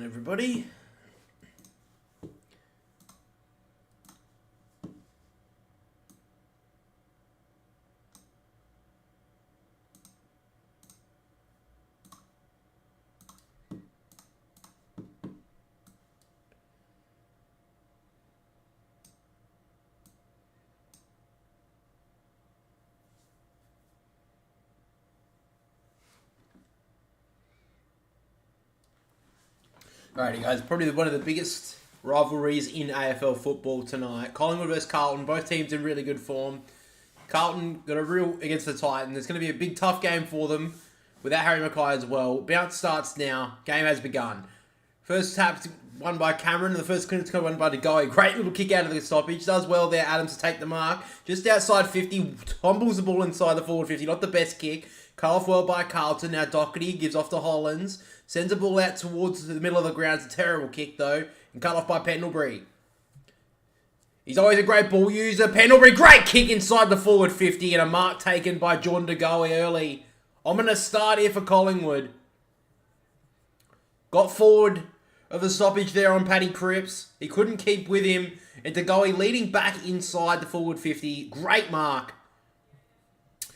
everybody. Alrighty guys, probably one of the biggest rivalries in AFL football tonight. Collingwood versus Carlton, both teams in really good form. Carlton got a real against the Titans. It's going to be a big tough game for them without Harry Mackay as well. Bounce starts now. Game has begun. First tap won by Cameron and the first clearance won by DeGoey. Great little kick out of the stoppage. Does well there, Adams to take the mark. Just outside 50, tumbles the ball inside the forward 50. Not the best kick. Cut off well by Carlton. Now Doherty gives off to Hollands. Sends the ball out towards the middle of the ground. It's a terrible kick, though. And cut off by Pendlebury. He's always a great ball user. Pendlebury, great kick inside the forward 50. And a mark taken by Jordan DeGoey early. Ominous start here for Collingwood. Got forward of the stoppage there on Paddy Cripps. He couldn't keep with him. And DeGoey leading back inside the forward 50. Great mark.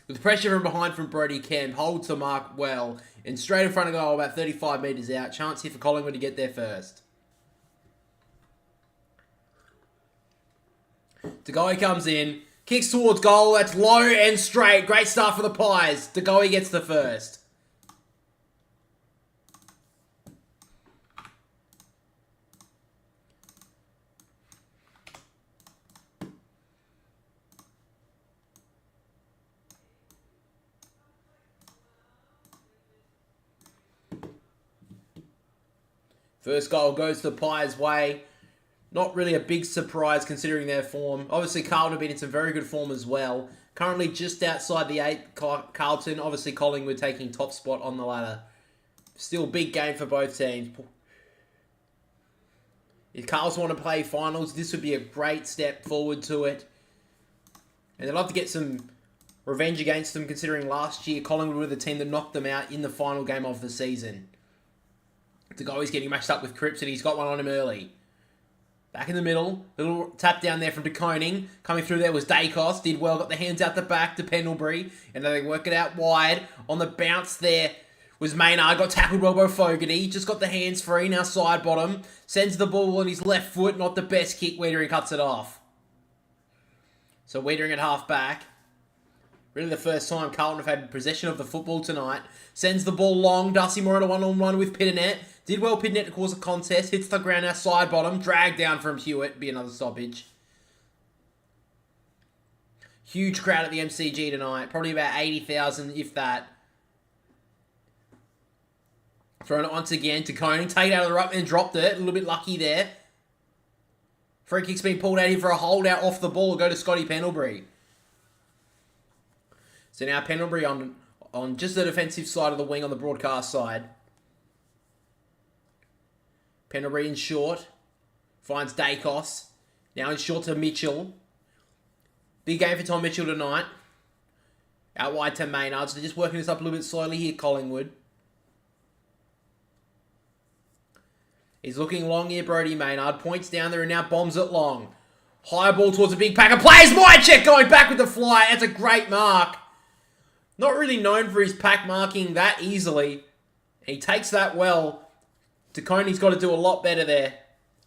With pressure from behind from Brody Kemp, holds the mark well. And straight in front of goal, about 35 metres out. Chance here for Collingwood to get there first. DeGoey comes in. Kicks towards goal. That's low and straight. Great start for the Pies. DeGoey gets the first. First goal goes the Pies' way. Not really a big surprise considering their form. Obviously, Carlton have been in some very good form as well. Currently just outside the 8, Carlton. Obviously, Collingwood taking top spot on the ladder. Still big game for both teams. If Carlton want to play finals, this would be a great step forward to it. And they'd love to get some revenge against them considering last year Collingwood were the team that knocked them out in the final game of the season. DeGoey's getting matched up with Cripps and he's got one on him early. Back in the middle. Little tap down there from De Koning. Coming through there was Dacos. Did well. Got the hands out the back to Pendlebury. And then they work it out wide. On the bounce there was Maynard. Got tackled well by Fogarty. Just got the hands free. Now side bottom. Sends the ball on his left foot. Not the best kick. Wiedering cuts it off. So Wiedering at half back. Really the first time Carlton have had possession of the football tonight. Sends the ball long. Darcy Moore on a one-on-one with Pitternet. Did well Pitternet to cause a contest. Hits the ground now side bottom. Drag down from Hewitt. Be another stoppage. Huge crowd at the MCG tonight. Probably about 80,000 if that. Throwing it once again to Koning. Take it out of the ruck and dropped it. A little bit lucky there. Free kick's been pulled out here for a holdout off the ball. Go to Scotty Pendlebury. So now Pendlebury on just the defensive side of the wing on the broadcast side. Pendlebury in short. Finds Dacos. Now in short to Mitchell. Big game for Tom Mitchell tonight. Out wide to Maynard. So they're just working this up a little bit slowly here, Collingwood. He's looking long here, Brody Maynard. Points down there and now bombs it long. High ball towards a big pack of players. Myercheck going back with the fly. That's a great mark. Not really known for his pack marking that easily. He takes that well. DeConey's got to do a lot better there.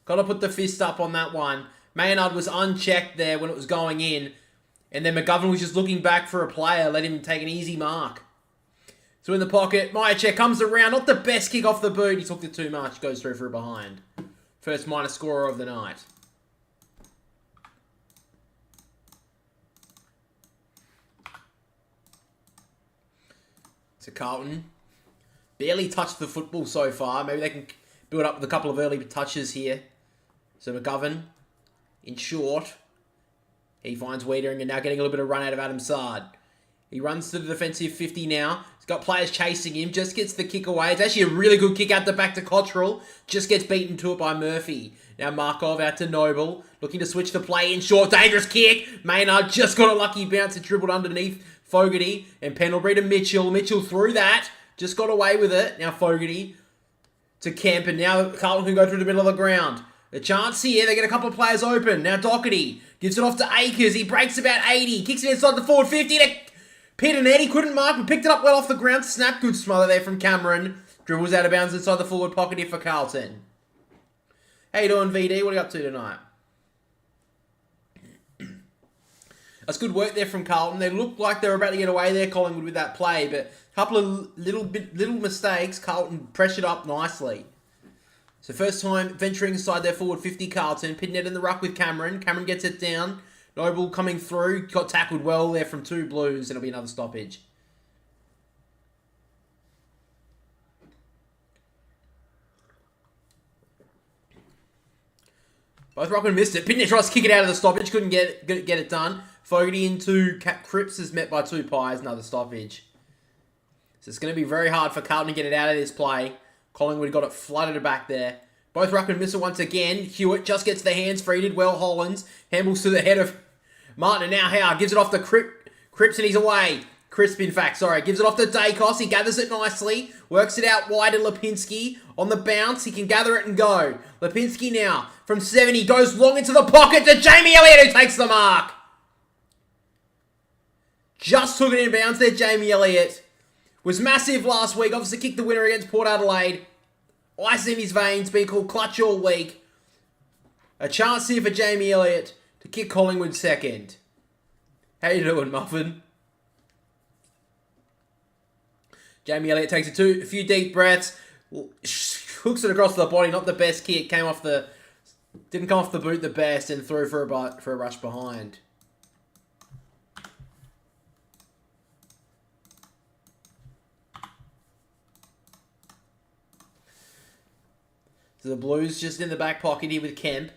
Got to put the fist up on that one. Maynard was unchecked there when it was going in. And then McGovern was just looking back for a player. Let him take an easy mark. So in the pocket, Myercheck comes around. Not the best kick off the boot. He took it too much. Goes through for a behind. First minor scorer of the night. To Carlton. Barely touched the football so far. Maybe they can build up with a couple of early touches here. So McGovern, in short, he finds Wiedering and now getting a little bit of run out of Adam Sard. He runs to the defensive 50 now. He's got players chasing him. Just gets the kick away. It's actually a really good kick out the back to Cottrell. Just gets beaten to it by Murphy. Now Markov out to Noble. Looking to switch the play in short. Dangerous kick. Maynard just got a lucky bounce. It dribbled underneath Fogarty. And Pendlebury to Mitchell. Mitchell through that. Just got away with it. Now Fogarty to Kemp, and now Carlton can go through the middle of the ground. A chance here, they get a couple of players open. Now Doherty gives it off to Akers. He breaks about 80, kicks it inside the forward 50 to Pitternet. He couldn't mark, but picked it up well off the ground. Snap, good smother there from Cameron. Dribbles out of bounds inside the forward pocket here for Carlton. How you doing, VD? What are you up to tonight? That's good work there from Carlton. They looked like they were about to get away there, Collingwood, with that play, but a couple of little mistakes. Carlton pressured up nicely. So first time venturing inside their forward 50, Carlton. Pitternet in the ruck with Cameron. Cameron gets it down. Noble coming through. Got tackled well there from two Blues. It'll be another stoppage. Both Rockman missed it. Pitternet tries to kick it out of the stoppage. Couldn't get it done. Fogarty into Cripps is met by two pies. Another stoppage. So it's going to be very hard for Carlton to get it out of this play. Collingwood got it flooded back there. Both Ruckman miss it once again. Hewitt just gets the hands free. Did well, Hollands. Handballs to the head of Martin. And now Howe gives it off to Cripps and he's away. Crisp, in fact, sorry. Gives it off to Dacos. He gathers it nicely. Works it out wide to Lipinski. On the bounce, he can gather it and go. Lipinski now, from 70, goes long into the pocket to Jamie Elliott, who takes the mark. Just took it in bounds there, Jamie Elliott. Was massive last week. Obviously kicked the winner against Port Adelaide. Ice in his veins, being called clutch all week. A chance here for Jamie Elliott to kick Collingwood second. How you doing, Muffin? Jamie Elliott takes a few deep breaths. Hooks it across the body. Not the best kick. Didn't come off the boot the best and threw for a rush behind. So the Blues just in the back pocket here with Kemp.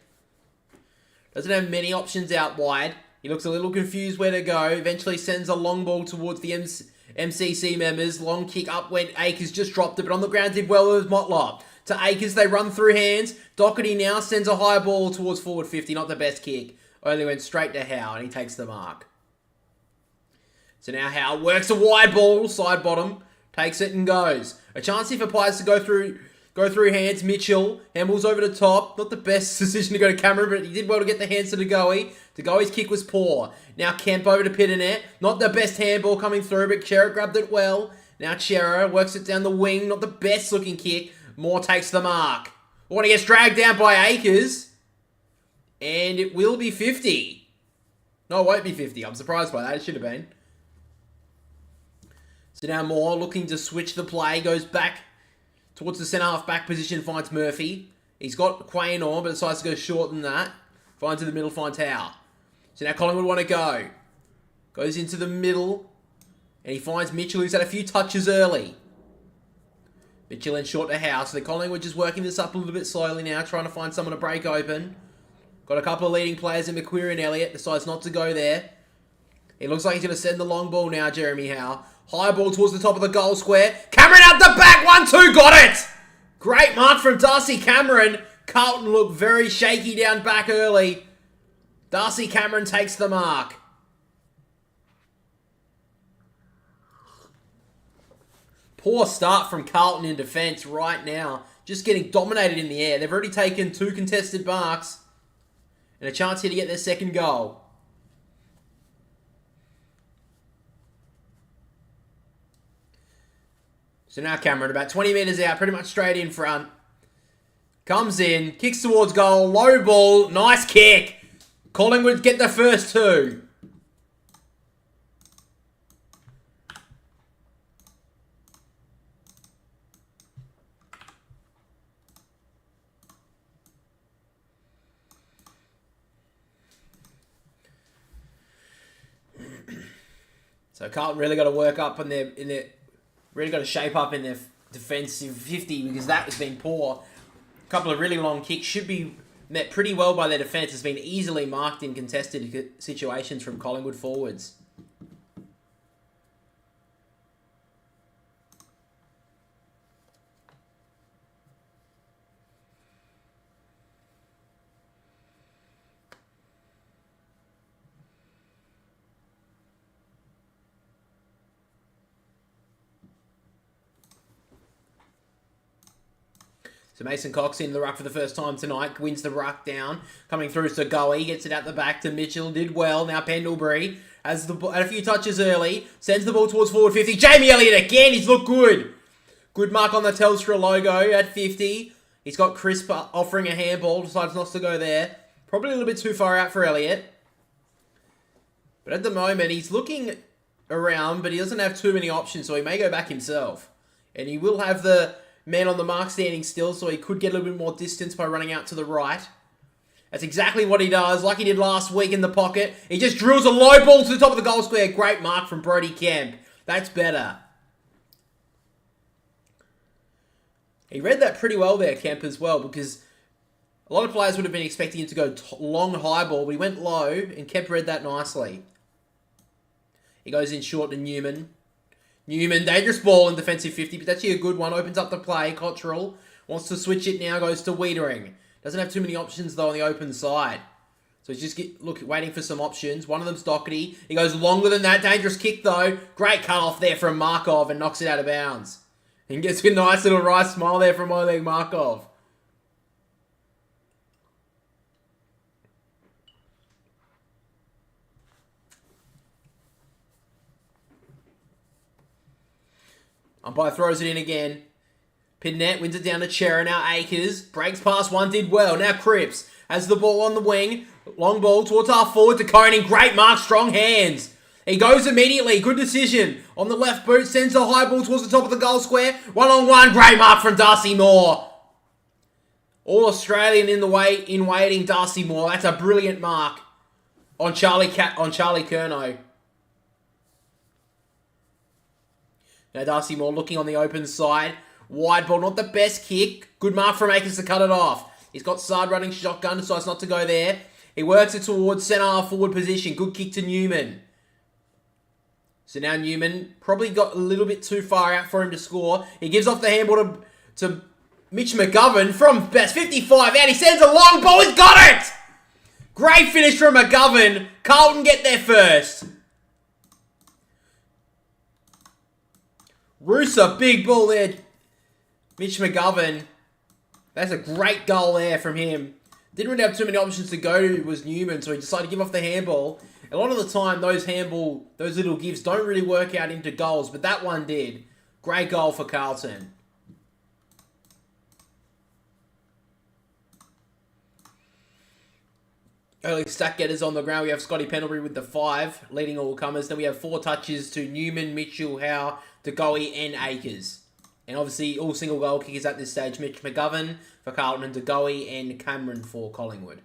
Doesn't have many options out wide. He looks a little confused where to go. Eventually sends a long ball towards the MCC members. Long kick up went Akers, just dropped it, but on the ground did well with Motlop. To Akers, they run through hands. Doherty now sends a high ball towards forward 50. Not the best kick. Only went straight to Howe, and he takes the mark. So now Howe works a wide ball, side bottom. Takes it and goes. A chance here for Pies to go through hands. Mitchell, handballs over the top. Not the best decision to go to Cameron, but he did well to get the hands to Degoe. Degoe's kick was poor. Now Kemp over to Pitternet. Not the best handball coming through, but Chera grabbed it well. Now Chera works it down the wing. Not the best looking kick. Moore takes the mark. When he gets dragged down by Akers. And it will be 50. No, it won't be 50. I'm surprised by that. It should have been. So now Moore looking to switch the play. Goes back towards the centre-half back position, finds Murphy. He's got Quain on, but decides to go short than that. Finds in the middle, finds Howe. So now Collingwood want to go. Goes into the middle, and he finds Mitchell, who's had a few touches early. Mitchell in short to Howe, so the Collingwood just working this up a little bit slowly now, trying to find someone to break open. Got a couple of leading players in McQueen and Elliott, decides not to go there. It looks like he's going to send the long ball now, Jeremy Howe. High ball towards the top of the goal square. Cameron out the back. 1-2. Got it. Great mark from Darcy Cameron. Carlton looked very shaky down back early. Darcy Cameron takes the mark. Poor start from Carlton in defence right now. Just getting dominated in the air. They've already taken 2 contested marks. And a chance here to get their second goal. So now Cameron, about 20 metres out, pretty much straight in front. Comes in, kicks towards goal, low ball, nice kick. Collingwood get the first 2. So Carlton really got to work up in their really got to shape up in their defensive 50 because that has been poor. A couple of really long kicks should be met pretty well by their defence. Has been easily marked in contested situations from Collingwood forwards. So Mason Cox in the ruck for the first time tonight. Wins the ruck down. Coming through to Goey. Gets it out the back to Mitchell. Did well. Now Pendlebury has the ball, had a few touches early. Sends the ball towards forward 50. Jamie Elliott again. He's looked good. Good mark on the Telstra logo at 50. He's got Crisp offering a handball. Decides not to go there. Probably a little bit too far out for Elliott. But at the moment, he's looking around, but he doesn't have too many options, so he may go back himself. And he will have the man on the mark standing still, so he could get a little bit more distance by running out to the right. That's exactly what he does, like he did last week in the pocket. He just drills a low ball to the top of the goal square. Great mark from Brody Kemp. That's better. He read that pretty well there, Kemp, as well, because a lot of players would have been expecting him to go long high ball, but he went low, and Kemp read that nicely. He goes in short to Newman. Newman, dangerous ball in defensive 50, but actually a good one. Opens up the play. Cottrell wants to switch it now, goes to Wiedering. Doesn't have too many options, though, on the open side. So he's just waiting for some options. One of them's Doherty. He goes longer than that. Dangerous kick, though. Great cut-off there from Markov and knocks it out of bounds. And gets a nice little wry smile there from Oleg Markov. Umpire throws it in again. Pidnett wins it down to Chera. Now Akers. Breaks past one. Did well. Now Cripps has the ball on the wing. Long ball towards half forward to Koning. Great mark. Strong hands. He goes immediately. Good decision. On the left boot. Sends the high ball towards the top of the goal square. 1-on-1. Great mark from Darcy Moore. All Australian in waiting. Darcy Moore. That's a brilliant mark on Charlie Curnow. Now Darcy Moore looking on the open side. Wide ball, not the best kick. Good mark from Akers to cut it off. He's got Sard running shotgun, decides not to go there. He works it towards centre half forward position. Good kick to Newman. So now Newman probably got a little bit too far out for him to score. He gives off the handball to Mitch McGovern from best 55 out. He sends a long ball. He's got it! Great finish from McGovern. Carlton get there first. Roosa, big ball there. Mitch McGovern. That's a great goal there from him. Didn't really have too many options to go to, was Newman, so he decided to give off the handball. A lot of the time, those little gives don't really work out into goals, but that one did. Great goal for Carlton. Early stack getters on the ground. We have Scotty Pendlebury with the 5, leading all comers. Then we have 4 touches to Newman, Mitchell, Howe, DeGoey, and Akers. And obviously, all single goal kickers at this stage. Mitch McGovern for Carlton, and DeGoey and Cameron for Collingwood.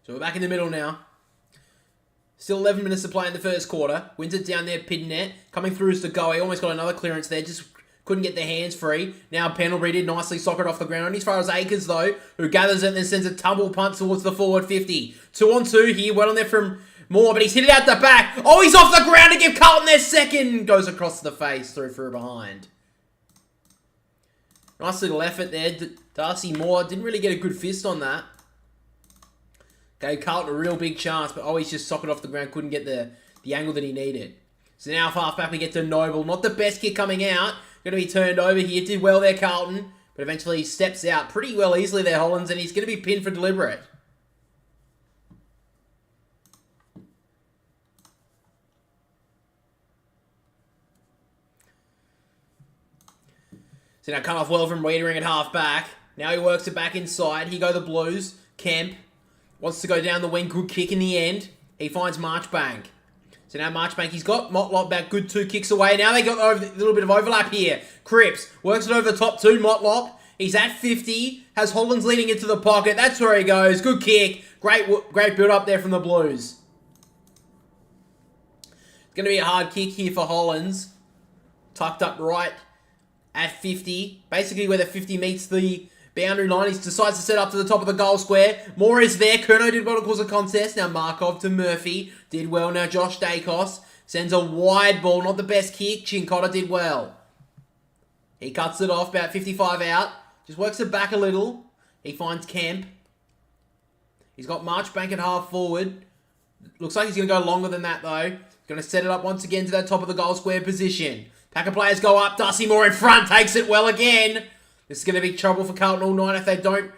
So we're back in the middle now. Still 11 minutes to play in the first quarter. Wins it down there, Pidnett. Coming through is DeGoey. Almost got another clearance there. Just couldn't get their hands free. Now Pendlebury did nicely sock it off the ground. Only as far as Akers, though, who gathers it and then sends a tumble punt towards the forward 50. 2-on-2 here. Well on there from Moore, but he's hit it out the back. Oh, he's off the ground to give Carlton their second. Goes across the face, through behind. Nice little effort there. Darcy Moore didn't really get a good fist on that. Gave Carlton a real big chance, but always just sock it off the ground. Couldn't get the angle that he needed. So now half back we get to Noble. Not the best kick coming out. Going to be turned over here. Did well there, Carlton. But eventually he steps out pretty well easily there, Hollands. And he's going to be pinned for deliberate. So now come off well from Wiedering at half back. Now he works it back inside. Here go the Blues. Kemp wants to go down the wing. Good kick in the end. He finds Marchbank. So now Marchbank, he's got Motlop back. Good 2 kicks away. Now they got a little bit of overlap here. Cripps works it over the top 2. Motlop. He's at 50. Has Hollands leading into the pocket. That's where he goes. Good kick. Great build up there from the Blues. It's going to be a hard kick here for Hollands. Tucked up right at 50. Basically where the 50 meets the boundary line. He decides to set up to the top of the goal square. Moore is there. Curnow did well to cause a contest. Now Markov to Murphy. Did well. Now Josh Dacos sends a wide ball. Not the best kick. Chincotta did well. He cuts it off. About 55 out. Just works it back a little. He finds Kemp. He's got Marchbank at half forward. Looks like he's going to go longer than that, though. He's going to set it up once again to that top of the goal square position. Pack of players go up. Darcy Moore in front. Takes it well again. This is going to be trouble for Carlton all night if they don't...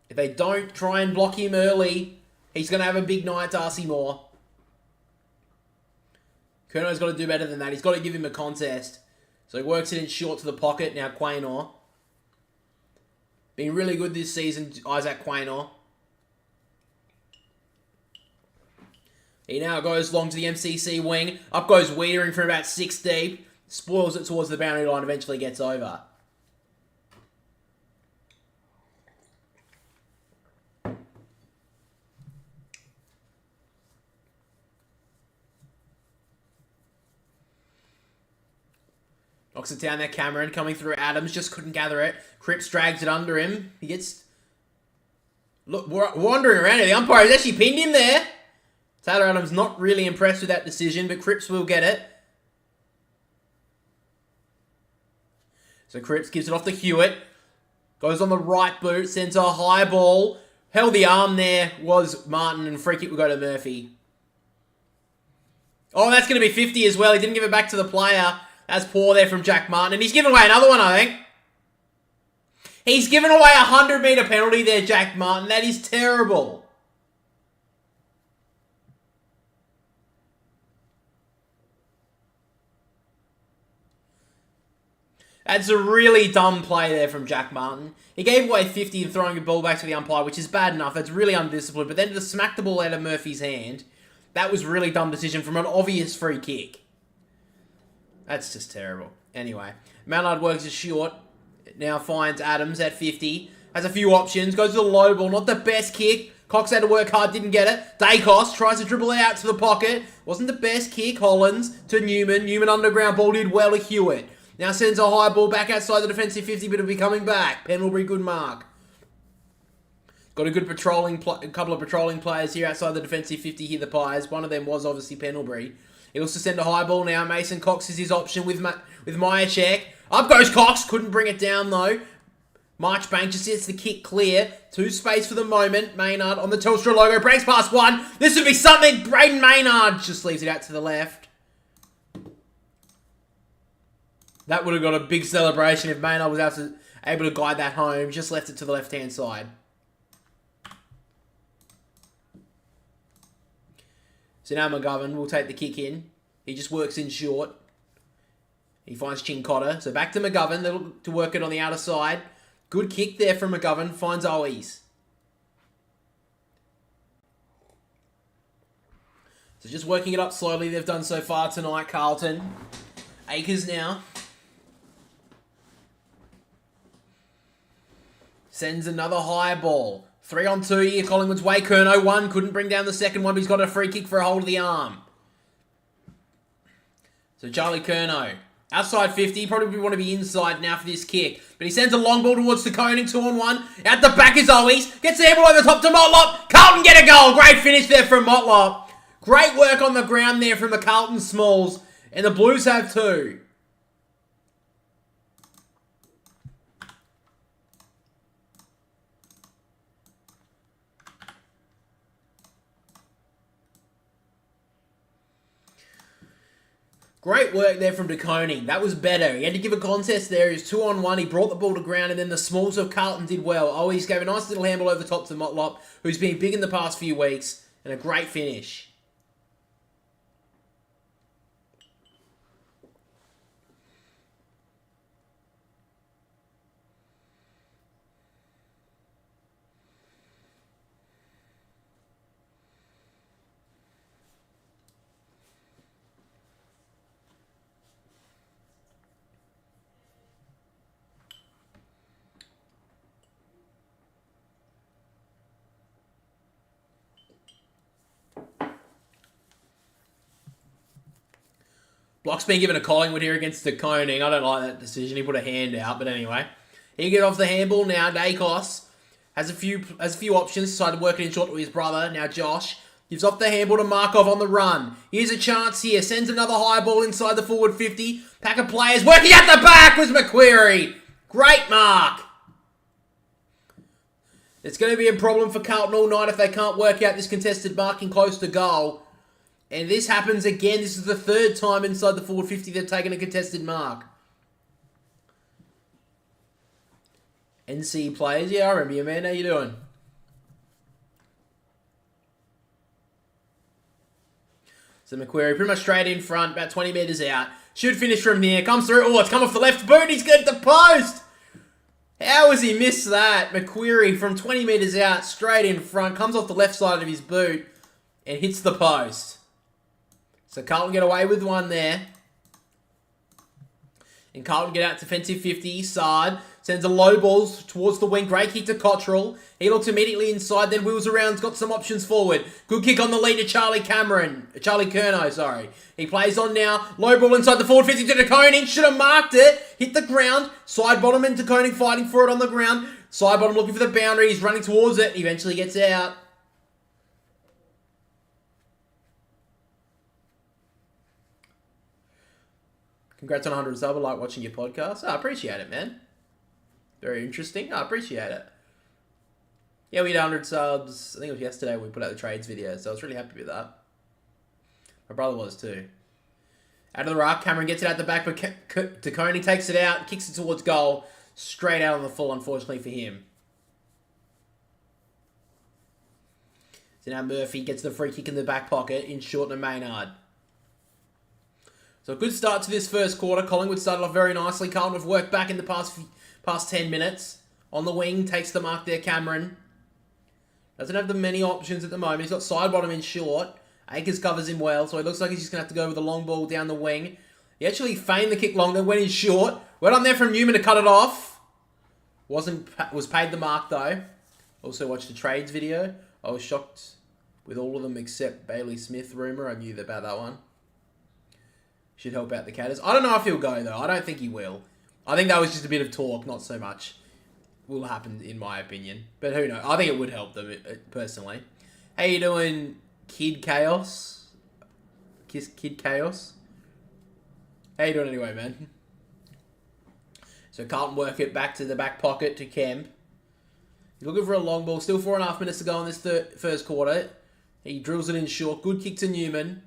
If they don't try and block him early, he's going to have a big night, Darcy Moore. Curno's got to do better than that. He's got to give him a contest. So he works it in short to the pocket. Now Quaynor. Been really good this season, Isaac Quaynor. He now goes long to the MCC wing. Up goes Wiedering from about 6 deep. Spoils it towards the boundary line. Eventually gets over. Knocks it down there, Cameron. Coming through Adams. Just couldn't gather it. Cripps drags it under him. He gets... Look, wandering around here. The umpire has actually pinned him there. Taylor Adams not really impressed with that decision, but Cripps will get it. So Cripps gives it off to Hewitt. Goes on the right boot. Sends a high ball. Held the arm there was Martin, and free kick will go to Murphy. Oh, that's going to be 50 as well. He didn't give it back to the player. That's poor there from Jack Martin. And he's given away another one, I think. He's given away a 100-metre penalty there, Jack Martin. That is terrible. That's a really dumb play there from Jack Martin. He gave away 50 and throwing the ball back to the umpire, which is bad enough. That's really undisciplined. But then to smack the ball out of Murphy's hand, that was a really dumb decision from an obvious free kick. That's just terrible. Anyway, Mallard works it short. Now finds Adams at 50. Has a few options. Goes to the low ball. Not the best kick. Cox had to work hard. Didn't get it. Dacos tries to dribble it out to the pocket. Wasn't the best kick. Hollins to Newman. Newman underground ball. Did well to Hewitt. Now sends a high ball back outside the defensive 50, but it'll be coming back. Pendlebury, good mark. Got a good couple of patrolling players here outside the defensive 50 here, the Pies. One of them was obviously Pendlebury. He looks to send a high ball now. Mason Cox is his option with Myercheck. Up goes Cox. Couldn't bring it down, though. Marchbank just gets the kick clear. 2 space for the moment. Maynard on the Telstra logo. Breaks past one. This would be something. Braden Maynard just leaves it out to the left. That would have got a big celebration if Maynard was able to guide that home. Just left it to the left-hand side. So now McGovern will take the kick in. He just works in short. He finds Chincotta. So back to McGovern. They'll look to work it on the outer side. Good kick there from McGovern. Finds Owies. So just working it up slowly. They've done so far tonight, Carlton. Akers now. Sends another high ball. 3 on 2 here. Collingwood's way. Curnow 1. Couldn't bring down the second one, but he's got a free kick for a hold of the arm. So Charlie Curnow. Outside 50. Probably want to be inside now for this kick. But he sends a long ball towards the Koenig. 2 on 1. Out the back is Owies. Gets the ball over the top to Motlop. Carlton get a goal. Great finish there from Motlop. Great work on the ground there from the Carlton Smalls. And the Blues have 2. Great work there from De Koning. That was better. He had to give a contest there. He was 2 on 1. He brought the ball to ground, and then the Smalls of Carlton did well. Owies gave a nice little handball over the top to Motlop, who's been big in the past few weeks, and a great finish. Block's been given a Collingwood here against De Koning. I don't like that decision. He put a hand out, but anyway. He gets off the handball now. Dacos has a few options. Decided to work it in short with his brother. Now Josh gives off the handball to Markov on the run. Here's a chance here. Sends another high ball inside the forward 50. Pack of players. Working at the back was McQuarrie. Great mark. It's going to be a problem for Carlton all night if they can't work out this contested marking close to goal. And this happens again. This is the third time inside the forward 50 they've taken a contested mark. NC players. Yeah, I remember you, man. How you doing? So Macquarie pretty much straight in front, about 20 metres out. Should finish from here. Comes through. Oh, it's come off the left boot. He's got the post. How has he missed that? Macquarie from 20 metres out, straight in front. Comes off the left side of his boot and hits the post. So Carlton get away with one there. And Carlton get out defensive 50. Sard sends a low ball towards the wing. Great kick to Cottrell. He looks immediately inside, then wheels around. Got some options forward. Good kick on the lead to Charlie Curnow, sorry. He plays on now. Low ball inside the forward 50 to De Koning. Should have marked it. Hit the ground. Side bottom and De Koning fighting for it on the ground. Side bottom looking for the boundary. He's running towards it. He eventually gets out. Congrats on 100 subs. I like watching your podcast. I appreciate it, man. Very interesting. I appreciate it. Yeah, we had 100 subs. I think it was yesterday we put out the trades video, so I was really happy with that. My brother was too. Out of the ruck, Cameron gets it out the back, but De Koning takes it out, kicks it towards goal. Straight out on the full, unfortunately for him. So now Murphy gets the free kick in the back pocket in Short and Maynard. So a good start to this first quarter. Collingwood started off very nicely. Carlton have worked back in the past 10 minutes. On the wing, takes the mark there, Cameron. Doesn't have the many options at the moment. He's got side bottom in Short. Akers covers him well, so it looks like he's just going to have to go with a long ball down the wing. He actually feigned the kick long, then went in Short. Well done there from Newman to cut it off. Was paid the mark though. Also watched the trades video. I was shocked with all of them except Bailey Smith rumour. I knew about that one. Should help out the Catters. I don't know if he'll go, though. I don't think he will. I think that was just a bit of talk, not so much will happen, in my opinion. But who knows? I think it would help them, personally. How you doing, Kid Chaos? Kid Chaos? How you doing anyway, man? So Carlton work it back to the back pocket to Kemp. He's looking for a long ball. Still 4.5 minutes to go in this first quarter. He drills it in Short. Good kick to Newman.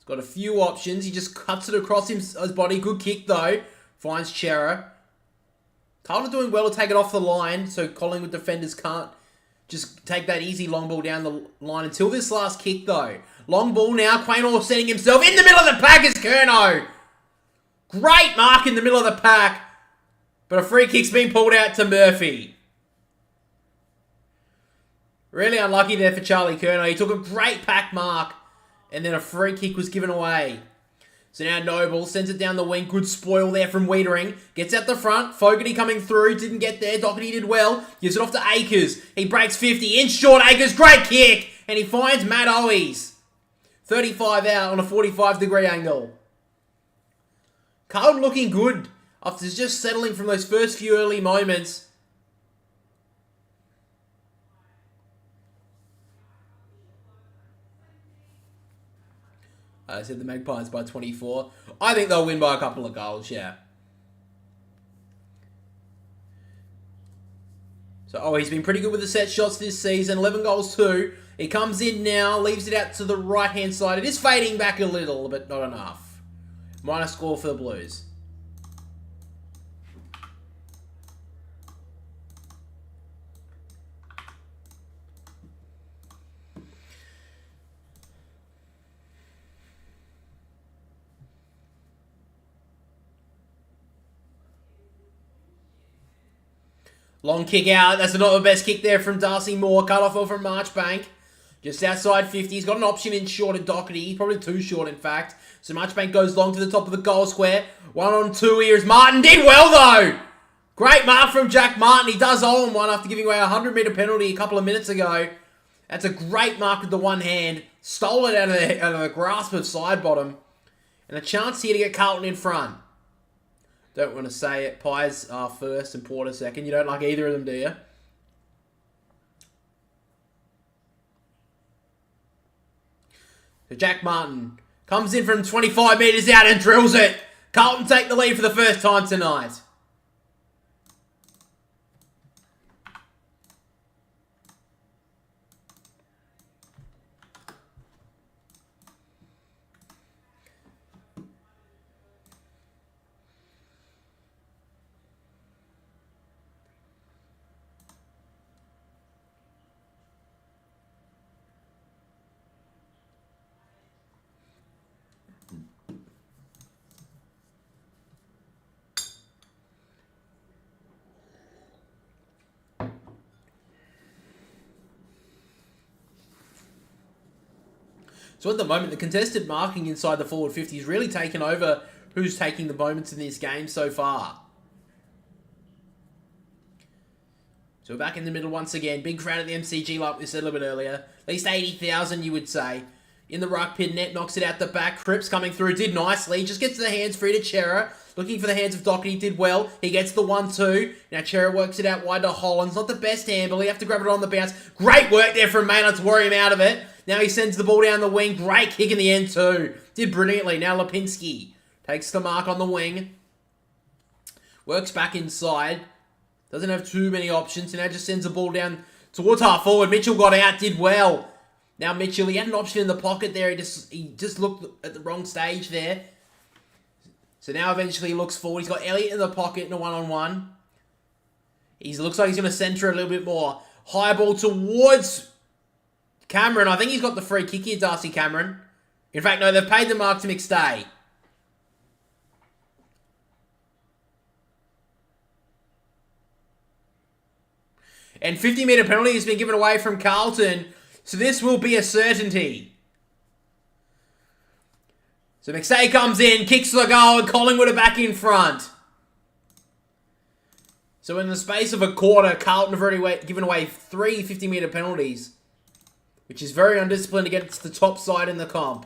Got a few options. He just cuts it across his body. Good kick, though. Finds Chera. Carlton doing well to take it off the line, so Collingwood defenders can't just take that easy long ball down the line until this last kick, though. Long ball now. Quaynor setting himself in the middle of the pack is Curnow. Great mark in the middle of the pack, but a free kick's been pulled out to Murphy. Really unlucky there for Charlie Curnow. He took a great pack mark. And then a free kick was given away. So now Noble sends it down the wing. Good spoil there from Wiedering. Gets out the front. Fogarty coming through. Didn't get there. Doherty did well. Gives it off to Akers. He breaks 50. In Short. Akers. Great kick. And he finds Matt Owies. 35 out on a 45-degree angle. Carlton looking good after just settling from those first few early moments. I said the Magpies by 24. I think they'll win by a couple of goals, yeah. So, he's been pretty good with the set shots this season. 11 goals too. He comes in now, leaves it out to the right-hand side. It is fading back a little, but not enough. Minor score for the Blues. Long kick out. That's not the best kick there from Darcy Moore. Cut off from Marchbank. Just outside 50. He's got an option in Short and Doherty. Probably too short, in fact. So Marchbank goes long to the top of the goal square. 1-on-2 here is Martin. Did well, though. Great mark from Jack Martin. He does own one after giving away a 100-metre penalty a couple of minutes ago. That's a great mark with the one hand. Stole it out of the grasp of side bottom. And a chance here to get Carlton in front. Don't want to say it. Pies are first and Porter second. You don't like either of them, do you? So Jack Martin comes in from 25 metres out and drills it. Carlton take the lead for the first time tonight. So at the moment, the contested marking inside the forward 50 is really taken over who's taking the moments in this game so far. So we're back in the middle once again. Big crowd at the MCG like we said a little bit earlier. At least 80,000 you would say. In the ruck pit, Net knocks it out the back. Cripps coming through, did nicely. Just gets the hands free to Chera. Looking for the hands of Doherty, did well. He gets the 1-2. Now Chera works it out wide to Hollands. Not the best handle. You have to grab it on the bounce. Great work there from Maynard to worry him out of it. Now he sends the ball down the wing. Great kick in the end too. Did brilliantly. Now Lipinski takes the mark on the wing. Works back inside. Doesn't have too many options. And now just sends the ball down towards half forward. Mitchell got out. Did well. Now Mitchell, he had an option in the pocket there. He just looked at the wrong stage there. So now eventually he looks forward. He's got Elliott in the pocket in a one-on-one. He looks like he's going to centre a little bit more. High ball towards Cameron. I think he's got the free kick here, Darcy Cameron. In fact, no, they've paid the mark to McStay. And 50-metre penalty has been given away from Carlton. So this will be a certainty. So McStay comes in, kicks the goal, and Collingwood are back in front. So in the space of a quarter, Carlton have already given away 3 50-metre penalties, which is very undisciplined against the top side in the comp.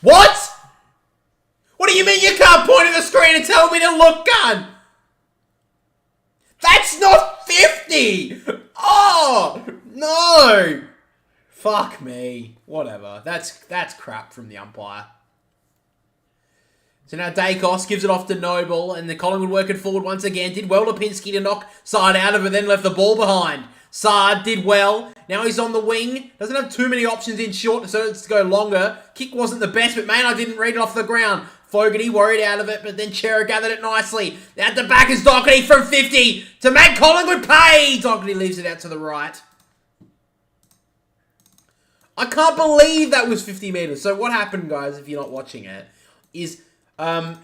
What? What do you mean you can't point at the screen and tell me to look, gun? That's not 50! Oh, no! Fuck me. Whatever. That's crap from the umpire. So now Dacos gives it off to Noble, and the Collingwood working forward once again. Did well Lipinski to knock Sard out of it, then left the ball behind. Sard did well. Now he's on the wing. Doesn't have too many options in short, so it's to go longer. Kick wasn't the best, but Maynard didn't read it off the ground. Fogarty worried out of it, but then Chera gathered it nicely. At the back is Doherty from 50 to make Collingwood pay. Doherty leaves it out to the right. I can't believe that was 50 metres. So what happened, guys, if you're not watching it, is on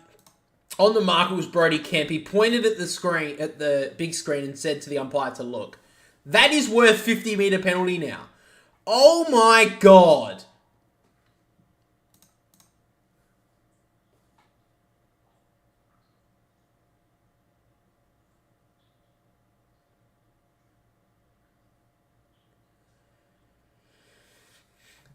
the mark it was Brodie Kemp. He pointed at the screen, at the big screen, and said to the umpire to look. That is worth 50-metre penalty now. Oh my God.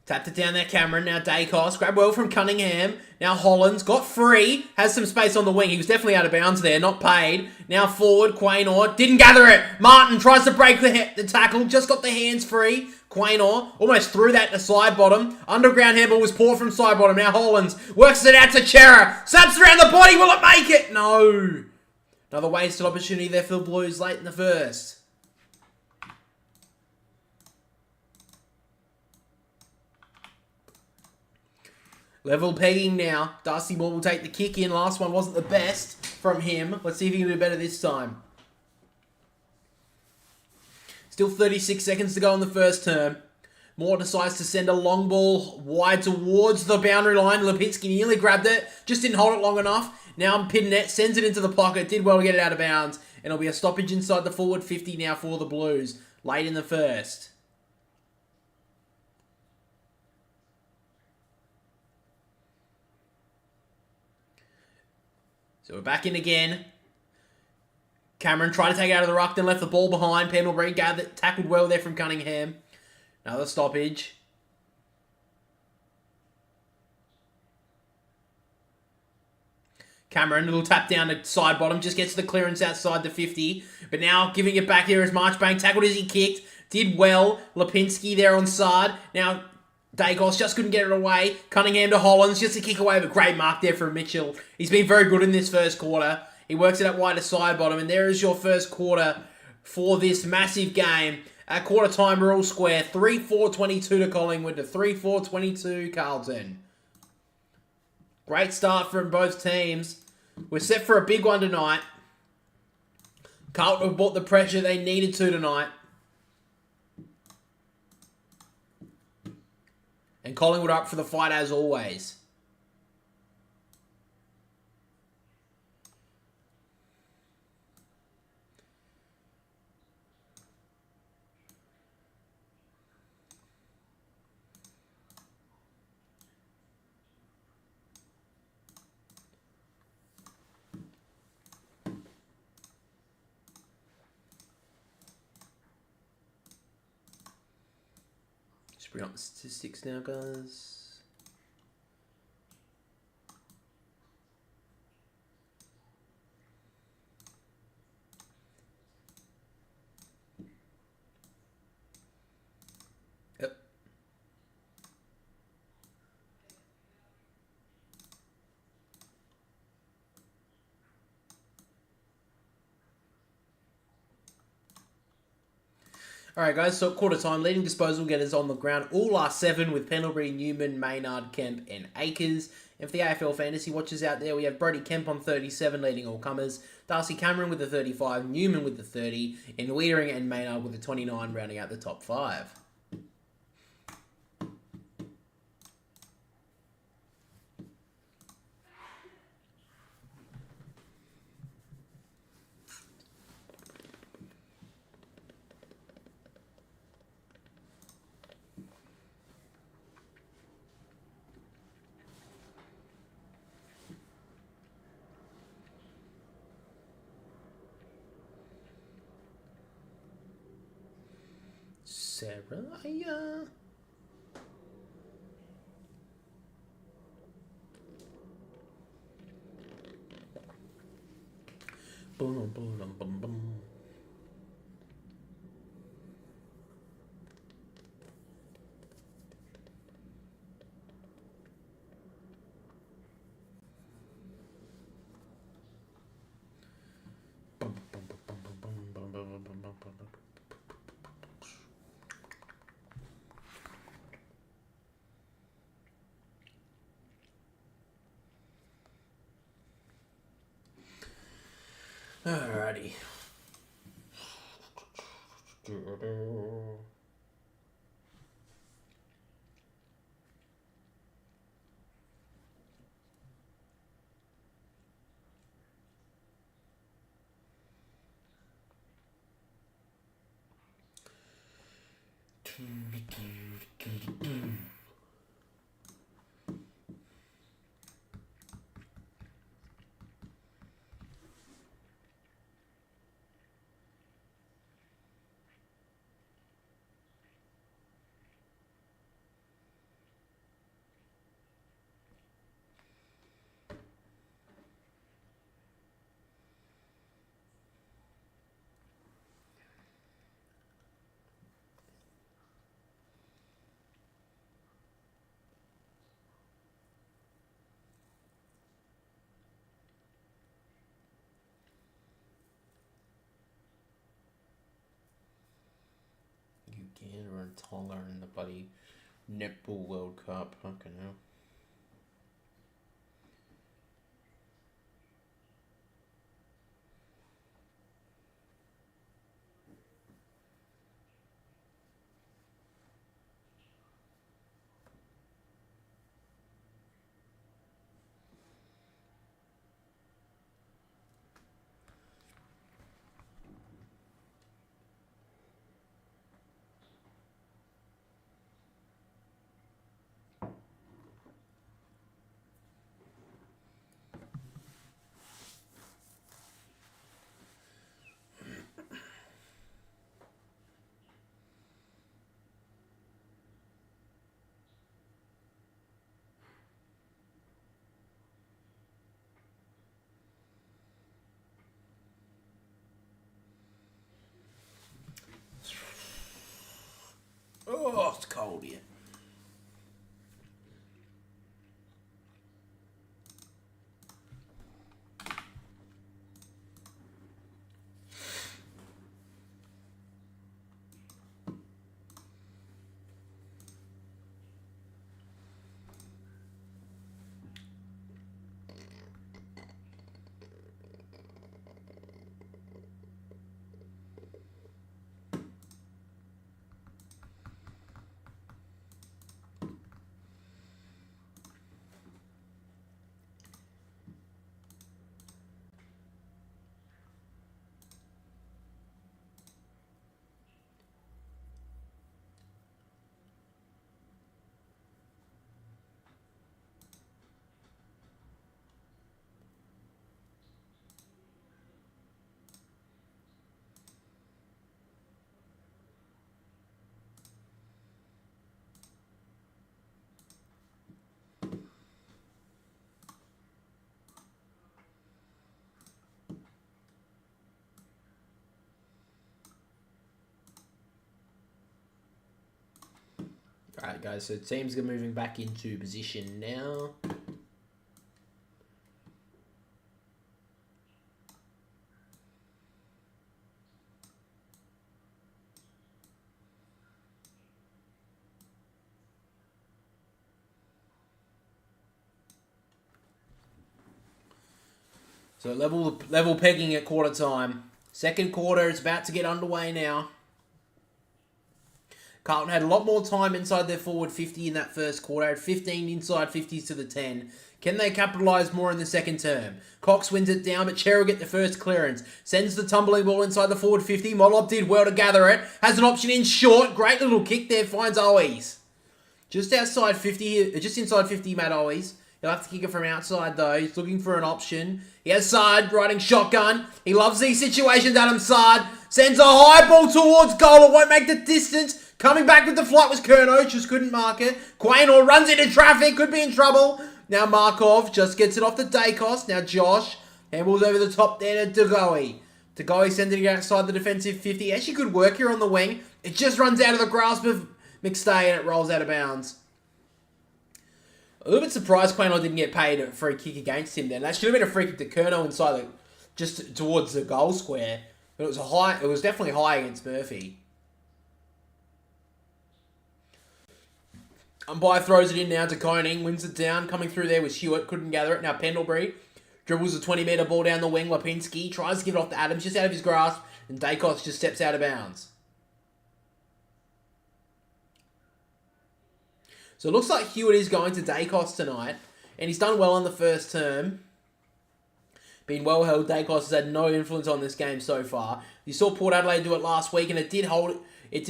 Tapped it down there, Cameron. Now Dacos. Grab well from Cunningham. Now Hollands. Got free. Has some space on the wing. He was definitely out of bounds there. Not paid. Now forward. Quaynor. Didn't gather it. Martin tries to break the tackle. Just got the hands free. Quaynor almost threw that to side bottom. Underground handball was poor from side bottom. Now Hollands works it out to Chera. Snaps around the body. Will it make it? No. Another wasted opportunity there for the Blues late in the first. Level pegging now. Darcy Moore will take the kick in. Last one wasn't the best from him. Let's see if he can do better this time. Still 36 seconds to go in the first term. Moore decides to send a long ball wide towards the boundary line. Lipinski nearly grabbed it. Just didn't hold it long enough. Now Pinnet sends it into the pocket. Did well to get it out of bounds. And it'll be a stoppage inside the forward 50 now for the Blues. Late in the first. So we're back in again. Cameron tried to take it out of the ruck, then left the ball behind. Pendlebury tackled well there from Cunningham. Another stoppage. Cameron, a little tap down to side bottom, just gets the clearance outside the 50. But now giving it back here as Marchbank tackled as he kicked. Did well. Lipinski there on Sard. Now Dacos just couldn't get it away. Cunningham to Hollands, just a kick away, but great mark there from Mitchell. He's been very good in this first quarter. He works it up wide to side bottom, and there is your first quarter for this massive game. At quarter time, we're all square. 3-4-22 to Collingwood to 3-4-22 Carlton. Great start from both teams. We're set for a big one tonight. Carlton have brought the pressure they needed to tonight. And Collingwood up for the fight as always. Just bring up the statistics now, guys. Yep. Alright guys, so at quarter time, leading disposal getters on the ground all are 7 with Pendlebury, Newman, Maynard, Kemp and Akers. And for the AFL fantasy watchers out there, we have Brody Kemp on 37 leading all comers, Darcy Cameron with the 35, Newman with the 30, and Wiedering and Maynard with the 29 rounding out the top 5. Sarah. Boom, boom, boom, boom, boom. Alrighty. Uganda and Tonga in the bloody Netball World Cup. Fucking hell. Oh, it's cold here. Alright, guys, so teams are moving back into position now. So level pegging at quarter time. Second quarter is about to get underway now. Carlton had a lot more time inside their forward 50 in that first quarter. Had 15 inside 50s to the 10. Can they capitalise more in the second term? Cox wins it down, but Cherry will get the first clearance. Sends the tumbling ball inside the forward 50. Mollop did well to gather it. Has an option in short. Great little kick there. Finds Owies. Just outside 50 here. Just inside 50, Matt Owies. He'll have to kick it from outside, though. He's looking for an option. He has Sard riding shotgun. He loves these situations, Adam Sard. Sends a high ball towards goal. It won't make the distance. Coming back with the flight was Curnow. Just couldn't mark it. Quaynor runs into traffic. Could be in trouble. Now Markov just gets it off the Dacos. Now Josh handballs over the top there to Degoe. Degoe sending it outside the defensive 50. Actually good work here on the wing. It just runs out of the grasp of McStay and it rolls out of bounds. A little bit surprised Quaynor didn't get paid a free kick against him then. That should have been a free kick to Curnow inside just towards the goal square. But it was definitely high against Murphy. Umpire throws it in now to Koning. Wins it down. Coming through there was Hewitt. Couldn't gather it. Now Pendlebury dribbles a 20-metre ball down the wing. Lipinski tries to give it off to Adams. Just out of his grasp. And Dacos just steps out of bounds. So it looks like Hewitt is going to Dacos tonight. And he's done well in the first term. Been well held. Dacos has had no influence on this game so far. You saw Port Adelaide do it last week. And it did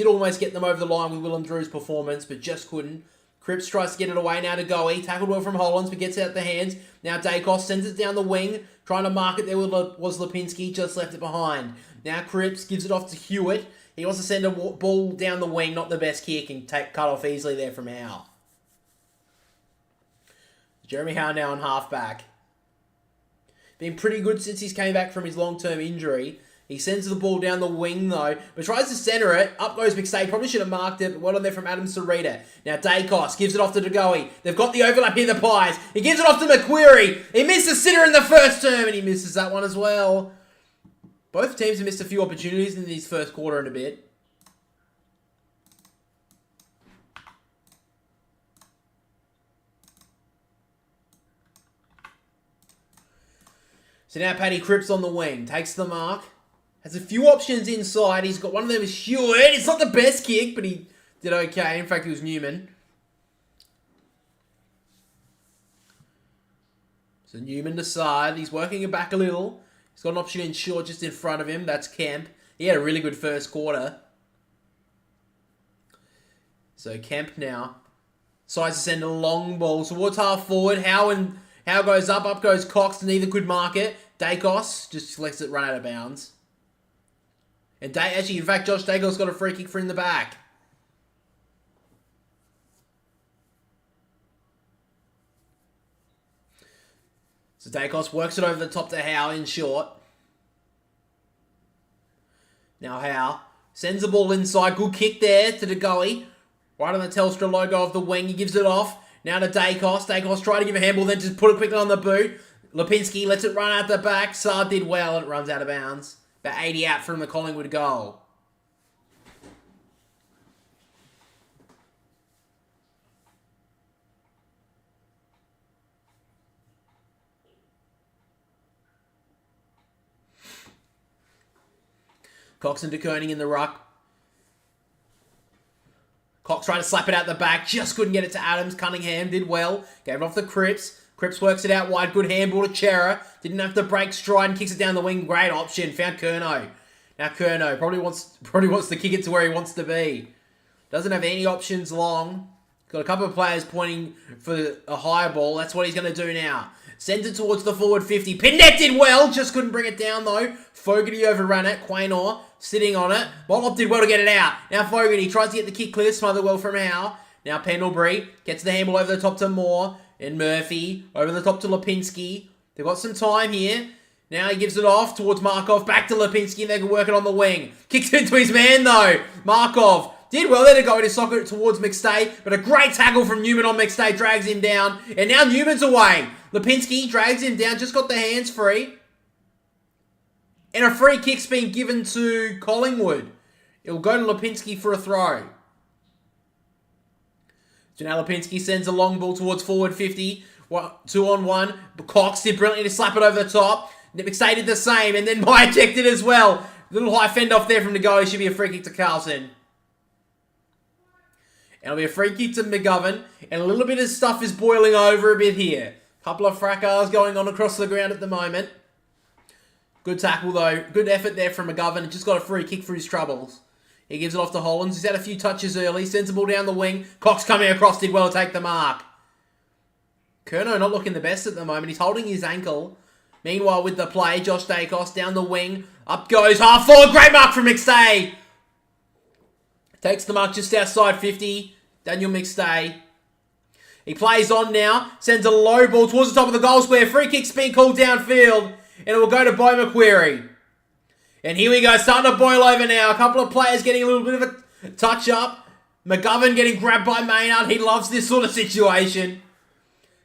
almost get them over the line with Willem Drew's performance. But just couldn't. Cripps tries to get it away now to Goey. Tackled well from Hollands, but gets out the hands. Now Dacos sends it down the wing. Trying to mark it there was Lipinski. Just left it behind. Now Cripps gives it off to Hewitt. He wants to send a ball down the wing. Not the best kick. And cut off easily there from Howe. Jeremy Howe now on halfback. Been pretty good since he's came back from his long-term injury. He sends the ball down the wing, though, but tries to centre it. Up goes McStay. Probably should have marked it, but well on there from Adam Sarita. Now Dacos gives it off to Degoe. They've got the overlap here, the Pies. He gives it off to McQuarrie. He missed the sitter in the first term, and he misses that one as well. Both teams have missed a few opportunities in this first quarter and a bit. So now Paddy Cripps on the wing. Takes the mark. Has a few options inside. He's got one of them is Hewitt. It's not the best kick, but he did okay. In fact, it was Newman. So Newman to side. He's working it back a little. He's got an option in short just in front of him. That's Kemp. He had a really good first quarter. So Kemp now decides to send a long ball towards half forward. Howe goes up. Up goes Cox. Neither could mark it. Dacos just lets it run out of bounds. And actually, in fact, Josh Dacos got a free kick for in the back. So Dacos works it over the top to Howe in short. Now Howe sends the ball inside. Good kick there to Degoe. Right on the Telstra logo of the wing. He gives it off. Now to Dacos. Dacos tried to give a handball, then just put it quickly on the boot. Lipinski lets it run out the back. Sard did well, and it runs out of bounds. About 80 out from the Collingwood goal. Cox and de Koning in the ruck. Cox trying to slap it out the back. Just couldn't get it to Adams. Cunningham did well. Gave it off to Cripps. Cripps works it out wide. Good handball to Chera. Didn't have to break stride and kicks it down the wing. Great option. Found Curnow. Now Curnow probably wants to kick it to where he wants to be. Doesn't have any options long. Got a couple of players pointing for a higher ball. That's what he's going to do now. Sends it towards the forward 50. Pinette did well. Just couldn't bring it down though. Fogarty overran it. Quaynor sitting on it. Mollop did well to get it out. Now Fogarty tries to get the kick clear. Smothered well from Howe. Now Pendlebury gets the handball over the top to Moore. And Murphy over the top to Lipinski. They've got some time here. Now he gives it off towards Markov. Back to Lipinski and they can work it on the wing. Kicks it into his man though. Markov Did well there to go in his socket towards McStay, but a great tackle from Newman on McStay drags him down. And now Newman's away. Lipinski drags him down, just got the hands free. And a free kick's been given to Collingwood. It'll go to Lipinski for a throw. So now Lipinski sends a long ball towards forward 50. 2-on-1. Cox did brilliantly to slap it over the top. McStay did the same, and then Myercheck did as well. Little high fend off there from the goal. It should be a free kick to Carlton. And it'll be a free kick to McGovern. And a little bit of stuff is boiling over a bit here. Couple of fracas going on across the ground at the moment. Good tackle though. Good effort there from McGovern. Just got a free kick for his troubles. He gives it off to Hollands. He's had a few touches early. Sends the ball down the wing. Cox coming across. Did well to take the mark. Curnow not looking the best at the moment. He's holding his ankle. Meanwhile with the play, Josh Dacos down the wing. Up goes half forward. Great mark from McStay. Takes the mark just outside 50. Daniel McStay. He plays on now. Sends a low ball towards the top of the goal square. Free kick's been called downfield. And it will go to Bo McQuarrie. And here we go. Starting to boil over now. A couple of players getting a little bit of a touch up. McGovern getting grabbed by Maynard. He loves this sort of situation.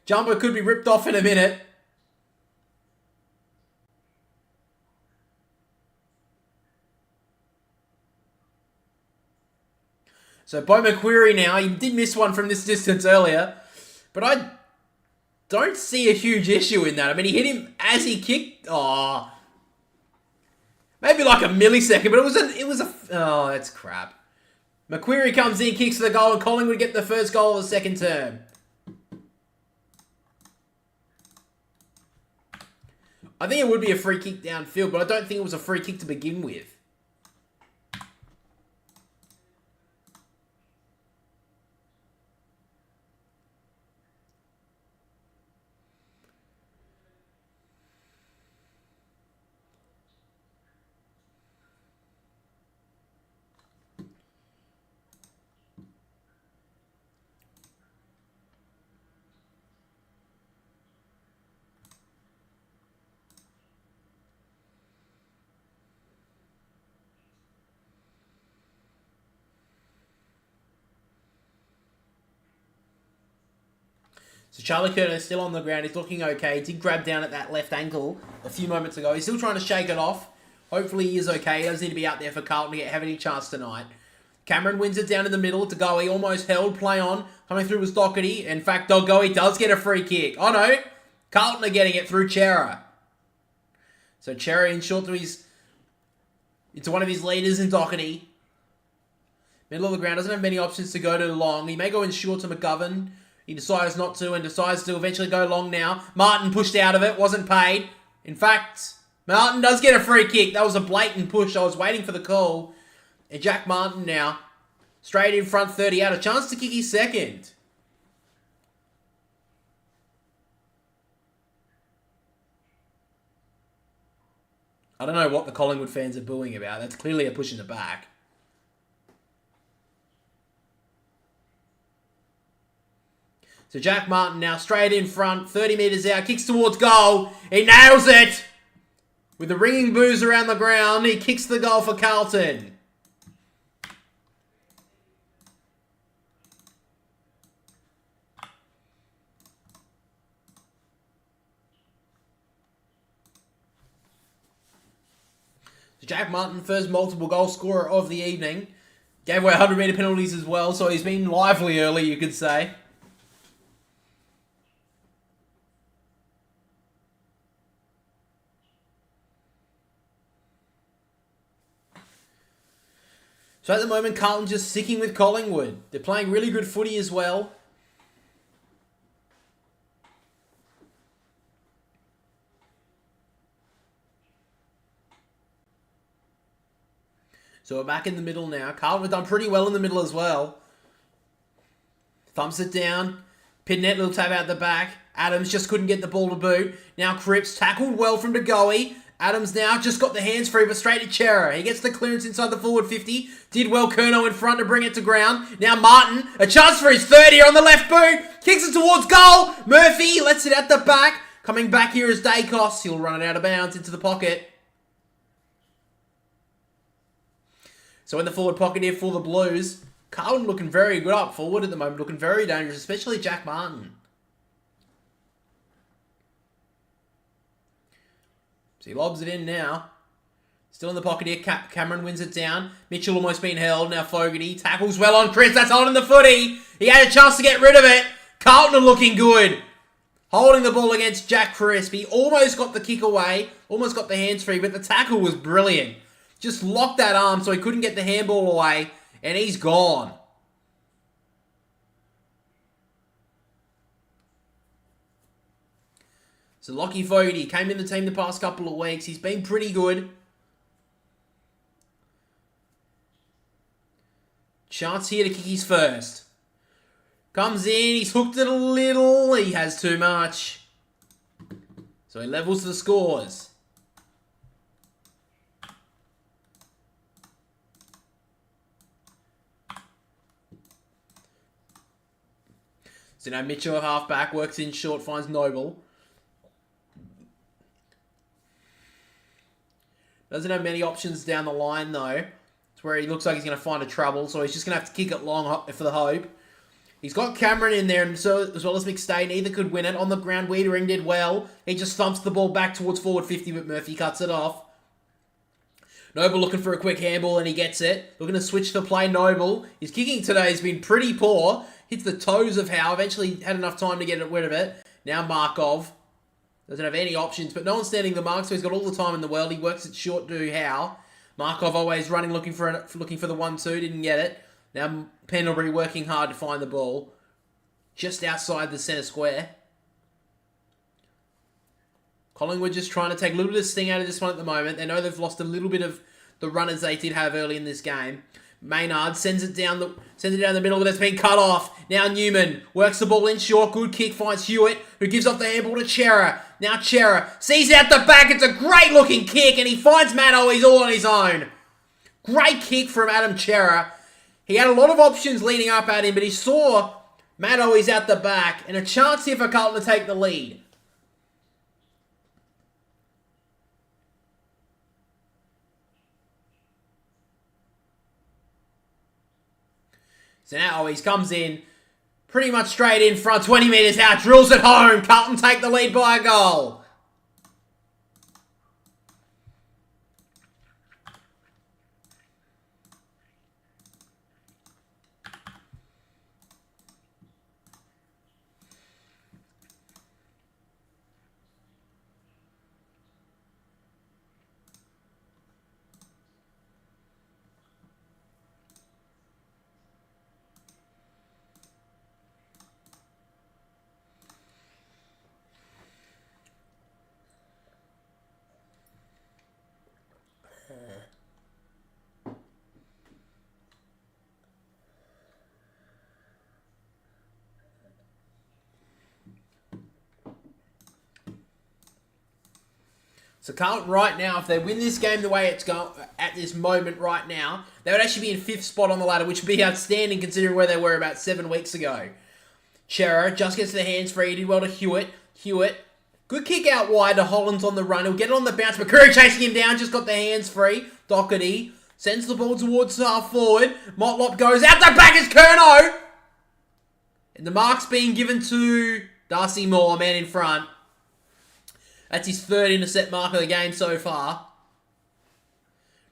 Jumper could be ripped off in a minute. So Bo McQuarrie now, he did miss one from this distance earlier, but I don't see a huge issue in that. I mean, he hit him as he kicked. Oh, maybe like a millisecond, but oh, that's crap. McQuarrie comes in, kicks the goal, and Collingwood get the first goal of the second term. I think it would be a free kick downfield, but I don't think it was a free kick to begin with. So Charlie Curnow is still on the ground. He's looking okay. He did grab down at that left ankle a few moments ago. He's still trying to shake it off. Hopefully he is okay. He doesn't need to be out there for Carlton to have any chance tonight. Cameron wins it down in the middle to Goey. Almost held. Play on. Coming through was Doherty. In fact, Goey does get a free kick. Oh no. Carlton are getting it through Chera. So Chera in short into one of his leaders in Doherty. Middle of the ground. Doesn't have many options to go to long. He may go in short to McGovern. He decides not to and decides to eventually go long now. Martin pushed out of it. Wasn't paid. In fact, Martin does get a free kick. That was a blatant push. I was waiting for the call. And Jack Martin now, straight in front 30, had a chance to kick his second. I don't know what the Collingwood fans are booing about. That's clearly a push in the back. So Jack Martin now straight in front, 30 metres out, kicks towards goal. He nails it! With the ringing boos around the ground, he kicks the goal for Carlton. So Jack Martin, first multiple goal scorer of the evening. Gave away 100-metre penalties as well, so he's been lively early, you could say. So at the moment, Carlton just sticking with Collingwood. They're playing really good footy as well. So we're back in the middle now. Carlton have done pretty well in the middle as well. Thumps it down. Pinnet, little tap out the back. Adams just couldn't get the ball to boot. Now Cripps tackled well from De Goey. Adams now just got the hands free, but straight to Chera. He gets the clearance inside the forward 50. Did well, Curnow in front to bring it to ground. Now Martin, a chance for his third here on the left boot. Kicks it towards goal. Murphy lets it at the back. Coming back here is Dacos. He'll run it out of bounds into the pocket. So in the forward pocket here for the Blues. Carlton looking very good up forward at the moment, looking very dangerous, especially Jack Martin. So he lobs it in now. Still in the pocket here. Cameron wins it down. Mitchell almost been held. Now Fogarty tackles well on Chris. That's holding the footy. He had a chance to get rid of it. Carlton are looking good. Holding the ball against Jack Crisp. He almost got the kick away. Almost got the hands free, but the tackle was brilliant. Just locked that arm so he couldn't get the handball away. And he's gone. So Lockie Fogarty came in the team the past couple of weeks. He's been pretty good. Chance here to kick his first. Comes in. He's hooked it a little. He has too much. So he levels the scores. So now Mitchell at halfback. Works in short. Finds Noble. Doesn't have many options down the line, though. It's where he looks like he's going to find a trouble, so he's just going to have to kick it long for the hope. He's got Cameron in there, and so as well as McStay. Neither could win it. On the ground, Wiedering did well. He just thumps the ball back towards forward 50, but Murphy cuts it off. Noble looking for a quick handball, and he gets it. Looking to switch to play Noble. His kicking today has been pretty poor. Hits the toes of Howe. Eventually had enough time to get rid of it. Now Markov. Doesn't have any options, but no one's standing the mark, so he's got all the time in the world. He works it short to Howe. Markov always running, looking for the 1-2, didn't get it. Now Pendlebury working hard to find the ball. Just outside the centre square. Collingwood just trying to take a little bit of sting out of this one at the moment. They know they've lost a little bit of the runners they did have early in this game. Maynard sends it down the middle, but it's been cut off. Now Newman works the ball in short. Good kick, finds Hewitt, who gives off the handball to Chera. Now Chera sees out the back. It's a great looking kick, and he finds Maddo. He's all on his own. Great kick from Adam Chera. He had a lot of options leading up at him, but he saw Maddo. He's out the back, and a chance here for Carlton to take the lead. So now he comes in, pretty much straight in front, 20 metres out, drills it home. Carlton take the lead by a goal. So Carlton right now, if they win this game the way it's going at this moment right now, they would actually be in 5th spot on the ladder, which would be outstanding considering where they were about 7 weeks ago. Chera just gets the hands free. He did well to Hewitt. Good kick out wide to Hollands on the run. He'll get it on the bounce. McCurry chasing him down. Just got the hands free. Doherty sends the ball towards half forward. Motlop goes out the back. It's Curnow. And the mark's being given to Darcy Moore, man in front. That's his 3rd intercept mark of the game so far.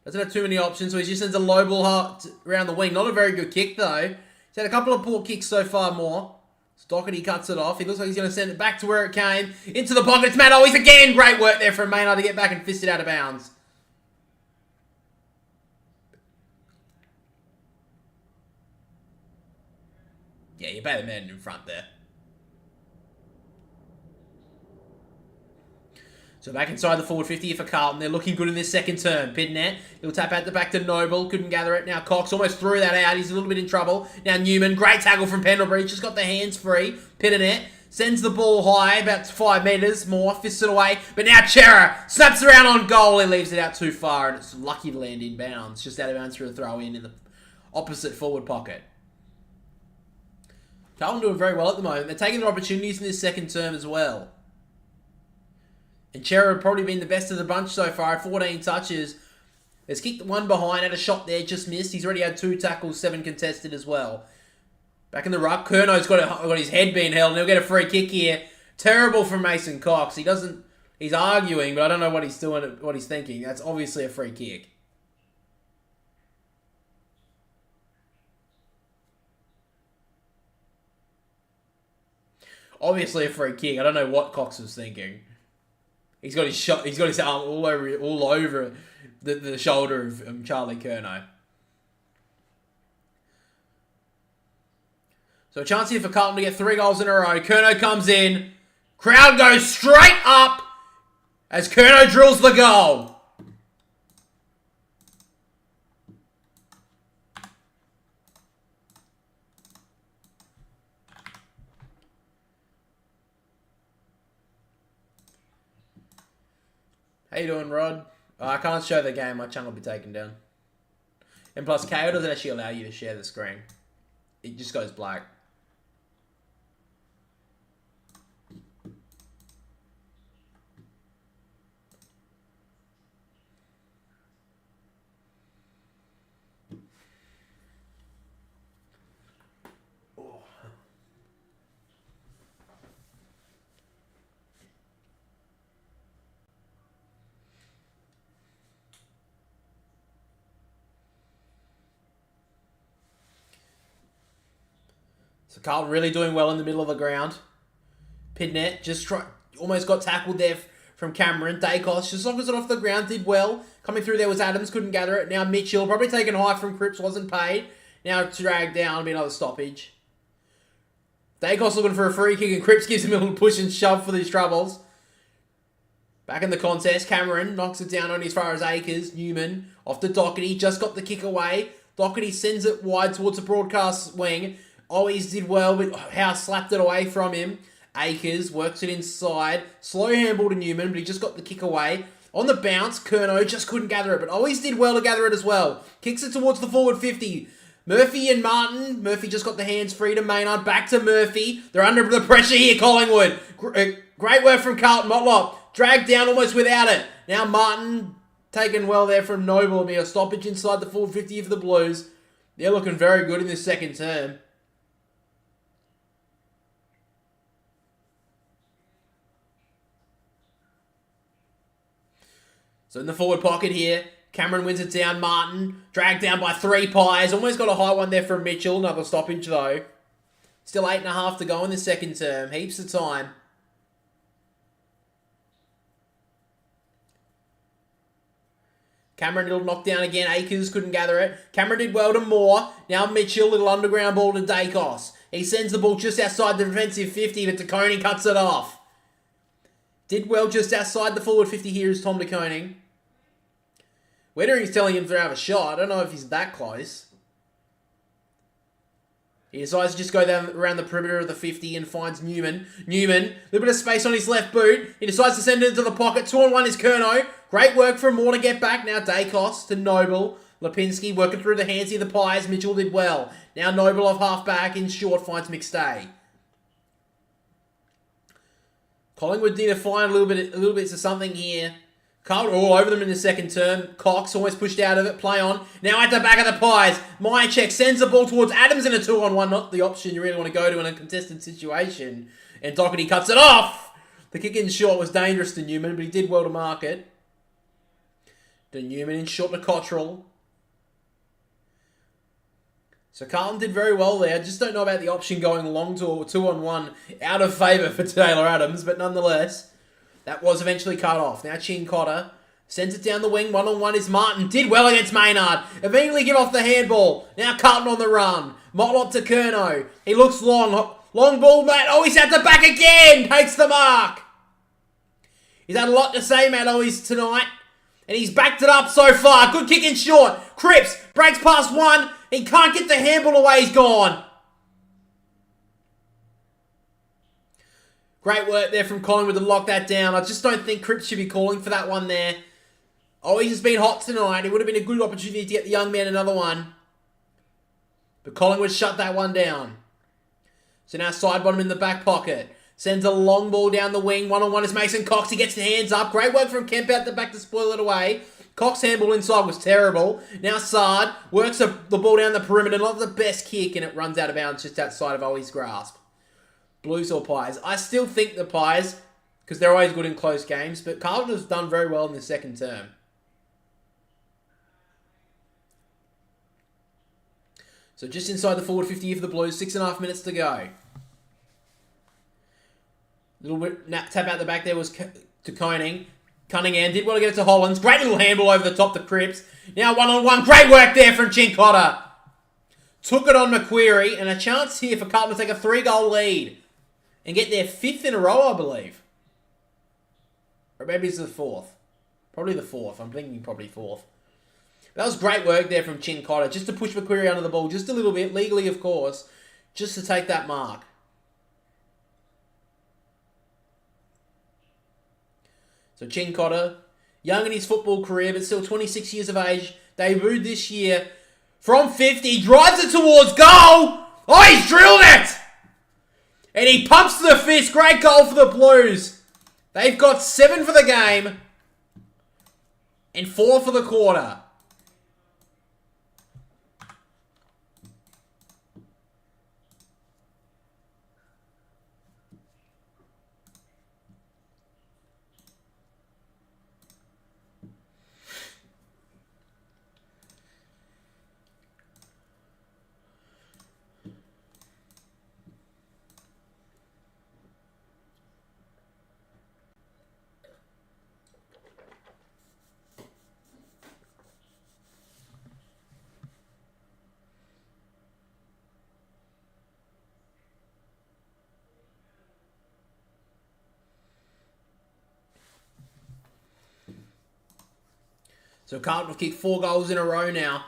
Doesn't have too many options, so he just sends a low ball around the wing. Not a very good kick, though. He's had a couple of poor kicks so far more. Doherty cuts it off. He looks like he's going to send it back to where it came. Into the pocket. It's Matt Always again. Great work there from Maynard to get back and fist it out of bounds. Yeah, you better man in front there. So back inside the forward 50 for Carlton. They're looking good in this second term. Pidnett, he'll tap out the back to Noble. Couldn't gather it. Now Cox almost threw that out. He's a little bit in trouble. Now Newman, great tackle from Pendlebury. Just got the hands free. Pidnett sends the ball high, about 5 metres more. Fists it away. But now Chera snaps around on goal. He leaves it out too far, and it's lucky to land in bounds. Just out of bounds for a throw in the opposite forward pocket. Carlton doing very well at the moment. They're taking their opportunities in this second term as well. And Chera have probably been the best of the bunch so far. 14 touches. Has kicked one behind, had a shot there, just missed. He's already had 2 tackles, 7 contested as well. Back in the ruck, Curnow's got his head being held, and he'll get a free kick here. Terrible from Mason Cox. He's arguing, but I don't know what he's doing, what he's thinking. That's obviously a free kick. Obviously a free kick. I don't know what Cox was thinking. He's got his arm all over the shoulder of Charlie Curnow. So a chance here for Carlton to get 3 goals in a row. Curnow comes in. Crowd goes straight up as Curnow drills the goal. How you doing, Rod? I can't show the game. My channel will be taken down. And plus, KO doesn't actually allow you to share the screen. It just goes black. So Carlton really doing well in the middle of the ground. Pidnet almost got tackled there from Cameron. Dacos just knocked it off the ground, did well. Coming through there was Adams, couldn't gather it. Now Mitchell, probably taken high from Cripps, wasn't paid. Now dragged down, be another stoppage. Dacos looking for a free kick and Cripps gives him a little push and shove for these troubles. Back in the contest, Cameron knocks it down only as far as Akers. Newman off to Doherty, just got the kick away. Doherty sends it wide towards the broadcast wing. Always did well, but House slapped it away from him. Akers works it inside. Slow handball to Newman, but he just got the kick away. On the bounce, Curnow just couldn't gather it, but always did well to gather it as well. Kicks it towards the forward 50. Murphy and Martin. Murphy just got the hands free to Maynard. Back to Murphy. They're under the pressure here, Collingwood. Great work from Carlton. Motlop dragged down almost without it. Now Martin taken well there from Noble. It'll be a stoppage inside the forward 50 for the Blues. They're looking very good in this second term. So in the forward pocket here, Cameron wins it down. Martin, dragged down by 3 pies. Almost got a high one there from Mitchell. Another stoppage though. Still 8.5 to go in the second term. Heaps of time. Cameron, little knockdown again. Akers couldn't gather it. Cameron did well to Moore. Now Mitchell, little underground ball to Dacos. He sends the ball just outside the defensive 50, but DeConing cuts it off. Did well just outside the forward 50 here is Tom DeConing. Wettering's telling him to have a shot. I don't know if he's that close. He decides to just go down around the perimeter of the 50 and finds Newman. Newman, a little bit of space on his left boot. He decides to send it into the pocket. 2-on-1 is Curnow. Great work from Moore to get back. Now Dacos to Noble. Lipinski working through the hands of the Pies. Mitchell did well. Now Noble off half back in short finds McStay. Collingwood need to find a little bit of something here. Carlton all over them in the second term. Cox almost pushed out of it. Play on. Now at the back of the Pies. Myercheck sends the ball towards Adams in a 2-on-1. Not the option you really want to go to in a contested situation. And Doherty cuts it off. The kick in short was dangerous to Newman, but he did well to mark it. To Newman in short to Cottrell. So Carlton did very well there. I just don't know about the option going long to a 2-on-1 out of favour for Taylor Adams, but nonetheless, that was eventually cut off. Now Chin Cotter sends it down the wing. 1-on-1 is Martin. Did well against Maynard. Immediately give off the handball. Now Carlton on the run. Motlop to Curnow. He looks long. Long ball, Matt. Oh, he's at the back again. Takes the mark. He's had a lot to say, Matt Owies, tonight. And he's backed it up so far. Good kick in short. Cripps breaks past one. He can't get the handball away. He's gone. Great work there from Collingwood to lock that down. I just don't think Cripps should be calling for that one there. Oh, he's just been hot tonight. It would have been a good opportunity to get the young man another one. But Collingwood shut that one down. So now Sidebottom in the back pocket. Sends a long ball down the wing. 1-on-1 is Mason Cox. He gets the hands up. Great work from Kemp out the back to spoil it away. Cox's handball inside was terrible. Now Sard works the ball down the perimeter. Not the best kick, and it runs out of bounds just outside of Owi's grasp. Blues or Pies? I still think the Pies, because they're always good in close games, but Carlton has done very well in the second term. So just inside the forward 50 for the Blues, 6.5 minutes to go. Little bit tap out the back there was to Koning. Cunningham did want to get it to Hollands. Great little handball over the top to Cripps. Now one-on-one. Great work there from Chincotta. Took it on McQuarrie, and a chance here for Carlton to take a 3-goal lead and get their 5th in a row, I believe. Or maybe it's the 4th. Probably the 4th. I'm thinking probably 4th. That was great work there from Chincotta, just to push McQuarrie under the ball just a little bit, legally of course, just to take that mark. So Chincotta, young in his football career, but still 26 years of age, debuted this year from 50, drives it towards goal. Oh, he's drilled it! And he pumps to the fist. Great goal for the Blues. They've got 7 for the game and 4 for the quarter. So Carlton have kicked 4 goals in a row now.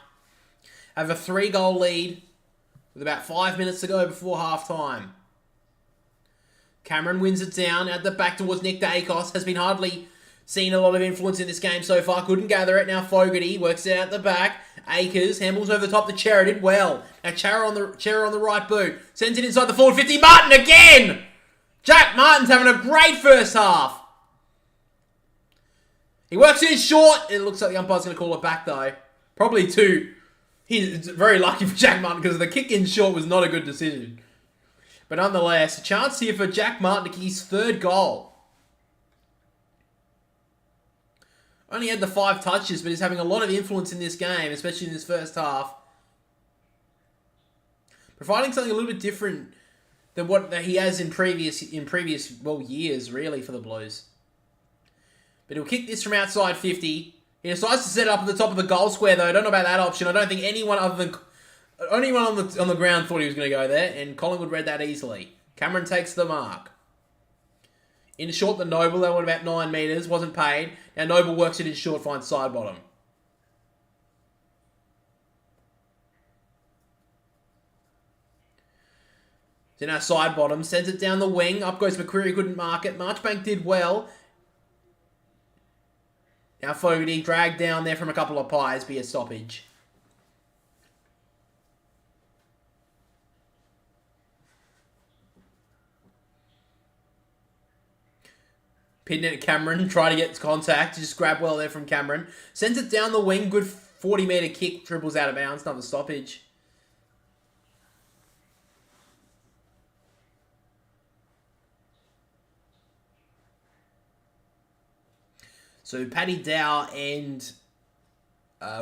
Have a 3-goal lead with about 5 minutes to go before half-time. Cameron wins it down at the back towards Nick Dacos. Has been hardly seen a lot of influence in this game so far. Couldn't gather it. Now Fogarty works it out the back. Akers handballs over the top to Chera. Did well. Now Chera on the right boot. Sends it inside the forward 50. Martin again! Jack Martin's having a great first half. He works it in short. It looks like the umpire's going to call it back, though. Probably too. He's very lucky for Jack Martin because the kick in short was not a good decision. But nonetheless, a chance here for Jack Martin to kick his 3rd goal. Only had the 5 touches, but he's having a lot of influence in this game, especially in this first half. Providing something a little bit different than what he has in previous years, really, for the Blues. But he'll kick this from outside 50. He decides to set it up at the top of the goal square, though. I don't know about that option. I don't think anyone on the ground thought he was going to go there, and Collingwood read that easily. Cameron takes the mark. In short, the Noble, that went about 9 metres, wasn't paid. Now Noble works it in short, finds side bottom. So now side bottom, sends it down the wing. Up goes McQuarrie, couldn't mark it. Marchbank did well. Now Fogarty dragged down there from a couple of pies, be a stoppage. Pinned it at Cameron, try to get contact, just grab well there from Cameron. Sends it down the wing, good 40-metre kick, dribbles out of bounds, another stoppage. So Paddy Dow and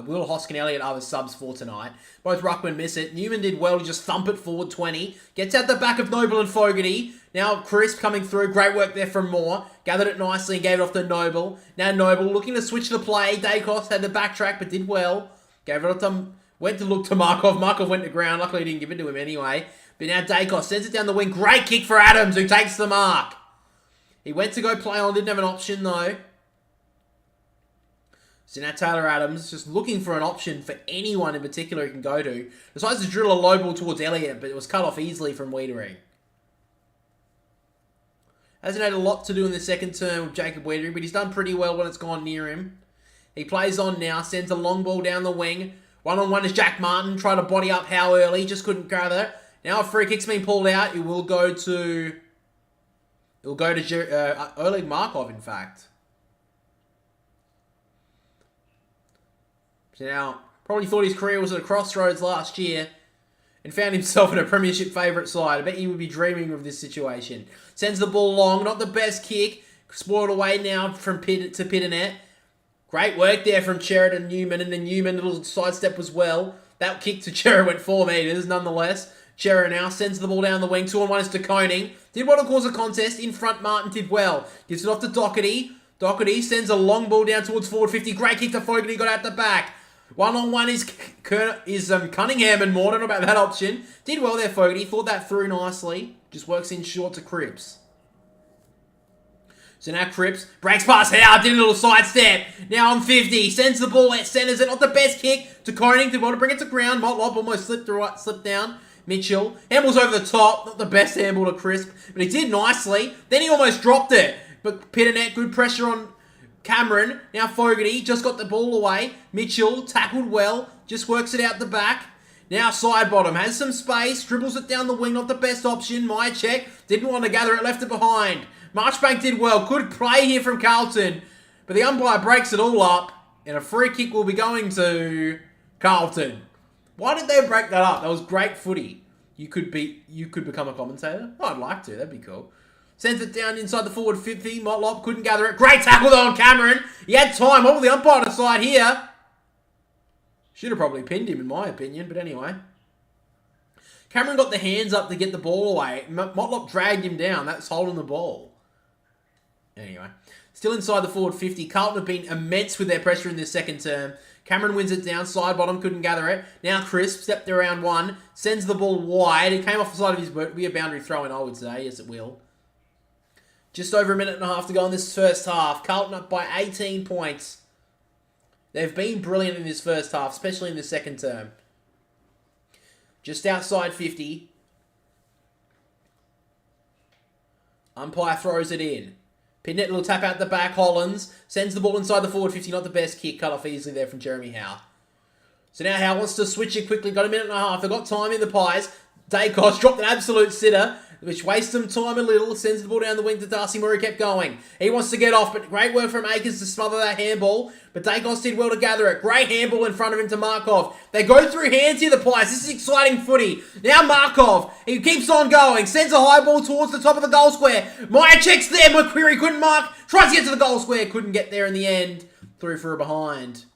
Will Hoskin-Elliott are the subs for tonight. Both ruckmen miss it. Newman did well to just thump it forward 20. Gets out the back of Noble and Fogarty. Now Crisp coming through. Great work there from Moore. Gathered it nicely and gave it off to Noble. Now Noble looking to switch the play. Dacos had the backtrack but did well. Gave it off to... Went to look to Markov. Markov went to ground. Luckily he didn't give it to him anyway. But now Dacos sends it down the wing. Great kick for Adams who takes the mark. He went to go play on. Didn't have an option though. So now Taylor Adams just looking for an option for anyone in particular he can go to. Decides to drill a low ball towards Elliott, but it was cut off easily from Wiedering. Hasn't had a lot to do in the second term with Jacob Wiedering, but he's done pretty well when it's gone near him. He plays on now, sends a long ball down the wing. One-on-one is Jack Martin, trying to body up Howe early, just couldn't gather. Now a free kick's been pulled out. It will go to... Oleg Markov, in fact. So now, probably thought his career was at a crossroads last year and found himself in a premiership favourite side. I bet he would be dreaming of this situation. Sends the ball long, not the best kick. Spoiled away now from Pitt to Pitternet. Great work there from Cherrett and Newman, and then Newman, a little sidestep as well. That kick to Cherrett went 4 metres, nonetheless. Cherrett now sends the ball down the wing. 2-on-1 is to Koning. Did want to cause a contest. In front, Martin did well. Gives it off to Doherty. Doherty sends a long ball down towards forward 50. Great kick to Fogarty, got out the back. 1-on-1 is Cunningham and more. Don't know about that option. Did well there, Fogarty. Thought that through nicely. Just works in short to Cripps. So now Cripps breaks past Howard, did a little sidestep. Now on 50, sends the ball at centres it. Not the best kick to Koning. Did want to bring it to ground. Motlop almost slipped down. Mitchell. Handballs over the top. Not the best handball to Crisp, but he did nicely. Then he almost dropped it. But Pitternet, good pressure on Cameron. Now Fogarty just got the ball away. Mitchell tackled well. Just works it out the back. Now side bottom. Has some space. Dribbles it down the wing. Not the best option. Myercheck didn't want to gather it. Left it behind. Marchbank did well. Good play here from Carlton. But the umpire breaks it all up. And a free kick will be going to Carlton. Why did they break that up? That was great footy. You could become a commentator. Oh, I'd like to. That'd be cool. Sends it down inside the forward 50. Motlop couldn't gather it. Great tackle though on Cameron. He had time. What will the umpire decide here? Should have probably pinned him in my opinion. But anyway. Cameron got the hands up to get the ball away. Motlop dragged him down. That's holding the ball. Anyway. Still inside the forward 50. Carlton have been immense with their pressure in this second term. Cameron wins it down. Side bottom. Couldn't gather it. Now Crisp stepped around one. Sends the ball wide. It came off the side of his boot. Be a boundary throw in, I would say. Yes, it will. Just over a minute and a half to go in this first half. Carlton up by 18 points. They've been brilliant in this first half, especially in the second term. Just outside 50. Umpire throws it in. Pitnet little tap out the back. Hollins sends the ball inside the forward 50. Not the best kick. Cut off easily there from Jeremy Howe. So now Howe wants to switch it quickly. Got a minute and a half. They've got time in the pies. Dacos dropped an absolute sitter, which wastes them time a little. Sends the ball down the wing to Darcy Murray. Kept going. He wants to get off, but great work from Akers to smother that handball. But Dacos did well to gather it. Great handball in front of him to Markov. They go through hands here, the Pies. This is exciting footy. Now Markov. He keeps on going. Sends a high ball towards the top of the goal square. Myercheck's there. McQuarrie couldn't mark. Tries to get to the goal square. Couldn't get there in the end. Threw for a behind.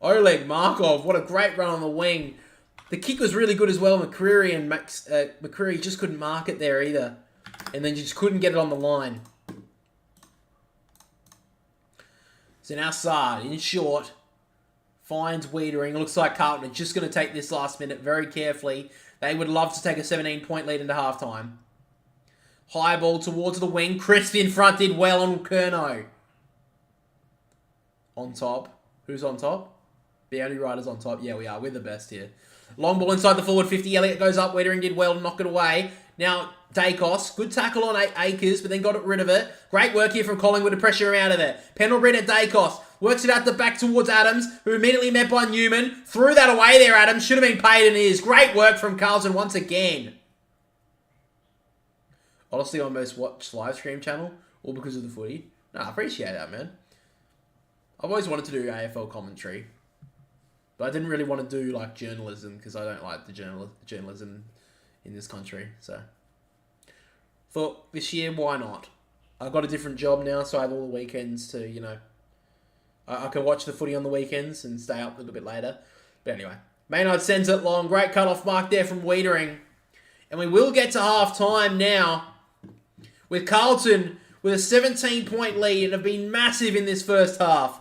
Oleg Markov. What a great run on the wing. The kick was really good as well. McCreary just couldn't mark it there either. And then just couldn't get it on the line. So now Sard, in short, finds Wiedering. Looks like Carlton are just going to take this last minute very carefully. They would love to take a 17-point lead into halftime. High ball towards the wing. Crisp in front did well on Curnow. On top. Who's on top? The only riders on top. Yeah, we are. We're the best here. Long ball inside the forward 50. Elliott goes up. Wiedering did well to knock it away. Now, Dacos. Good tackle on Akers, but then got rid of it. Great work here from Collingwood to pressure him out of there. Pendlebury to Dacos. Works it out the back towards Adams, who immediately met by Newman. Threw that away there, Adams. Should have been paid and is. Great work from Carlton once again. Honestly, on most watched live stream channel, all because of the footy. No, I appreciate that, man. I've always wanted to do AFL commentary. But I didn't really want to do like journalism because I don't like the journalism in this country. So thought this year, why not? I've got a different job now, so I have all the weekends to, you know, I can watch the footy on the weekends and stay up a little bit later. But anyway, Maynard sends it long. Great cut-off mark there from Wiedering. And we will get to half-time now with Carlton with a 17-point lead and have been massive in this first half.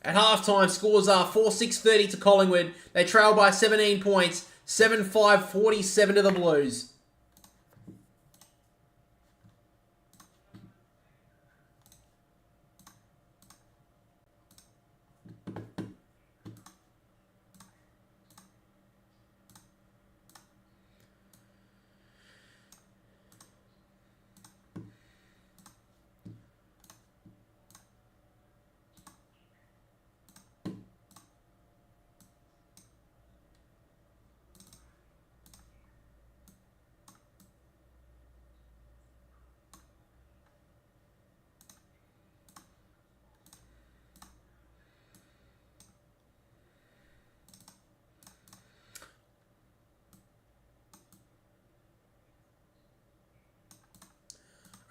At halftime, scores are 4-6-30 to Collingwood. They trail by 17 points, 7-5-47 to the Blues.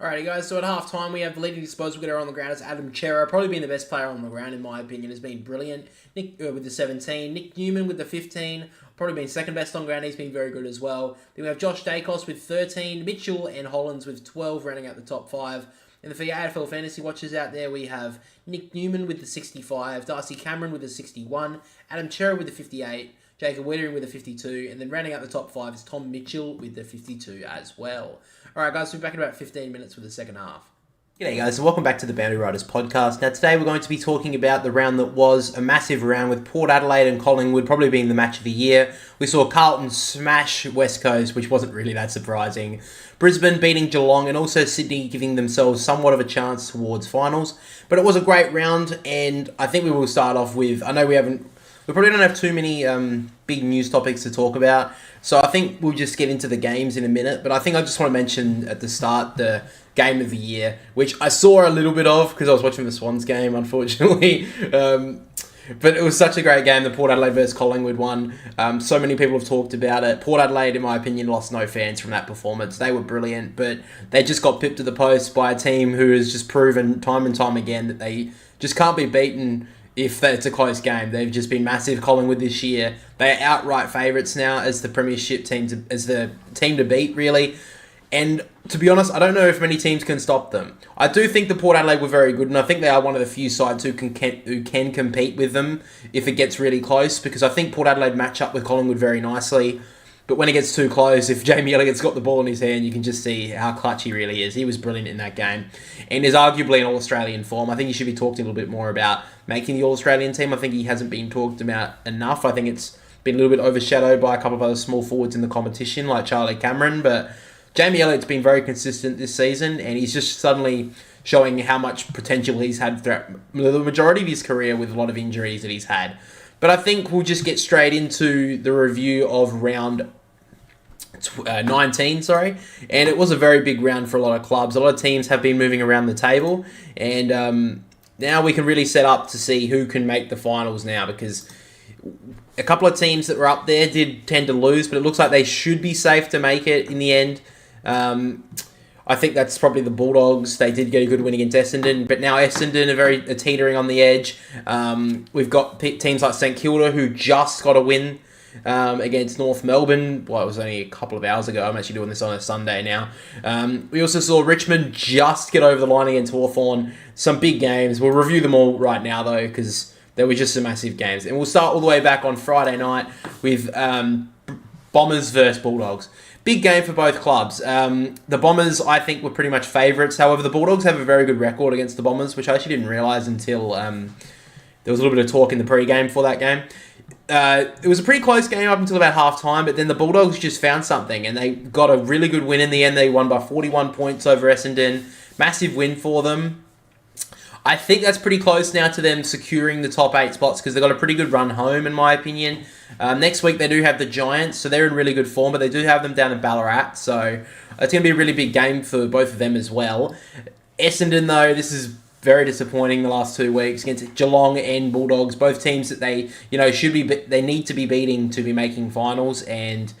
Alrighty guys, so at half time we have the leading disposal getter on the ground as Adam Cerra, probably been the best player on the ground in my opinion, has been brilliant. Nick with the 17, Nick Newman with the 15, probably been second best on ground, he's been very good as well. Then we have Josh Dacos with 13, Mitchell and Hollands with 12 rounding out the top 5. And for your AFL fantasy watchers out there, we have Nick Newman with the 65, Darcy Cameron with the 61, Adam Cerra with the 58, Jacob Wettering with a 52, and then rounding out the top 5 is Tom Mitchell with the 52 as well. Alright guys, we'll be back in about 15 minutes for the second half. G'day guys, so welcome back to the Boundary Riders podcast. Now today we're going to be talking about the round that was a massive round with Port Adelaide and Collingwood probably being the match of the year. We saw Carlton smash West Coast, which wasn't really that surprising. Brisbane beating Geelong and also Sydney giving themselves somewhat of a chance towards finals. But it was a great round, and I think we will start off with, I know we probably don't have too many big news topics to talk about, so I think we'll just get into the games in a minute. But I think I just want to mention at the start the game of the year, which I saw a little bit of because I was watching the Swans game, unfortunately. But it was such a great game, the Port Adelaide versus Collingwood one. So many people have talked about it. Port Adelaide, in my opinion, lost no fans from that performance. They were brilliant, but they just got pipped to the post by a team who has just proven time and time again that they just can't be beaten if it's a close game. They've just been massive. Collingwood this year, they are outright favourites now as the premiership team, as the team to beat, really. And to be honest, I don't know if many teams can stop them. I do think the Port Adelaide were very good, and I think they are one of the few sides who can compete with them if it gets really close, because I think Port Adelaide match up with Collingwood very nicely. But when it gets too close, if Jamie Elliott's got the ball in his hand, you can just see how clutch he really is. He was brilliant in that game and is arguably in All-Australian form. I think he should be talked a little bit more about making the All-Australian team. I think he hasn't been talked about enough. I think it's been a little bit overshadowed by a couple of other small forwards in the competition like Charlie Cameron. But Jamie Elliott's been very consistent this season, and he's just suddenly showing how much potential he's had throughout the majority of his career with a lot of injuries that he's had. But I think we'll just get straight into the review of round 19, and it was a very big round for a lot of clubs. A lot of teams have been moving around the table, and now we can really set up to see who can make the finals now, because a couple of teams that were up there did tend to lose, but it looks like they should be safe to make it in the end. I think that's probably the Bulldogs. They did get a good win against Essendon, but now Essendon are teetering on the edge. We've got teams like St Kilda who just got a win against North Melbourne. Well, it was only a couple of hours ago. I'm actually doing this on a Sunday now. We also saw Richmond just get over the line against Hawthorn. Some big games. We'll review them all right now, though, because there were just some massive games. And we'll start all the way back on Friday night with Bombers versus Bulldogs. Big game for both clubs. The Bombers, I think, were pretty much favourites. However, the Bulldogs have a very good record against the Bombers, which I actually didn't realise until there was a little bit of talk in the pre-game for that game. It was a pretty close game up until about half-time, but then the Bulldogs just found something, and they got a really good win in the end. They won by 41 points over Essendon. Massive win for them. I think that's pretty close now to them securing the top 8 spots, because they've got a pretty good run home, in my opinion. Next week, they do have the Giants, so they're in really good form, but they do have them down in Ballarat, so it's going to be a really big game for both of them as well. Essendon, though, this is very disappointing the last 2 weeks against Geelong and Bulldogs, both teams that they they need to be beating to be making finals, and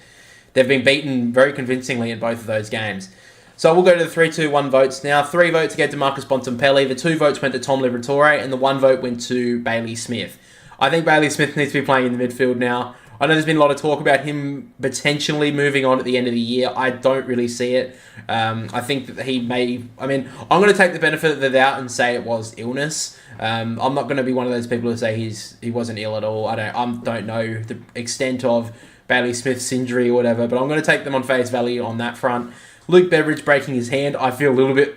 they've been beaten very convincingly in both of those games. So we'll go to the 3-2-1 votes now. 3 votes go to Marcus Bontempelli, the 2 votes went to Tom Liberatore, and the 1 vote went to Bailey Smith. I think Bailey Smith needs to be playing in the midfield now. I know there's been a lot of talk about him potentially moving on at the end of the year. I don't really see it. I think that he may... I'm going to take the benefit of the doubt and say it was illness. I'm not going to be one of those people who say he wasn't ill at all. I don't know the extent of Bailey Smith's injury or whatever, but I'm going to take them on face value on that front. Luke Beveridge breaking his hand, I feel a little bit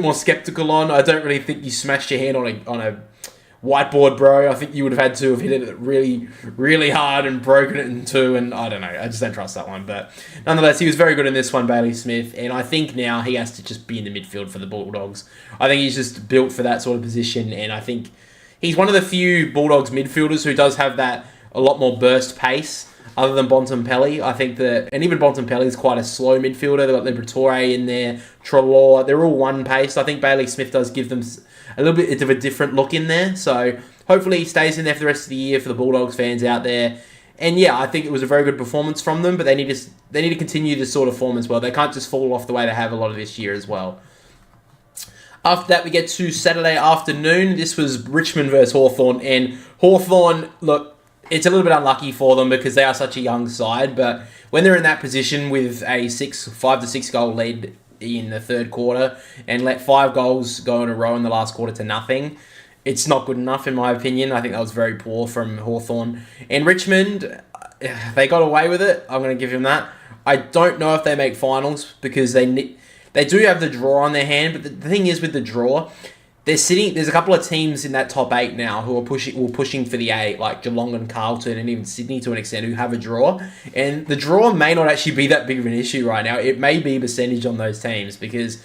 more skeptical on. I don't really think you smashed your hand on a whiteboard, bro. I think you would have had to have hit it really, really hard and broken it in 2, and I don't know. I just don't trust that one. But nonetheless, he was very good in this one, Bailey Smith, and I think now he has to just be in the midfield for the Bulldogs. I think he's just built for that sort of position, and I think he's one of the few Bulldogs midfielders who does have that a lot more burst pace, other than Bontempelli. I think that, and even Bontempelli is quite a slow midfielder. They've got Liberatore in there, Treloar. They're all one pace. I think Bailey Smith does give them a little bit of a different look in there. So hopefully he stays in there for the rest of the year for the Bulldogs fans out there. And yeah, I think it was a very good performance from them, but they need to continue this sort of form as well. They can't just fall off the way they have a lot of this year as well. After that, we get to Saturday afternoon. This was Richmond versus Hawthorn. And Hawthorn, look, it's a little bit unlucky for them because they are such a young side. But when they're in that position with a 5 to 6 goal lead in the third quarter and let 5 goals go in a row in the last quarter to nothing, it's not good enough in my opinion. I think that was very poor from Hawthorn. And Richmond, they got away with it. I'm going to give them that. I don't know if they make finals because they do have the draw on their hand, but the thing is with the draw, there's a couple of teams in that top 8 now who are pushing for the 8, like Geelong and Carlton and even Sydney to an extent, who have a draw. And the draw may not actually be that big of an issue right now. It may be percentage on those teams because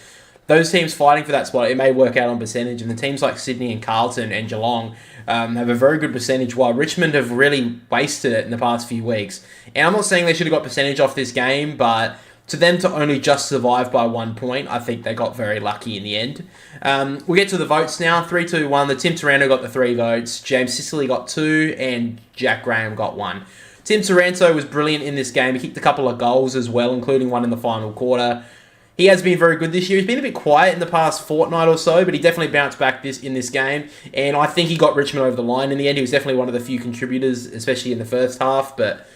those teams fighting for that spot, it may work out on percentage. And the teams like Sydney and Carlton and Geelong have a very good percentage, while Richmond have really wasted it in the past few weeks. And I'm not saying they should have got percentage off this game, but to them to only just survive by 1 point, I think they got very lucky in the end. We'll get to the votes now. 3-2-1. The Tim Taranto got the 3 votes. James Sicily got 2, and Jack Graham got 1. Tim Taranto was brilliant in this game. He kicked a couple of goals as well, including one in the final quarter. He has been very good this year. He's been a bit quiet in the past fortnight or so, but he definitely bounced back in this game. And I think he got Richmond over the line in the end. He was definitely one of the few contributors, especially in the first half. But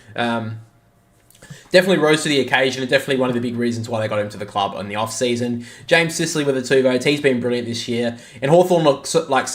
definitely rose to the occasion and definitely one of the big reasons why they got him to the club in the off-season. James Sicily with the 2 votes. He's been brilliant this year. And Hawthorn looks like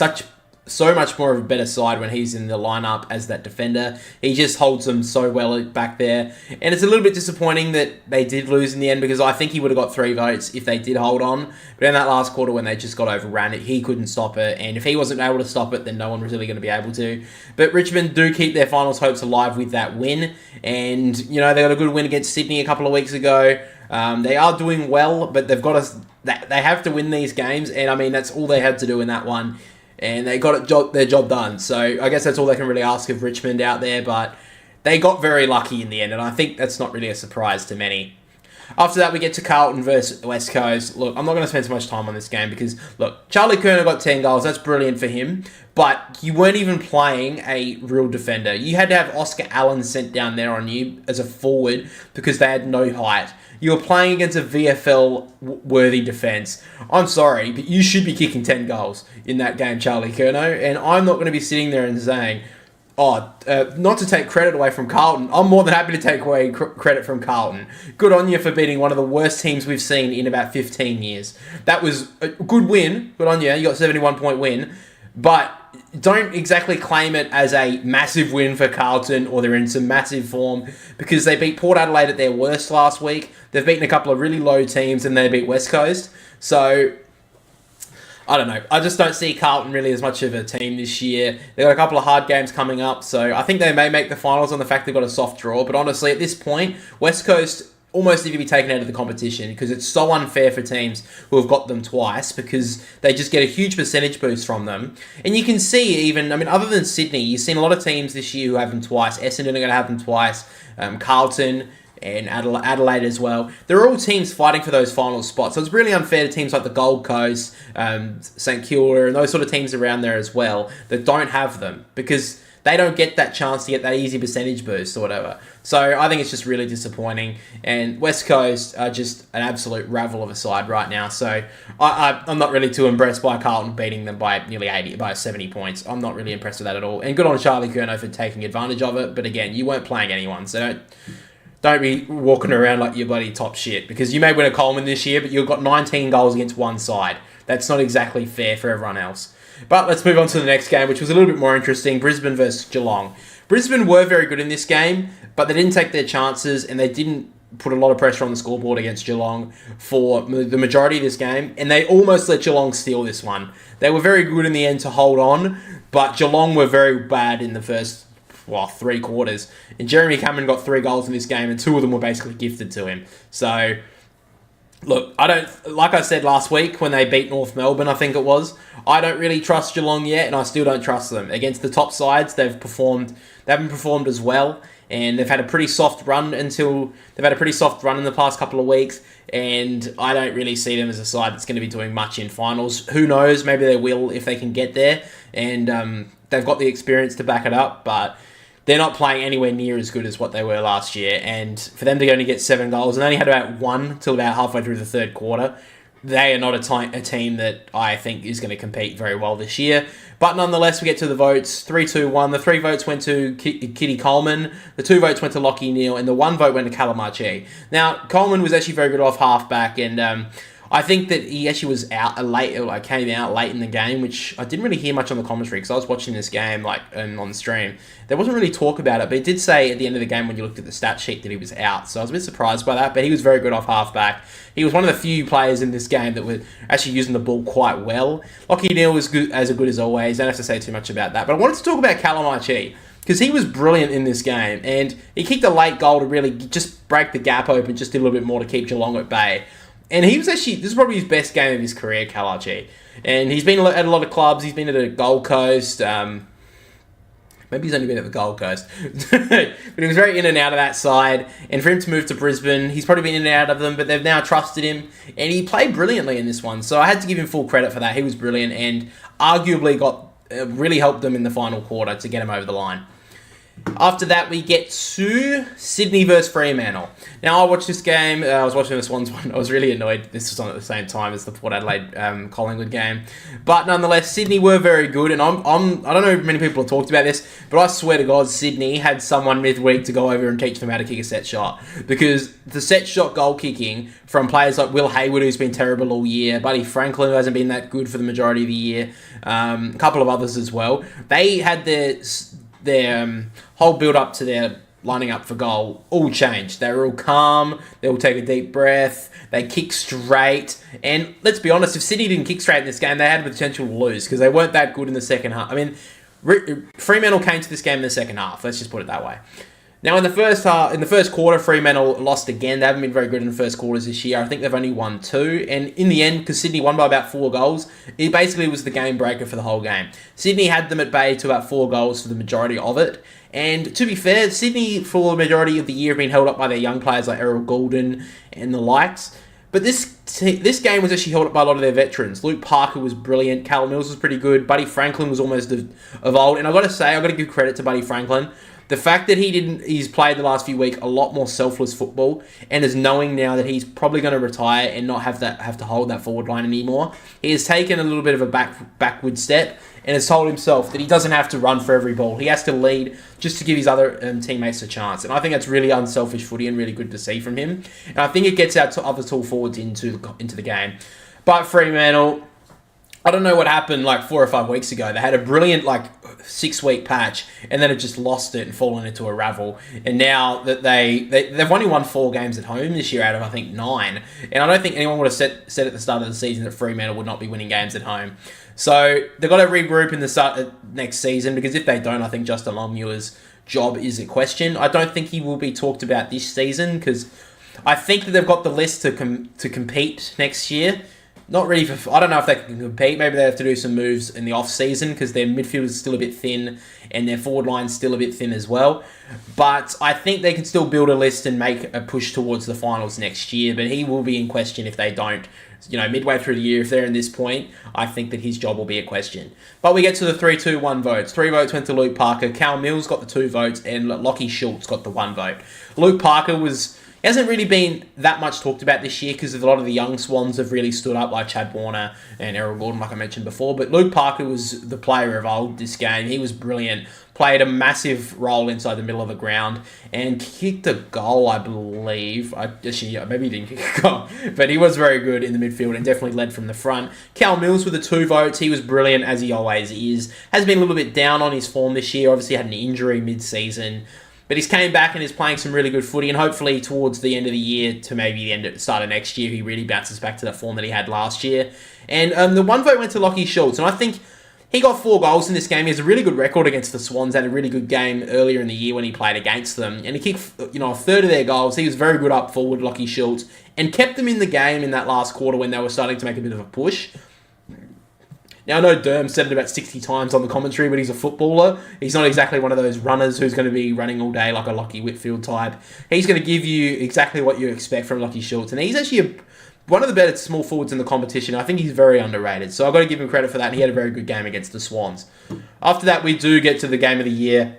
so much more of a better side when he's in the lineup as that defender. He just holds them so well back there. And it's a little bit disappointing that they did lose in the end because I think he would have got 3 votes if they did hold on. But in that last quarter when they just got overrun, he couldn't stop it. And if he wasn't able to stop it, then no one was really going to be able to. But Richmond do keep their finals hopes alive with that win. And, they got a good win against Sydney a couple of weeks ago. They are doing well, but they have to win these games. And, I mean, that's all they had to do in that one. And they got their job done. So I guess that's all they can really ask of Richmond out there. But they got very lucky in the end. And I think that's not really a surprise to many. After that, we get to Carlton versus West Coast. Look, I'm not going to spend so much time on this game because, look, Charlie Curnow got 10 goals. That's brilliant for him. But you weren't even playing a real defender. You had to have Oscar Allen sent down there on you as a forward because they had no height. You were playing against a VFL-worthy defence. I'm sorry, but you should be kicking 10 goals in that game, Charlie Curnow. And I'm not going to be sitting there and saying, not to take credit away from Carlton. I'm more than happy to take away credit from Carlton. Good on you for beating one of the worst teams we've seen in about 15 years. That was a good win. Good on you. You got a 71-point win. But don't exactly claim it as a massive win for Carlton or they're in some massive form because they beat Port Adelaide at their worst last week. They've beaten a couple of really low teams and they beat West Coast. So, I don't know. I just don't see Carlton really as much of a team this year. They've got a couple of hard games coming up, so I think they may make the finals on the fact they've got a soft draw. But honestly, at this point, West Coast almost need to be taken out of the competition because it's so unfair for teams who have got them twice because they just get a huge percentage boost from them. And you can see even, other than Sydney, you've seen a lot of teams this year who have them twice. Essendon are going to have them twice. Carlton and Adelaide as well. They're all teams fighting for those final spots. So it's really unfair to teams like the Gold Coast, St Kilda, and those sort of teams around there as well that don't have them because they don't get that chance to get that easy percentage boost or whatever. So I think it's just really disappointing. And West Coast are just an absolute ravel of a side right now. So I'm not really too impressed by Carlton beating them by nearly 70 points. I'm not really impressed with that at all. And good on Charlie Curnow for taking advantage of it. But again, you weren't playing anyone. So don't be walking around like you're bloody top shit. Because you may win a Coleman this year, but you've got 19 goals against one side. That's not exactly fair for everyone else. But let's move on to the next game, which was a little bit more interesting. Brisbane versus Geelong. Brisbane were very good in this game, but they didn't take their chances and they didn't put a lot of pressure on the scoreboard against Geelong for the majority of this game. And they almost let Geelong steal this one. They were very good in the end to hold on, but Geelong were very bad in the first 3 quarters. And Jeremy Cameron got 3 goals in this game and 2 of them were basically gifted to him. So, look, like I said last week when they beat North Melbourne, I think it was, I don't really trust Geelong yet, and I still don't trust them. Against the top sides, they haven't performed as well, and they've had a pretty soft run in the past couple of weeks, and I don't really see them as a side that's going to be doing much in finals. Who knows? Maybe they will if they can get there, and they've got the experience to back it up, but they're not playing anywhere near as good as what they were last year. And for them to only get 7 goals and only had about 1 till about halfway through the third quarter, they are not a team that I think is going to compete very well this year. But nonetheless, we get to the votes. 3-2-1. The 3 votes went to Kitty Coleman. The 2 votes went to Lachie Neale. And the 1 vote went to Calamachi. Now, Coleman was actually very good off halfback. And I think that he actually was came out late in the game, which I didn't really hear much on the commentary because I was watching this game on the stream. There wasn't really talk about it, but it did say at the end of the game when you looked at the stat sheet that he was out. So I was a bit surprised by that, but he was very good off halfback. He was one of the few players in this game that were actually using the ball quite well. Lachie Neale was good as always. Don't have to say too much about that. But I wanted to talk about Calamachi because he was brilliant in this game, and he kicked a late goal to really just break the gap open, just did a little bit more to keep Geelong at bay. And he was actually, this is probably his best game of his career, Kalachi. And he's been at a lot of clubs. He's been at the Gold Coast. Maybe he's only been at the Gold Coast. But he was very in and out of that side. And for him to move to Brisbane, he's probably been in and out of them, but they've now trusted him. And he played brilliantly in this one. So I had to give him full credit for that. He was brilliant and arguably really helped them in the final quarter to get him over the line. After that, we get to Sydney versus Fremantle. Now, I watched this game. I was watching the Swans one. I was really annoyed. This was on at the same time as the Port Adelaide Collingwood game. But nonetheless, Sydney were very good. And I don't know if many people have talked about this, but I swear to God, Sydney had someone midweek to go over and teach them how to kick a set shot. Because the set shot goal kicking from players like Will Hayward, who's been terrible all year, Buddy Franklin, who hasn't been that good for the majority of the year, a couple of others as well. They had their whole build-up to their lining up for goal all changed. They were all calm. They all take a deep breath. They kick straight. And let's be honest, if Sydney didn't kick straight in this game, they had the potential to lose because they weren't that good in the second half. I mean, Fremantle came to this game in the second half. Let's just put it that way. Now, in the first quarter, Fremantle lost again. They haven't been very good in the first quarters this year. I think they've only won 2. And in the end, because Sydney won by about 4 goals, it basically was the game breaker for the whole game. Sydney had them at bay to about 4 goals for the majority of it. And to be fair, Sydney, for the majority of the year, have been held up by their young players like Errol Goulden and the likes. But this game was actually held up by a lot of their veterans. Luke Parker was brilliant. Cal Mills was pretty good. Buddy Franklin was almost of old. And I've got to give credit to Buddy Franklin. The fact that he's played the last few weeks a lot more selfless football and is knowing now that he's probably going to retire and not have to hold that forward line anymore. He has taken a little bit of a backward step and has told himself that he doesn't have to run for every ball. He has to lead just to give his other teammates a chance. And I think that's really unselfish footy and really good to see from him. And I think it gets our other tall forwards into the game. But Fremantle, I don't know what happened 4 or 5 weeks ago. They had a brilliant 6-week patch and then it just lost it and fallen into a ravel. And now that they've only won 4 games at home this year out of I think 9. And I don't think anyone would have said at the start of the season that Fremantle would not be winning games at home. So they've got to regroup in the start of next season because if they don't, I think Justin Longmuir's job is a question. I don't think he will be talked about this season because I think that they've got the list to compete next year. Not really I don't know if they can compete. Maybe they have to do some moves in the off-season because their midfield is still a bit thin and their forward line's still a bit thin as well. But I think they can still build a list and make a push towards the finals next year. But he will be in question if they don't. Midway through the year, if they're in this point, I think that his job will be a question. But we get to the 3-2-1 votes. 3 votes went to Luke Parker. Cal Mills got the 2 votes and Lachie Schultz got the 1 vote. Luke Parker hasn't really been that much talked about this year because a lot of the young Swans have really stood up, like Chad Warner and Errol Gordon, like I mentioned before. But Luke Parker was the player of old this game. He was brilliant. Played a massive role inside the middle of the ground and kicked a goal, I believe. Maybe he didn't kick a goal, but he was very good in the midfield and definitely led from the front. Cal Mills with the 2 votes. He was brilliant, as he always is. Has been a little bit down on his form this year. Obviously had an injury mid-season. But he's came back and is playing some really good footy, and hopefully towards the end of the year to maybe the start of next year, he really bounces back to that form that he had last year. And the 1 vote went to Lachie Schultz, and I think he got 4 goals in this game. He has a really good record against the Swans, had a really good game earlier in the year when he played against them, and he kicked a third of their goals. He was very good up forward, Lachie Schultz, and kept them in the game in that last quarter when they were starting to make a bit of a push. Now, I know Derm said it about 60 times on the commentary, but he's a footballer. He's not exactly one of those runners who's going to be running all day like a Lachie Whitfield type. He's going to give you exactly what you expect from Lachie Schultz. And he's actually one of the better small forwards in the competition. I think he's very underrated. So I've got to give him credit for that. And he had a very good game against the Swans. After that, we do get to the game of the year.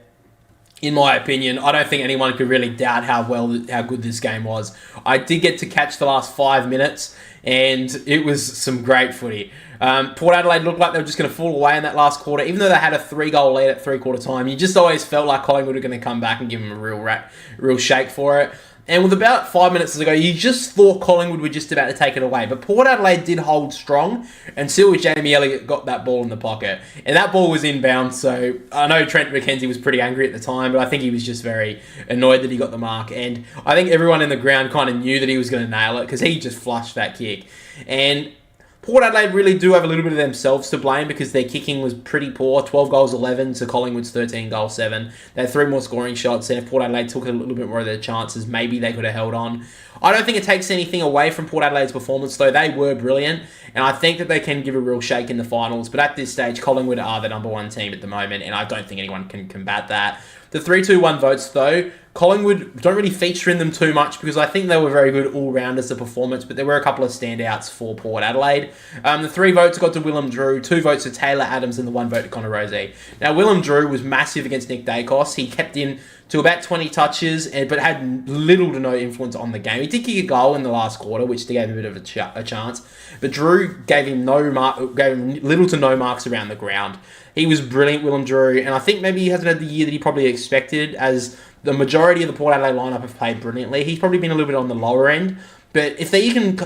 in my opinion. I don't think anyone could really doubt how good this game was. I did get to catch the last 5 minutes, and it was some great footy. Port Adelaide looked like they were just going to fall away in that last quarter, even though they had a 3-goal lead at 3-quarter time. You just always felt like Collingwood were going to come back and give them a real shake for it. And with about 5 minutes to go, you just thought Collingwood were just about to take it away. But Port Adelaide did hold strong until Jamie Elliott got that ball in the pocket. And that ball was inbound, so I know Trent McKenzie was pretty angry at the time, but I think he was just very annoyed that he got the mark. And I think everyone in the ground kind of knew that he was going to nail it because he just flushed that kick. And Port Adelaide really do have a little bit of themselves to blame because their kicking was pretty poor. 12 goals 11 to Collingwood's 13 goals 7. They had 3 more scoring shots, and if Port Adelaide took a little bit more of their chances, maybe they could have held on. I don't think it takes anything away from Port Adelaide's performance, though. They were brilliant, and I think that they can give a real shake in the finals. But at this stage, Collingwood are the number 1 team at the moment, and I don't think anyone can combat that. The 3-2-1 votes, though, Collingwood don't really feature in them too much because I think they were very good all-rounders of performance, but there were a couple of standouts for Port Adelaide. The 3 votes got to Willem Drew, 2 votes to Taylor Adams, and the 1 vote to Connor Rozee. Now, Willem Drew was massive against Nick Dacos. He kept him to about 20 touches, but had little to no influence on the game. He did kick a goal in the last quarter, which gave him a bit of a chance, but Drew gave him little to no marks around the ground. He was brilliant, Willem Drew, and I think maybe he hasn't had the year that he probably expected, as the majority of the Port Adelaide lineup have played brilliantly. He's probably been a little bit on the lower end, but if he can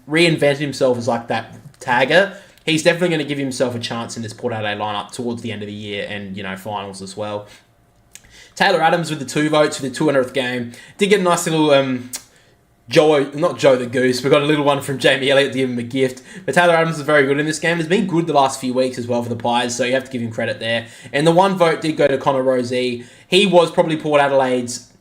reinvent himself as like that tagger, he's definitely going to give himself a chance in this Port Adelaide lineup towards the end of the year and, finals as well. Taylor Adams with the 2 votes for the 200th game. Did get a nice little not Joe the Goose, but got a little one from Jamie Elliott to give him a gift. But Taylor Adams is very good in this game. Has been good the last few weeks as well for the Pies, so you have to give him credit there. And the 1 vote did go to Connor Rozee. He was probably Port Adelaide's,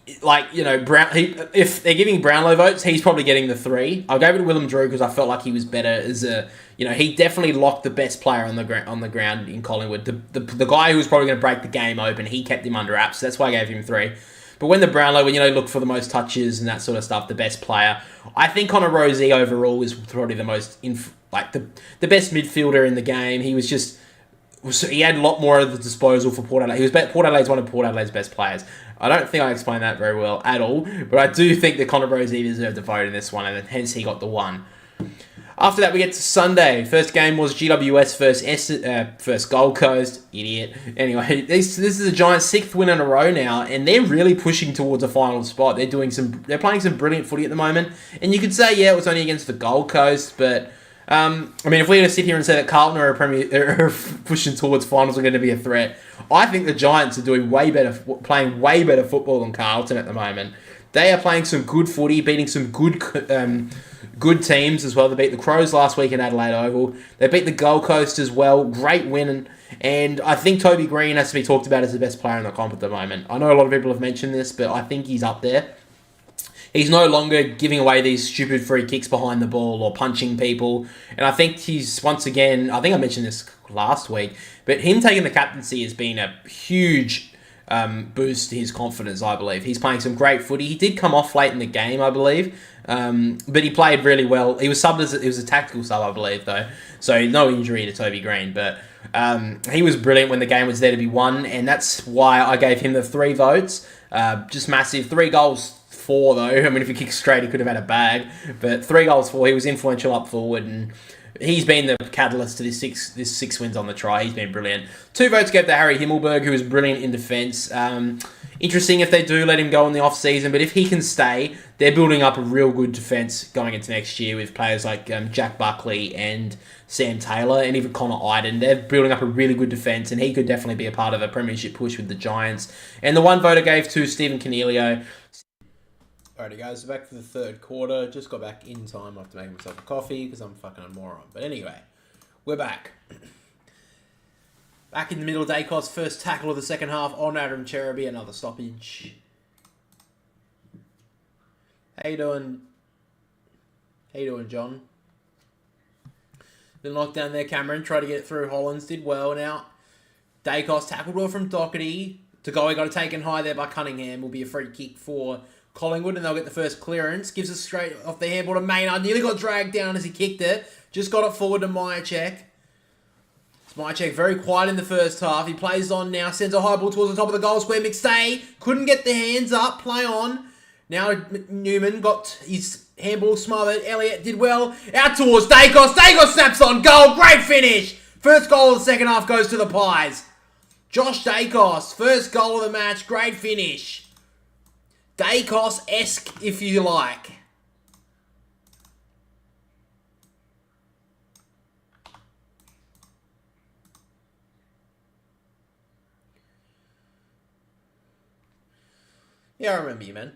if they're giving Brownlow votes, he's probably getting the 3. I gave it to Willem Drew because I felt like he was better as a, he definitely locked the best player on the ground in Collingwood. The guy who was probably going to break the game open, he kept him under wraps. So that's why I gave him 3. But when the Brownlow, look for the most touches and that sort of stuff, the best player, I think Connor Rozee overall is probably the most, the best midfielder in the game. He had a lot more at the disposal for Port Adelaide. Port Adelaide's one of Port Adelaide's best players. I don't think I explained that very well at all, but I do think that Connor Rozee deserved a vote in this one, and hence he got the 1. After that, we get to Sunday. First game was GWS versus Gold Coast. Idiot. Anyway, this is the Giants' 6th win in a row now, and they're really pushing towards a final spot. They're playing some brilliant footy at the moment, and you could say, it was only against the Gold Coast, but if we're going to sit here and say that Carlton are pushing towards finals are going to be a threat, I think the Giants are playing way better football than Carlton at the moment. They are playing some good footy, beating some good teams as well. They beat the Crows last week in Adelaide Oval. They beat the Gold Coast as well. Great win. And I think Toby Green has to be talked about as the best player in the comp at the moment. I know a lot of people have mentioned this, but I think he's up there. He's no longer giving away these stupid free kicks behind the ball or punching people. And I think he's, once again, I think I mentioned this last week, but him taking the captaincy has been a huge boost to his confidence, I believe. He's playing some great footy. He did come off late in the game, I believe, but he played really well. He was subbed it was a tactical sub, I believe, though, so no injury to Toby Green, but he was brilliant when the game was there to be won, and that's why I gave him the 3 votes. Just massive. 3 goals, 4 though. If he kicked straight, he could have had a bag, but 3 goals, 4. He was influential up forward, and he's been the catalyst to this 6 wins on the try. He's been brilliant. 2 votes go to Harry Himmelberg, who was brilliant in defence. Interesting if they do let him go in the off-season, but if he can stay, they're building up a real good defence going into next year with players like Jack Buckley and Sam Taylor and even Connor Iden. They're building up a really good defence, and he could definitely be a part of a premiership push with the Giants. And the 1 vote I gave to Stephen Cornelio. Alrighty guys, so back for the 3rd quarter. Just got back in time after making myself a coffee because I'm fucking a moron. But anyway, we're back. Back in the middle, Dacos' first tackle of the second half on Adam Cherubi, another stoppage. How you doing? How you doing, John? Then knocked down there, Cameron. Tried to get it through. Hollins did well. Now, Dacos tackled well from Doherty. To go, he got it taken high there by Cunningham. Will be a free kick for Collingwood, and they'll get the first clearance. Gives it straight off the handball to Maynard. Nearly got dragged down as he kicked it. Just got it forward to Myercheck. Mychek very quiet in the first half. He plays on now. Sends a high ball towards the top of the goal square. McStay couldn't get the hands up. Play on. Now Newman got his handball smothered. Elliott did well. Out towards Dacos. Dacos snaps on goal. Great finish. First goal of the second half goes to the Pies. Josh Dacos. First goal of the match. Great finish. Dacos-esque, if you like. Yeah, I remember you, man.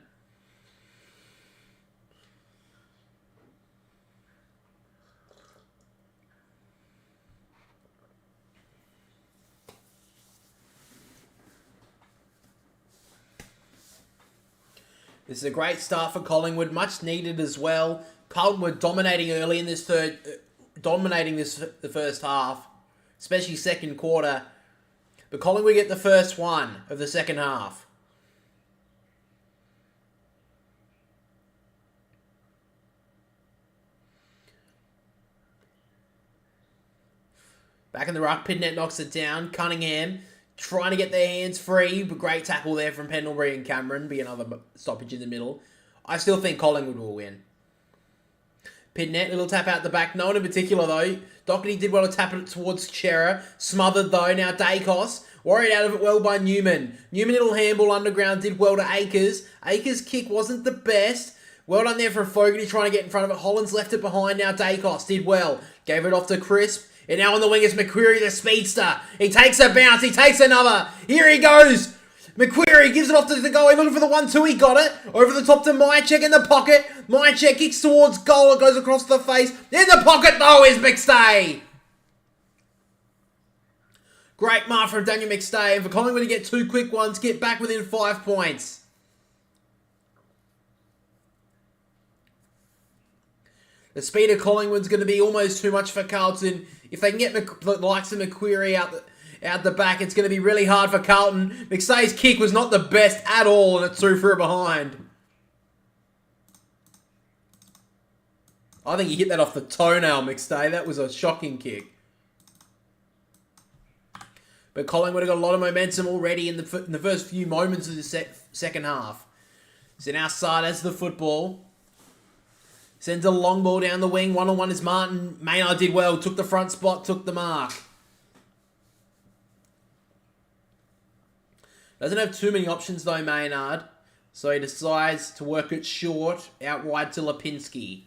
This is a great start for Collingwood, much needed as well. Carlton were dominating early in this the first half, especially second quarter. But Collingwood get the first one of the second half. Back in the ruck, Pidnet knocks it down. Cunningham trying to get their hands free, but great tackle there from Pendlebury and Cameron. Be another stoppage in the middle. I still think Collingwood will win. Pidnet, little tap out the back. No one in particular, though. Doherty did well to tap it towards Chera. Smothered, though. Now Dacos. Worried out of it well by Newman. Newman, little handball underground, did well to Akers. Akers' kick wasn't the best. Well done there from Fogarty trying to get in front of it. Holland's left it behind. Now Dacos did well. Gave it off to Crisp. And now on the wing is McQuarrie, the speedster. He takes a bounce. He takes another. Here he goes. McQuarrie gives it off to the goal. He's looking for the 1-2. He got it. Over the top to Mychek in the pocket. Mychek kicks towards goal. It goes across the face. In the pocket, though, is McStay. Great mark from Daniel McStay. And for Collingwood to get 2 quick ones, get back within 5 points. The speed of Collingwood's going to be almost too much for Carlton. If they can get the likes of McQuarrie out the back, it's going to be really hard for Carlton. McStay's kick was not the best at all, and it threw for a behind. I think he hit that off the toenail, McStay. That was a shocking kick. But Collingwood have got a lot of momentum already in the first few moments of the second half. So now Sard has the football. Sends a long ball down the wing. One-on-one is Martin. Maynard did well. Took the front spot. Took the mark. Doesn't have too many options though, Maynard. So he decides to work it short. Out wide to Lipinski.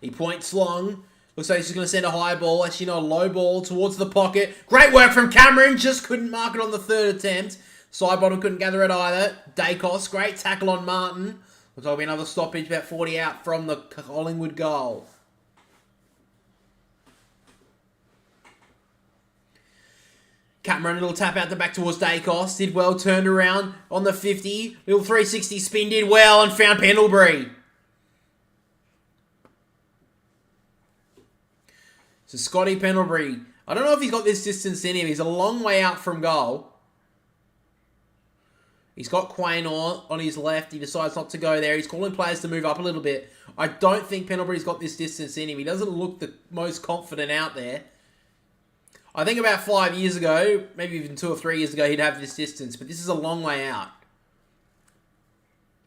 He points long. Looks like he's just going to send a high ball. Actually, not a low ball towards the pocket. Great work from Cameron. Just couldn't mark it on the third attempt. Sidebottom couldn't gather it either. Dacos. Great tackle on Martin. Looks like there'll be another stoppage, about 40 out from the Collingwood goal. Cameron, a little tap out the back towards Dacos. Did well, turned around on the 50. Little 360 spin, did well and found Pendlebury. So Scotty Pendlebury, I don't know if he's got this distance in him. He's a long way out from goal. He's got Quain on his left. He decides not to go there. He's calling players to move up a little bit. I don't think Pendlebury's got this distance in him. He doesn't look the most confident out there. I think about 5 years ago, maybe even 2 or 3 years ago, he'd have this distance. But this is a long way out.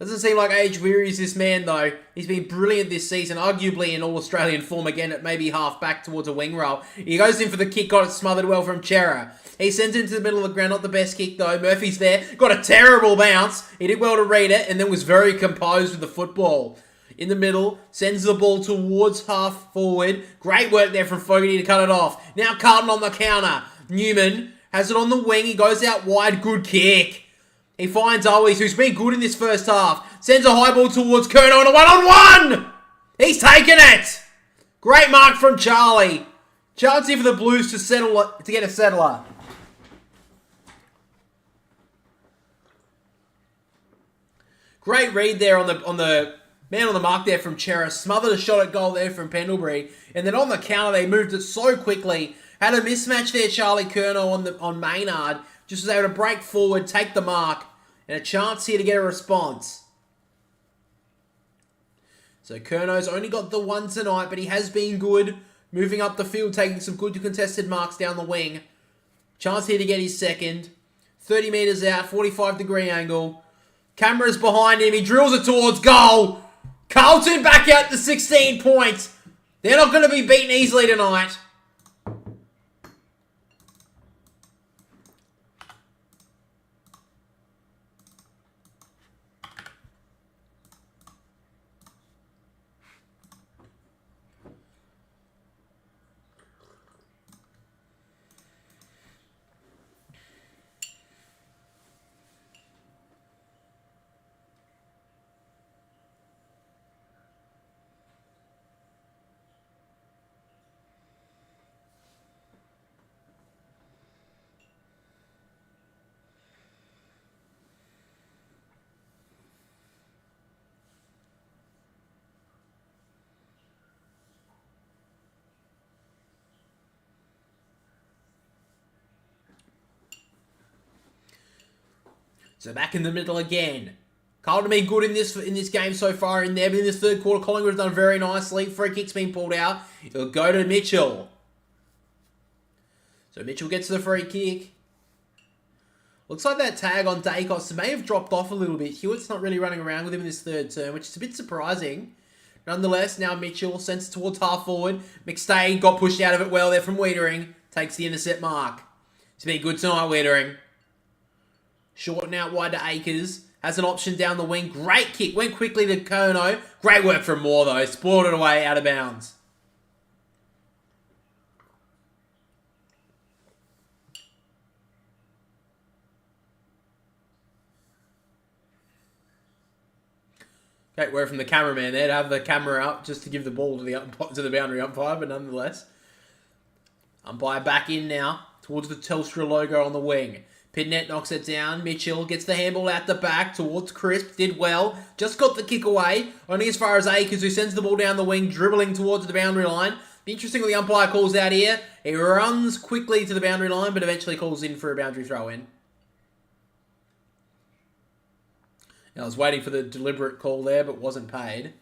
Doesn't seem like age weary is this man, though. He's been brilliant this season, arguably in All-Australian form again at maybe half back towards a wing roll. He goes in for the kick, got it smothered well from Chera. He sends it into the middle of the ground, not the best kick, though. Murphy's there, got a terrible bounce. He did well to read it, and then was very composed with the football. In the middle, sends the ball towards half forward. Great work there from Fogarty to cut it off. Now Carlton on the counter. Newman has it on the wing. He goes out wide, good kick. He finds Owis, who's been good in this first half. Sends a high ball towards Curnow and a one-on-one! He's taken it! Great mark from Charlie. Chance here for the Blues to get a settler. Great read there on the man on the mark there from Chera. Smothered a shot at goal there from Pendlebury. And then on the counter, they moved it so quickly. Had a mismatch there, Charlie Curnow on Maynard. Just was able to break forward, take the mark, and a chance here to get a response. So Curnow's only got the one tonight, but he has been good. moving up the field, taking some good contested marks down the wing. Chance here to get his second. 30 metres out, 45-degree angle. Camera's behind him. He drills it towards goal. Carlton back out to 16 points. They're not going to be beaten easily tonight. So back in the middle again. Carlton been good in this game so far in there, but in this third quarter, Collingwood have done very nicely. Free kick's been pulled out. It'll go to Mitchell. So Mitchell gets the free kick. Looks like that tag on Dacos may have dropped off a little bit. Hewitt's not really running around with him in this third term, which is a bit surprising. Nonetheless, now Mitchell sends it towards half forward. McStay got pushed out of it well there from Wiedering. Takes the intercept mark. It's been good tonight, Wiedering. Shorten out wide to Akers. Has an option down the wing. Great kick. Went quickly to Kono. Great work from Moore, though. Spoiled it away out of bounds. Great work from the cameraman there to have the camera up just to give the ball to the boundary umpire, but nonetheless. Umpire back in now towards the Telstra logo on the wing. Pidnett knocks it down. Mitchell gets the handball out the back towards Crisp. Did well. Just got the kick away. Only as far as Akers, who sends the ball down the wing, dribbling towards the boundary line. Be interesting what the umpire calls out here. He runs quickly to the boundary line, but eventually calls in for a boundary throw-in. Now, I was waiting for the deliberate call there, but wasn't paid.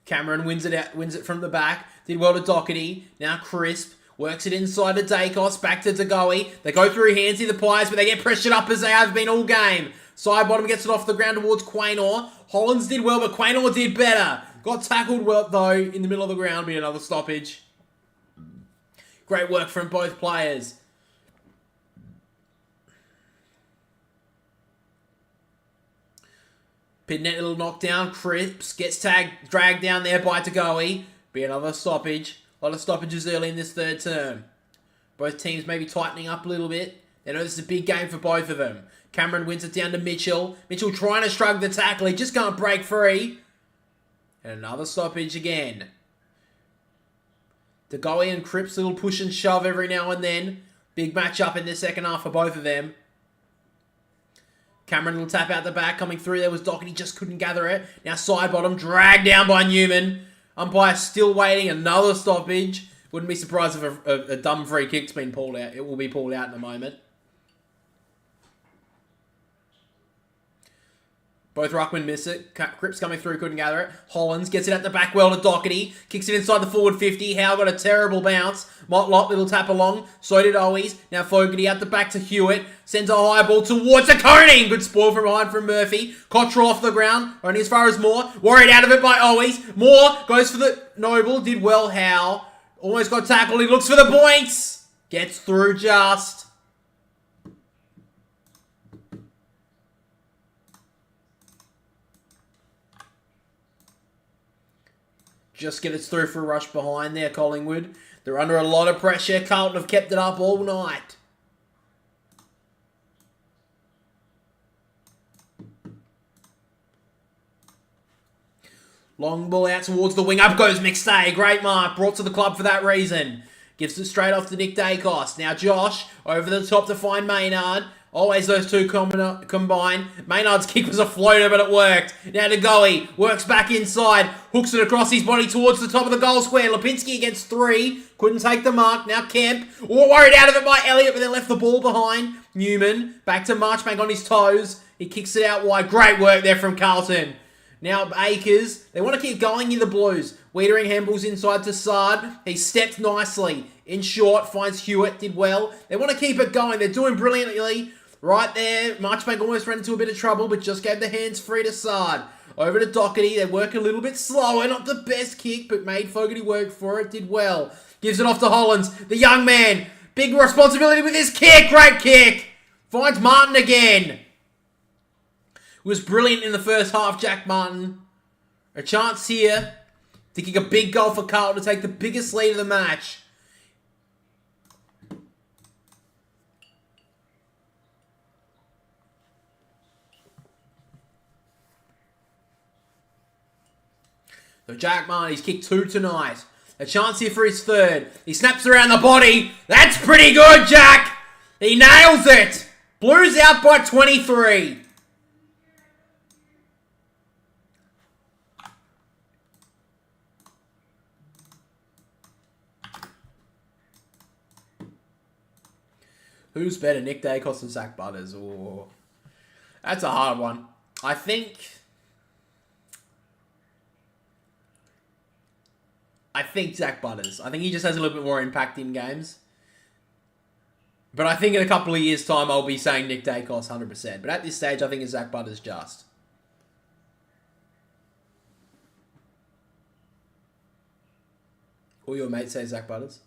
Cameron wins it from the back. Did well to Doherty. Now Crisp works it inside to Dacos. Back to Degoe. They go through handsy, the Pies, but they get pressured up as they have been all game. Side bottom gets it off the ground towards Quaynor. Hollands did well, but Quaynor did better. Got tackled well, though, in the middle of the ground. Be another stoppage. Great work from both players. Pidnett, little knockdown. Crisp gets dragged down there by Degoe. Be another stoppage. A lot of stoppages early in this third term. Both teams maybe tightening up a little bit. They know this is a big game for both of them. Cameron wins it down to Mitchell. Mitchell trying to shrug the tackle. He just can't break free. And another stoppage again. Degoe and Cripps, little push and shove every now and then. Big match up in the second half for both of them. Cameron will tap out the back. Coming through there was Doherty. Just couldn't gather it. Now side bottom. Dragged down by Newman. Umpire still waiting. Another stoppage. Wouldn't be surprised if a dumb free kick's been pulled out. It will be pulled out in a moment. Both ruckmen miss it. Cripps coming through, couldn't gather it. Hollands gets it at the back well to Doherty. Kicks it inside the forward 50. Howe got a terrible bounce. Motlop, little tap along. So did Owies. Now Fogarty at the back to Hewitt. Sends a high ball towards a Koning. Good spoil from behind from Murphy. Cottrell off the ground. Only as far as Moore. Worried out of it by Owies. Moore goes for the Noble. Did well, Howe. Almost got tackled. He looks for the points. Gets through just. Just get it through for a rush behind there, Collingwood. They're under a lot of pressure. Carlton have kept it up all night. Long ball out towards the wing. Up goes McStay. Great mark. Brought to the club for that reason. Gives it straight off to Nick Dacos. Now Josh over the top to find Maynard. Always those two combine. Maynard's kick was a floater, but it worked. Now Degoe works back inside. Hooks it across his body towards the top of the goal square. Lipinski against 3. Couldn't take the mark. Now Kemp. Worried out of it by Elliott, but then left the ball behind. Newman. Back to Marchbank on his toes. He kicks it out wide. Great work there from Carlton. Now Akers, they want to keep going in the Blues. Wiedering handballs inside to Sard. He stepped nicely. In short, finds Hewitt, did well. They want to keep it going. They're doing brilliantly. Right there, Marchbank almost ran into a bit of trouble, but just gave the hands free to Sard. Over to Doherty. They work a little bit slower. Not the best kick, but made Fogarty work for it. Did well. Gives it off to Hollands. The young man. Big responsibility with his kick. Great kick. Finds Martin again. Was brilliant in the first half, Jack Martin. A chance here to kick a big goal for Carlton to take the biggest lead of the match. So Jack Martin, he's kicked 2 tonight. A chance here for his third. He snaps around the body. That's pretty good, Jack. He nails it. Blues out by 23. Who's better, Nick Dacos or Zach Butters? Oh, that's a hard one. I think Zach Butters. I think he just has a little bit more impact in games. But I think in a couple of years' time, I'll be saying Nick Dacos 100%. But at this stage, I think it's Zach Butters just. All your mates say Zach Butters?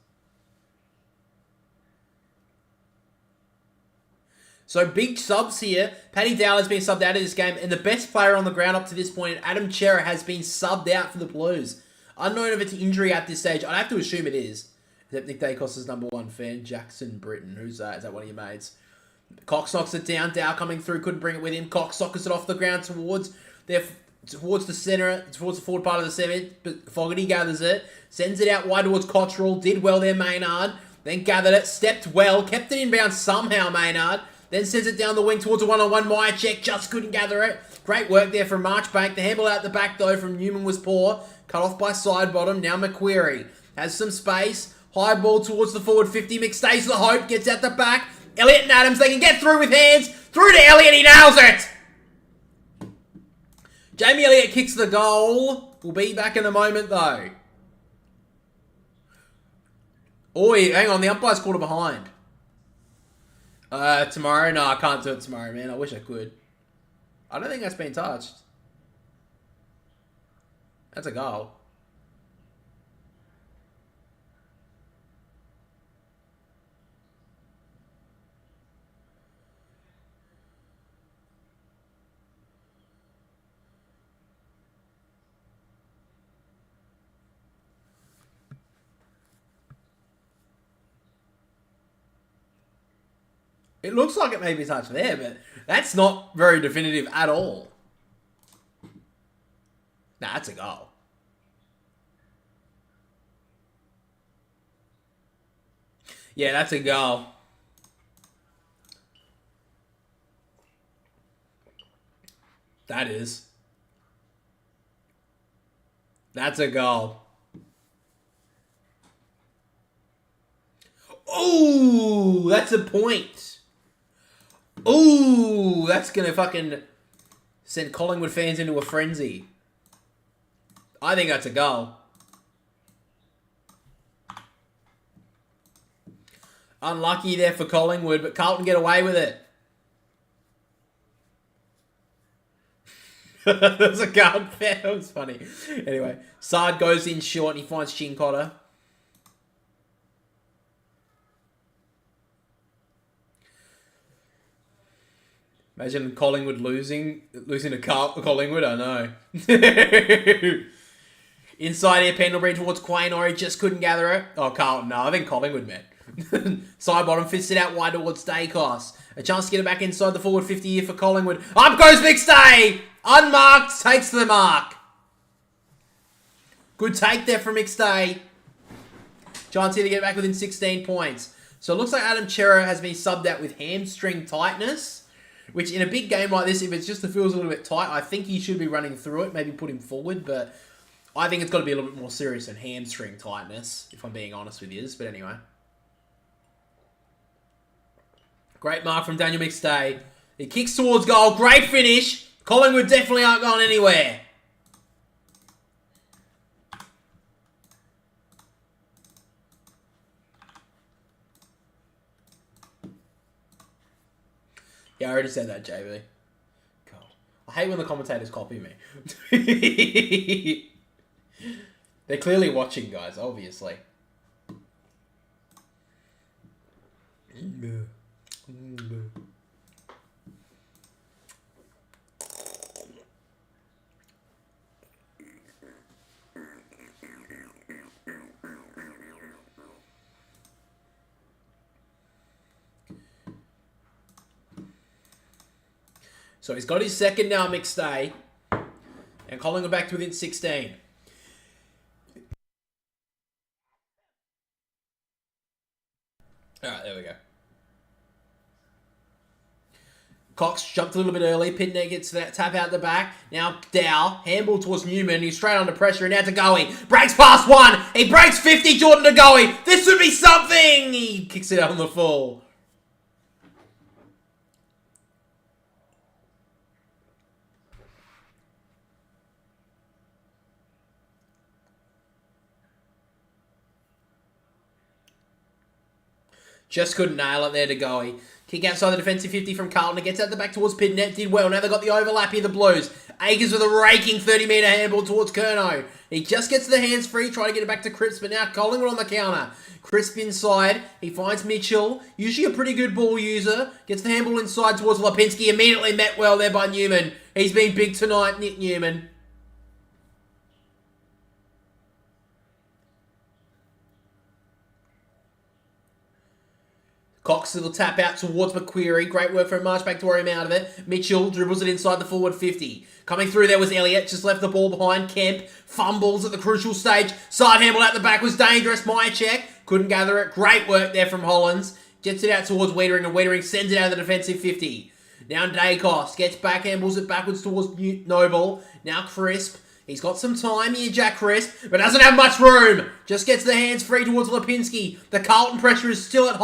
So big subs here. Paddy Dow has been subbed out of this game. And the best player on the ground up to this point, Adam Chera, has been subbed out for the Blues. Unknown if it's injury at this stage. I'd have to assume it is. Except Nick Dacos' #1 fan, Jackson Britton. Who's that? Is that one of your mates? Cox knocks it down. Dow coming through. Couldn't bring it with him. Cox sockers it off the ground towards the centre, towards the forward part of the 7. But Fogarty gathers it. Sends it out wide towards Cottrell. Did well there, Maynard. Then gathered it. Stepped well. Kept it inbound somehow, Maynard. Then sends it down the wing towards a one-on-one. Myercheck just couldn't gather it. Great work there from Marchbank. The handball out the back, though, from Newman was poor. Cut off by Sidebottom. Now McQuarrie has some space. High ball towards the forward 50. McStay's the hope. Gets out the back. Elliott and Adams. They can get through with hands. Through to Elliott. He nails it. Jamie Elliott kicks the goal. We'll be back in a moment, though. Oh, hang on. The umpire's called it behind. Tomorrow? No, I can't do it tomorrow, man. I wish I could. I don't think that's been touched. That's a goal. It looks like it may be touched there, but that's not very definitive at all. Nah, that's a goal. Yeah, that's a goal. That is. That's a goal. Ooh, that's a point. Ooh, that's going to fucking send Collingwood fans into a frenzy. I think that's a goal. Unlucky there for Collingwood, but Carlton get away with it. There's a Carlton fan. That was funny. Anyway, Sard goes in short and he finds Chincotta. Imagine Collingwood losing to Collingwood. I know. Inside here, Pendlebury towards Quain, or he just couldn't gather it. Oh, Carlton. No, I think Collingwood, man. Side bottom, fits it out wide towards Dacos. A chance to get it back inside the forward 50 here for Collingwood. Up goes McStay! Unmarked, takes the mark. Good take there from McStay. Chance here to get back within 16 points. So it looks like Adam Chera has been subbed out with hamstring tightness. Which, in a big game like this, if it's just the feels a little bit tight, I think he should be running through it. Maybe put him forward, but I think it's got to be a little bit more serious than hamstring tightness, if I'm being honest with you. But anyway. Great mark from Daniel McStay. He kicks towards goal. Great finish. Collingwood definitely aren't going anywhere. Yeah, I already said that, JB. God. I hate when the commentators copy me. They're clearly watching, guys, obviously. So he's got his second now, McStay. And Collingwood back to within 16. Alright, there we go. Cox jumped a little bit early. Pitnet gets that tap out the back. Now Dow. Handball towards Newman. He's straight under pressure. And now to Goey. Breaks past one. He breaks 50. Jordan to Goey. This would be something. He kicks it out on the full. Just couldn't nail it there to Goey. Kick outside the defensive 50 from Carlton. It gets out the back towards Pitnet. Did well. Now they've got the overlap here, the Blues. Akers with a raking 30-metre handball towards Curnow. He just gets the hands free, trying to get it back to Cripps, but now Collingwood on the counter. Crisp inside. He finds Mitchell. Usually a pretty good ball user. Gets the handball inside towards Lipinski. Immediately met well there by Newman. He's been big tonight, Nick Newman. Cox little tap out towards McQuarrie. Great work from Marchbank to worry him out of it. Mitchell dribbles it inside the forward 50. Coming through there was Elliott. Just left the ball behind. Kemp fumbles at the crucial stage. Side handball out the back was dangerous. Myercheck couldn't gather it. Great work there from Hollins. Gets it out towards Wiedering, and Wiedering sends it out of the defensive 50. Now Dacos gets back, handballs it backwards towards Noble. Now Crisp. He's got some time here, Jack Crisp, but doesn't have much room. Just gets the hands free towards Lipinski. The Carlton pressure is still at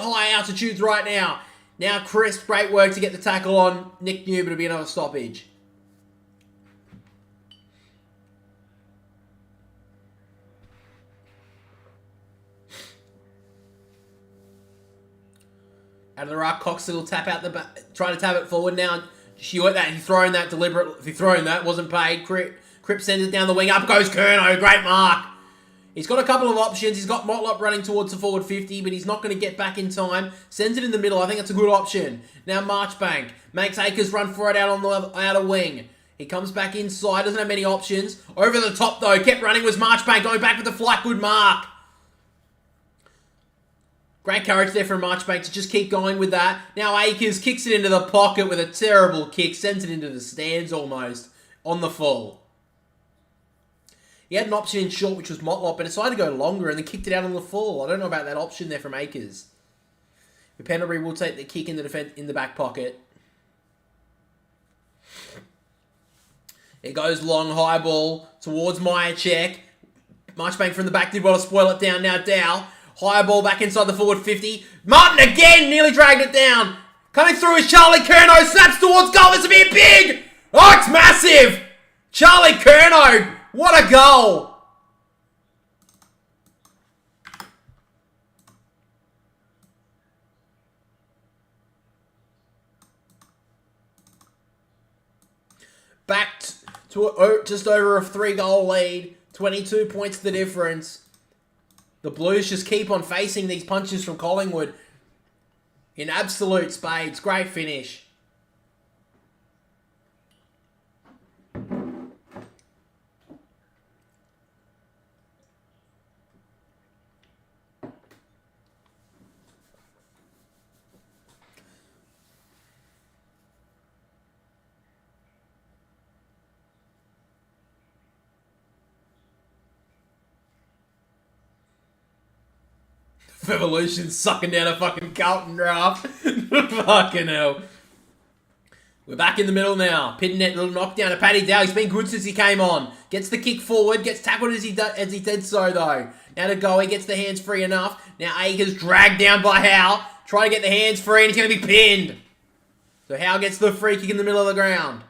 high altitudes right now. Now Crisp, great work to get the tackle on Nick Newman to be another stoppage. Out of the right, Cox little tap out the back, trying to tap it forward now. Hewitt that, he's throwing that deliberately, he throwing that, wasn't paid. Cripps sends it down the wing, up goes Curnow, great mark. He's got a couple of options. He's got Motlop running towards the forward 50, but he's not going to get back in time. Sends it in the middle. I think that's a good option. Now Marchbank makes Akers run for it out on the outer wing. He comes back inside. Doesn't have many options. Over the top, though. Kept running was Marchbank. Going back with the flight. Good mark. Great courage there from Marchbank to just keep going with that. Now Akers kicks it into the pocket with a terrible kick. Sends it into the stands almost. On the full. He had an option in short, which was Motlop, but decided to go longer and then kicked it out on the full. I don't know about that option there from Akers. But Pendlebury will take the kick in the back pocket. It goes long, high ball towards Myercheck. Marchbank from the back did well to spoil it down. Now Dow. High ball back inside the forward 50. Martin again nearly dragged it down. Coming through is Charlie Curnow. Snaps towards goal. This will be big. Oh, it's massive. Charlie Curnow. What a goal! Back to just over a 3-goal lead. 22 points the difference. The Blues just keep on facing these punches from Collingwood in absolute spades. Great finish. Evolution sucking down a fucking Carlton draft. Fucking hell. We're back in the middle now. Pitnet, little knockdown to Paddy Dow. He's been good since he came on. Gets the kick forward. Gets tackled as he did so, though. Now to go. He gets the hands free enough. Now Akers dragged down by Howe. Trying to get the hands free, and he's going to be pinned. So Howe gets the free kick in the middle of the ground.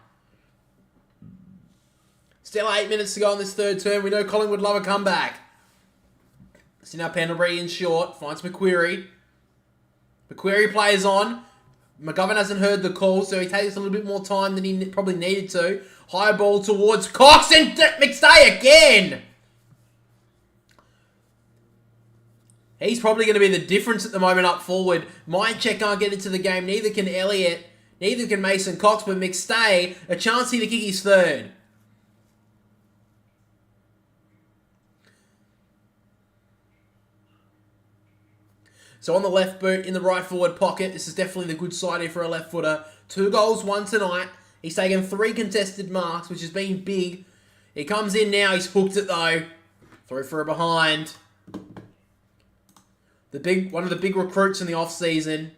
Still 8 minutes to go on this third term. We know Collingwood love a comeback. So now Pendlebury in short. Finds McQuarrie. McQuarrie plays on. McGovern hasn't heard the call, so he takes a little bit more time than he probably needed to. High ball towards Cox and McStay again. He's probably going to be the difference at the moment up forward. Mindcheck can't get into the game. Neither can Elliott. Neither can Mason Cox. But McStay, a chance here to kick his third. So on the left boot, in the right forward pocket. This is definitely the good side here for a left footer. 2 goals, 1 tonight. He's taken 3 contested marks, which has been big. He comes in now. He's hooked it though. Through for a behind. One of the big recruits in the off-season.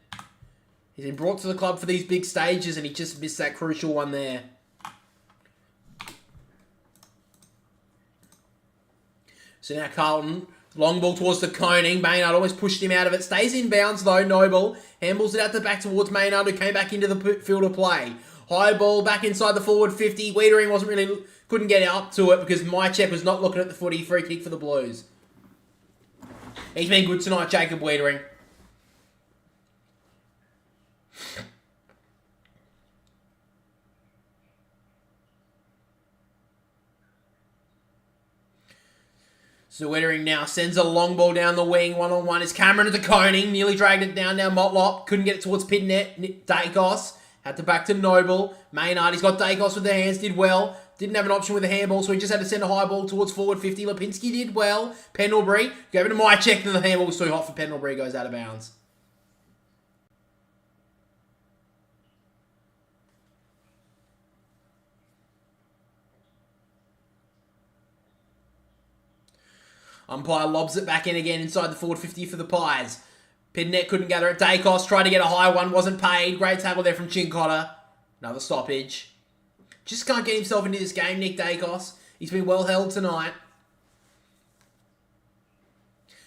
He's been brought to the club for these big stages and he just missed that crucial one there. So now Carlton, long ball towards the Koning. Maynard almost pushed him out of it. Stays in bounds though, Noble. Handballs it out the back towards Maynard who came back into the field of play. High ball back inside the forward 50. Wiedering couldn't get up to it because Mychek was not looking at the footy. Free kick for the Blues. He's been good tonight, Jacob Wiedering. So Wiedering now sends a long ball down the wing. 1-on-1 is Cameron to the Koning. Nearly dragged it down. Now Motlop. Couldn't get it towards Pidnet. Dacos. Had to back to Noble. Maynard. He's got Dacos with the hands. Did well. Didn't have an option with the handball, so he just had to send a high ball towards forward 50. Lipinski did well. Pendlebury gave it to Mychek, then the handball was too hot for Pendlebury. Goes out of bounds. Umpire lobs it back in again inside the forward 50 for the Pies. Pidnet couldn't gather it. Dacos tried to get a high one, wasn't paid. Great tackle there from Chincotta. Another stoppage. Just can't get himself into this game, Nick Dacos. He's been well held tonight.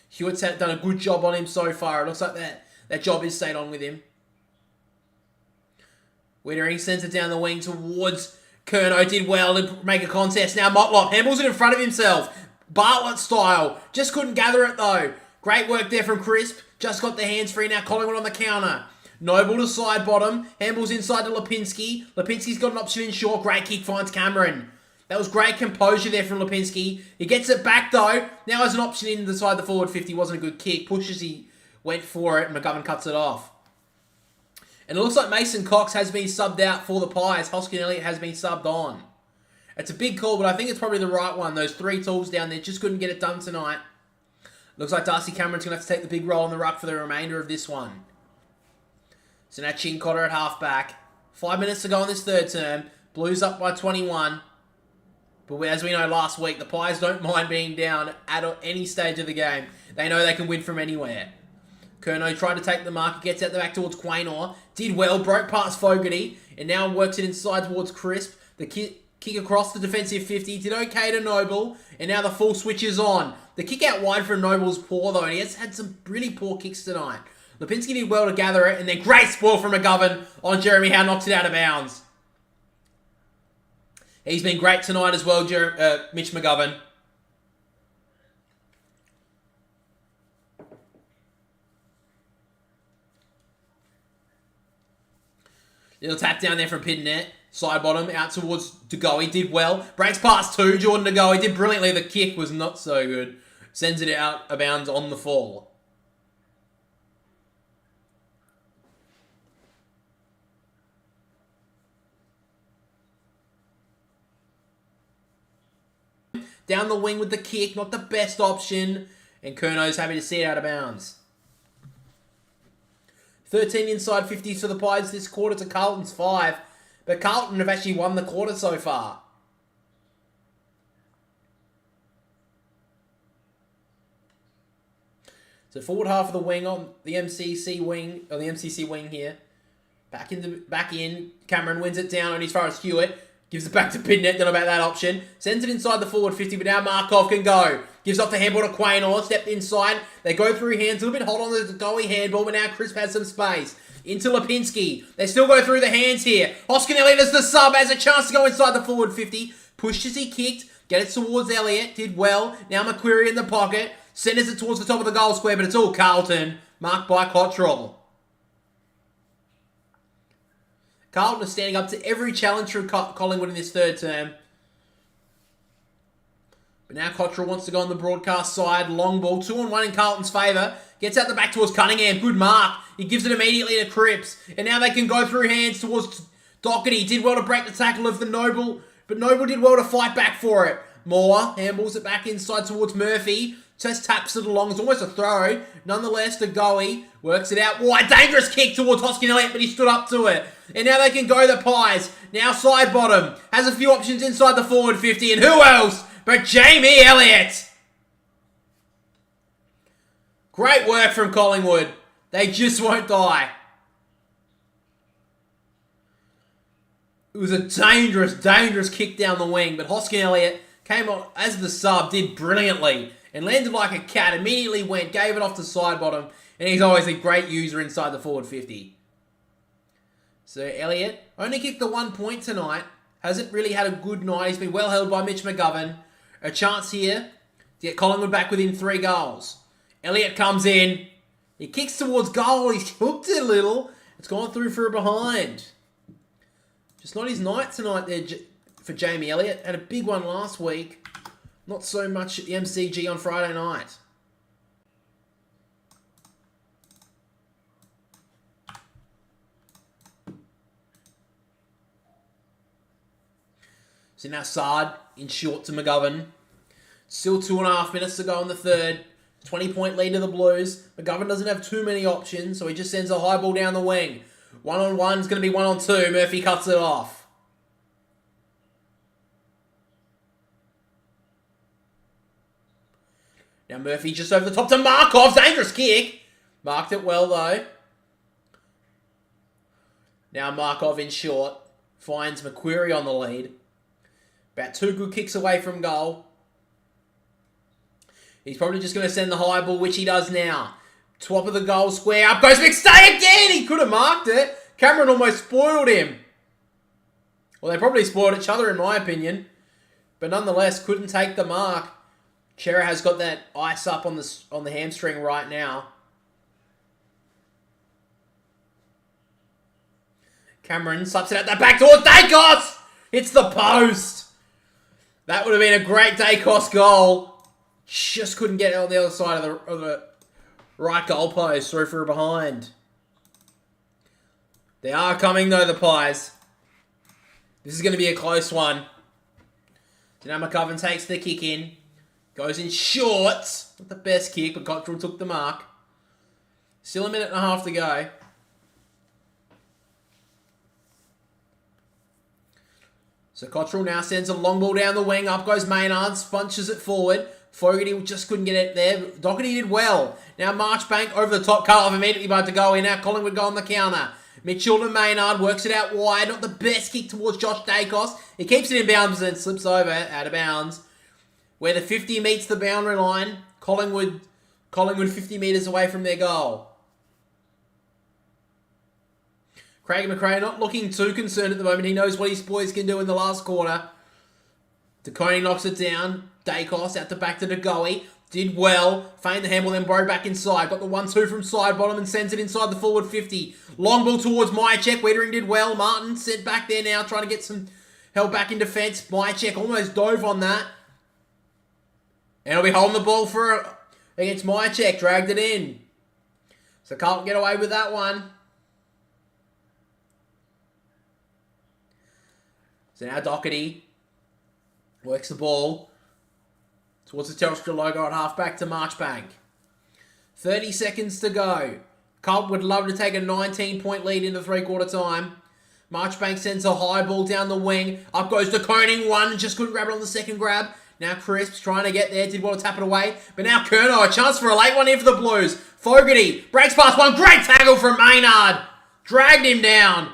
Hewitt's done a good job on him so far. It looks like that job is stayed on with him. Wiedering sends it down the wing towards Curnow. Did well to make a contest. Now Motlop handballs it in front of himself. Bartlett style. Just couldn't gather it though. Great work there from Crisp. Just got the hands free now. Collingwood on the counter. Noble to side bottom. Handballs inside to Lipinski. Lipinski's got an option in short. Great kick finds Cameron. That was great composure there from Lipinski. He gets it back though. Now has an option in the side the forward 50. Wasn't a good kick. Pushes, he went for it and McGovern cuts it off. And it looks like Mason Cox has been subbed out for the Pies. Hoskin Elliott has been subbed on. It's a big call, but I think it's probably the right one. Those 3 tools down there just couldn't get it done tonight. Looks like Darcy Cameron's going to have to take the big role in the ruck for the remainder of this one. So now Chincotta at halfback. 5 minutes to go in this third term. Blues up by 21. But as we know last week, the Pies don't mind being down at any stage of the game. They know they can win from anywhere. Curnow tried to take the mark. Gets out the back towards Quaynor. Did well. Broke past Fogarty. And now works it inside towards Crisp. The kick across the defensive 50. Did okay to Noble. And now the full switch is on. The kick out wide from Noble's poor though. And he has had some really poor kicks tonight. Lipinski did well to gather it. And then great spoil from McGovern on Jeremy Howe. Knocks it out of bounds. He's been great tonight as well, Mitch McGovern. Little tap down there from Pidnet. Side bottom, out towards Degoe. Did well. Breaks past 2. Jordan Degoe did brilliantly. The kick was not so good. Sends it out of bounds on the fall. Down the wing with the kick. Not the best option. And Curnow's happy to see it out of bounds. 13 inside 50s for the Pies this quarter to Carlton's 5. But Carlton have actually won the quarter so far. So forward half of the wing on the MCC wing here. Back in. Cameron wins it down on as far as Hewitt. Gives it back to Pidnet. Don't know about that option. Sends it inside the forward 50, but now Markov can go. Gives off the handball to Quaynor. Stepped inside. They go through hands. A little bit hot on the Degoe handball, but now Crisp has some space. Into Lipinski. They still go through the hands here. Hoskin Elliott as the sub has a chance to go inside the forward 50. Pushed as he kicked. Get it towards Elliott. Did well. Now McQuarrie in the pocket. Centers it towards the top of the goal square, but it's all Carlton. Marked by Cottrell. Carlton are standing up to every challenge from Collingwood in this third term. But now Cottrell wants to go on the broadcast side. Long ball, 2-on-1 in Carlton's favour. Gets out the back towards Cunningham. Good mark. He gives it immediately to Cripps. And now they can go through hands towards Doherty. Did well to break the tackle of the Noble. But Noble did well to fight back for it. Moore handballs it back inside towards Murphy. Just taps it along. It's almost a throw. Nonetheless, to Goey works it out wide. Dangerous kick towards Hoskin Elliott, but he stood up to it. And now they can go the Pies. Now side bottom. Has a few options inside the forward 50. And who else but Jamie Elliott? Great work from Collingwood. They just won't die. It was a dangerous, dangerous kick down the wing. But Hoskin Elliott came on as the sub, did brilliantly. And landed like a cat. Immediately went, gave it off to side bottom. And he's always a great user inside the forward 50. So Elliott only kicked the 1 point tonight. Hasn't really had a good night. He's been well held by Mitch McGovern. A chance here to get Collingwood back within 3 goals. Elliott comes in. He kicks towards goal. He's hooked it a little. It's gone through for a behind. Just not his night tonight there for Jamie Elliott. Had a big one last week. Not so much at the MCG on Friday night. So now Sard in short to McGovern. Still 2.5 minutes to go in the third. 20-point lead to the Blues. McGovern doesn't have too many options, so he just sends a high ball down the wing. 1-on-1 is going to be 1-on-2. Murphy cuts it off. Now Murphy just over the top to Markov. Dangerous kick. Marked it well though. Now Markov in short. Finds McQuarrie on the lead. About 2 good kicks away from goal. He's probably just going to send the high ball, which he does now. Top of the goal square. Up goes McStay again. He could have marked it. Cameron almost spoiled him. Well, they probably spoiled each other in my opinion. But nonetheless, couldn't take the mark. Chera has got that ice up on the hamstring right now. Cameron slaps it at the back towards Dacos. It's the post. That would have been a great Dacos goal. Just couldn't get it on the other side of the right goal post. Through for a behind. They are coming though, the Pies. This is going to be a close one. So now McGovern takes the kick in. Goes in short. Not the best kick, but Cottrell took the mark. Still 1.5 minutes to go. So Cottrell now sends a long ball down the wing. Up goes Maynard. Punches it forward. Fogarty just couldn't get it there. Doherty did well. Now Marchbank over the top. Carlton immediately about to go in. Now Collingwood go on the counter. Mitchell and Maynard works it out wide. Not the best kick towards Josh Dacos. He keeps it in bounds and slips over out of bounds. Where the 50 meets the boundary line. Collingwood 50 metres away from their goal. Craig McRae not looking too concerned at the moment. He knows what his boys can do in the last quarter. DeConey knocks it down. Dacos out the back to DeGoey. Did well. Feigned the handball, then broke back inside. Got the 1-2 from side bottom and sends it inside the forward 50. Long ball towards Myercheck. Wiedering did well. Martin sent back there now, trying to get some held back in defence. Myercheck almost dove on that. And he'll be holding the ball against Myercheck. Dragged it in. So Carlton get away with that one. So now Doherty works the ball towards the terrestrial logo at halfback to Marchbank. 30 seconds to go. Carlton would love to take a 19-point lead into three-quarter time. Marchbank sends a high ball down the wing. Up goes to Koning. One, just couldn't grab it on the second grab. Now Crisps trying to get there. Did well to tap it away. But now Curnow, a chance for a late one here for the Blues. Fogarty breaks past one. Great tackle from Maynard. Dragged him down.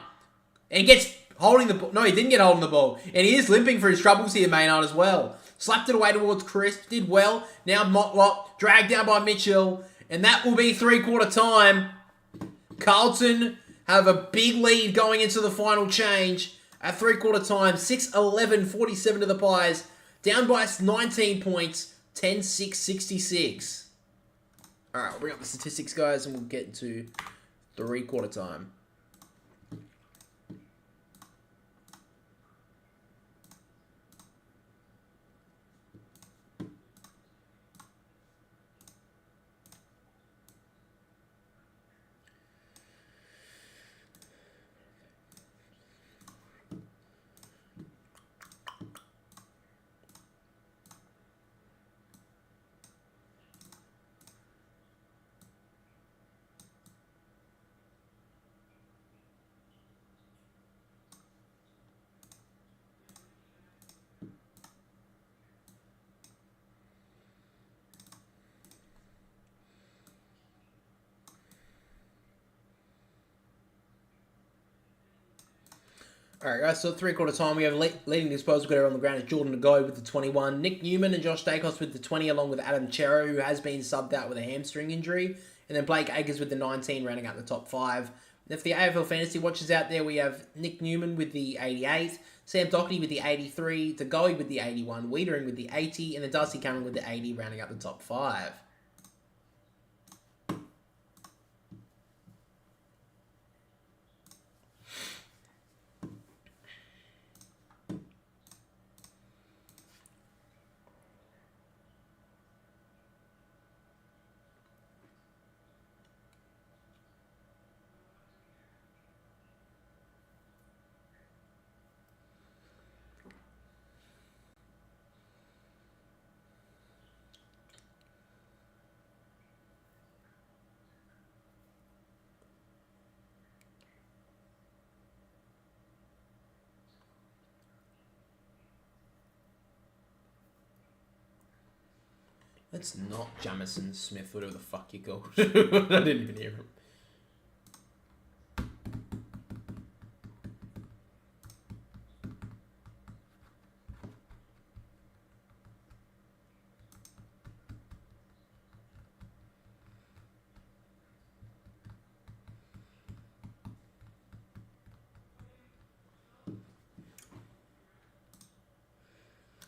And gets holding the ball. No, he didn't get holding the ball. And he is limping for his troubles here, Maynard, as well. Slapped it away towards Crisp. Did well. Now Motlop. Dragged down by Mitchell. And that will be three-quarter time. Carlton have a big lead going into the final change. At three-quarter time, 6-11-47 to the Pies. Down by 19 points, 10-6-66. Alright, we'll bring up the statistics, guys, and we'll get into three-quarter time. Alright guys, so 3/4 time we have leading disposal getter on the ground is Jordan Agoy with the 21, Nick Newman and Josh Dacos with the 20 along with Adam Chero who has been subbed out with a hamstring injury, and then Blake Acres with the 19 rounding out the top 5. And if the AFL Fantasy watchers out there, we have Nick Newman with the 88, Sam Doherty with the 83, Agoy with the 81, Wiedering with the 80, and then Darcy Cameron with the 80 rounding out the top 5. That's not Jamison Smith, whatever the fuck you called. I didn't even hear him.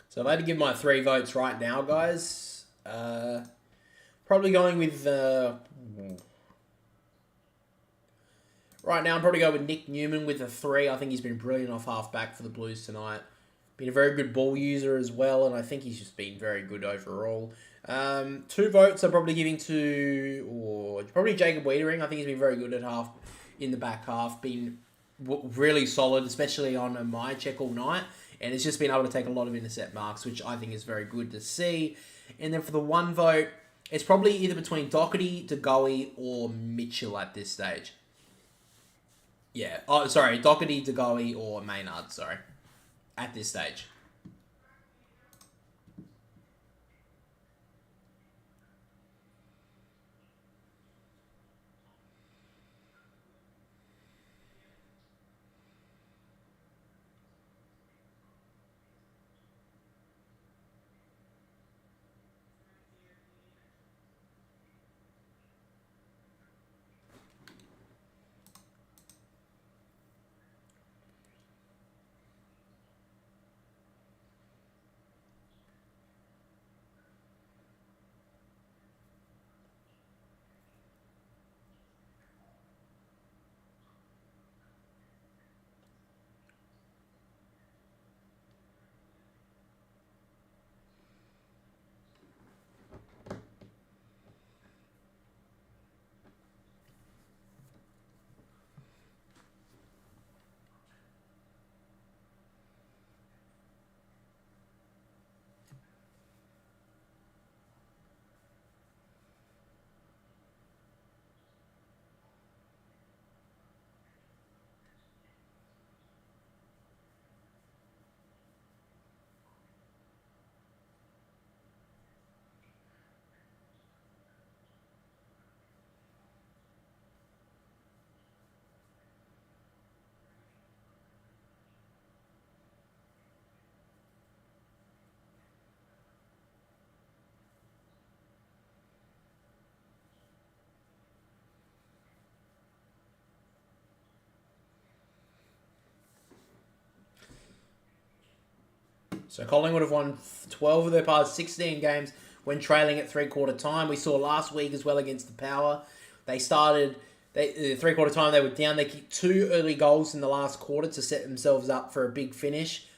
So if I had to give my 3 votes right now, guys, probably going with... right now, I'm probably going with Nick Newman with a 3. I think he's been brilliant off half-back for the Blues tonight. Been a very good ball user as well, and I think he's just been very good overall. 2 votes I'm probably giving to... or probably Jacob Wiedering. I think he's been very good at half, in the back half. Been really solid, especially on a my check all night. And it's just been able to take a lot of intercept marks, which I think is very good to see. And then for the 1 vote, it's probably either between Doherty, DeGoey, or Mitchell at this stage. Yeah. Oh, sorry. Doherty, DeGoey, or Maynard, sorry. At this stage. So Collingwood have won 12 of their past 16 games when trailing at 3/4 time. We saw last week as well against the Power. They started... 3/4 time they were down. They kicked 2 early goals in the last quarter to set themselves up for a big finish.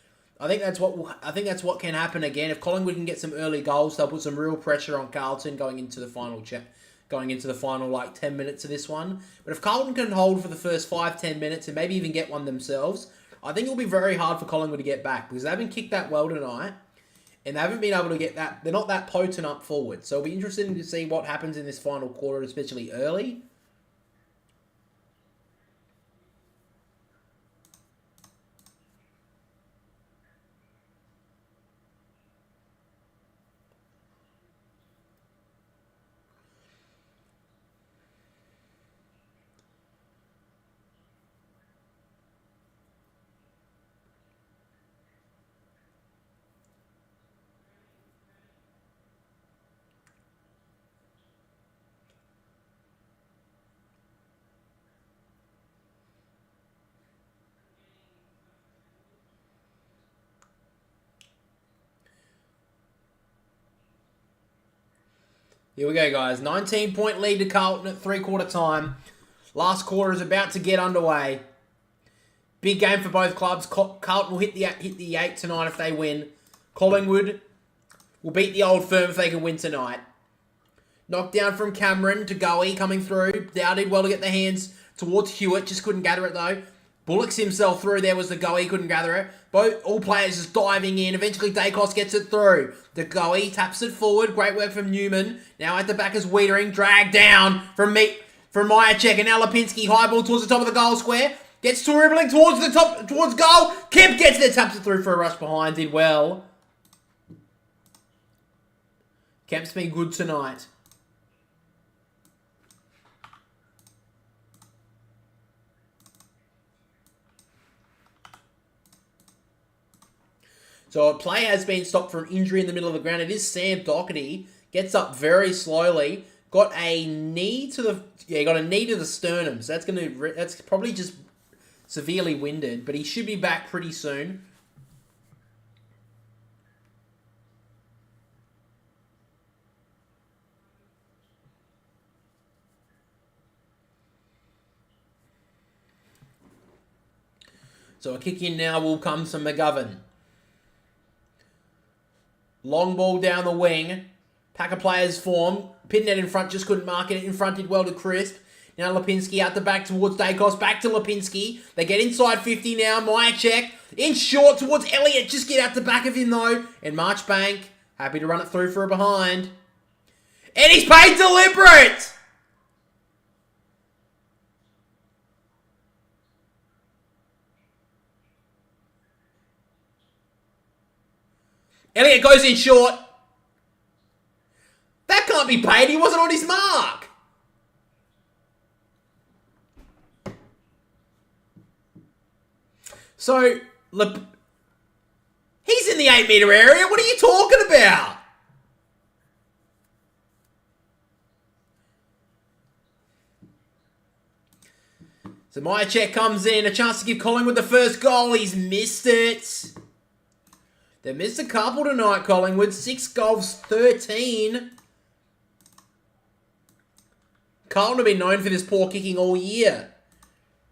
I think that's what can happen again. If Collingwood can get some early goals, they'll put some real pressure on Carlton going into the final like 10 minutes of this one. But if Carlton can hold for the first 5-10 minutes and maybe even get one themselves, I think it'll be very hard for Collingwood to get back because they haven't kicked that well tonight and they haven't been able to get that. They're not that potent up forward. So it'll be interesting to see what happens in this final quarter, especially early. Here we go, guys. 19-point lead to Carlton at three-quarter time. Last quarter is about to get underway. Big game for both clubs. Carlton will hit the 8 tonight if they win. Collingwood will beat the Old Firm if they can win tonight. Knockdown from Cameron to Goey coming through. Dow did well to get the hands towards Hewitt. Just couldn't gather it though. Bullocks himself through. There was the Goey. Couldn't gather it. All players just diving in. Eventually Dacos gets it through. The Goey taps it forward. Great work from Newman. Now at the back is Wiedering. Dragged down from Myercheck. And now Lipinski. High ball towards the top of the goal square. Gets to dribbling towards the top, towards goal. Kemp gets there. Taps it through for a rush behind. Did well. Kemp's been good tonight. So a play has been stopped from injury in the middle of the ground. It is Sam Doherty. Gets up very slowly. Got a knee to the sternum. So that's probably just severely winded, but he should be back pretty soon. So a kick in now will come to McGovern. Long ball down the wing. Pack of players form. Pitnet in front, just couldn't mark it. In front did well to Crisp. Now Lipinski out the back towards Dacos. Back to Lipinski. They get inside 50 now. Myercheck in short towards Elliott. Just get out the back of him though. And Marchbank happy to run it through for a behind. And he's paid deliberate! Elliott goes in short. That can't be paid. He wasn't on his mark. So, he's in the 8-metre area. What are you talking about? So, Myercheck comes in. A chance to give Collingwood the first goal. He's missed it. They missed a couple tonight, Collingwood. 6 goals, 13. Carlton have been known for this poor kicking all year.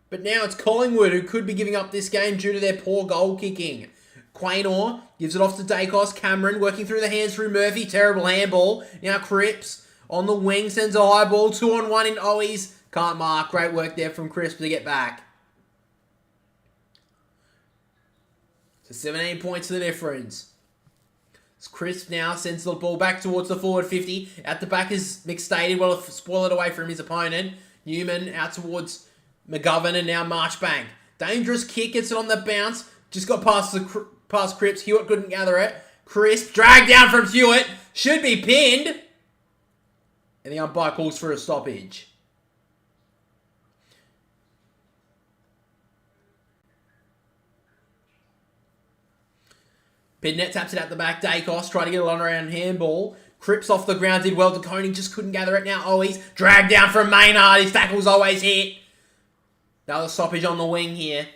But now it's Collingwood who could be giving up this game due to their poor goal kicking. Quaynor gives it off to Dacos. Cameron working through the hands through Murphy. Terrible handball. Now Cripps on the wing sends a high ball. 2-on-1 in Owies. Can't mark. Great work there from Crisp to get back. 17 points to the difference. Crisp now sends the ball back towards the forward 50. At the back is McStady. Well, spoil it away from his opponent. Newman out towards McGovern and now Marchbank. Dangerous kick. Gets it on the bounce. Just got past Cripps. Hewitt couldn't gather it. Crisp dragged down from Hewitt. Should be pinned. And the umpire calls for a stoppage. Pitnet taps it out the back. Dacos trying to get a long around handball. Cripps off the ground. Did well to Koning. Just couldn't gather it. Now Owies dragged down from Maynard. His tackle's always hit. Another stoppage on the wing here.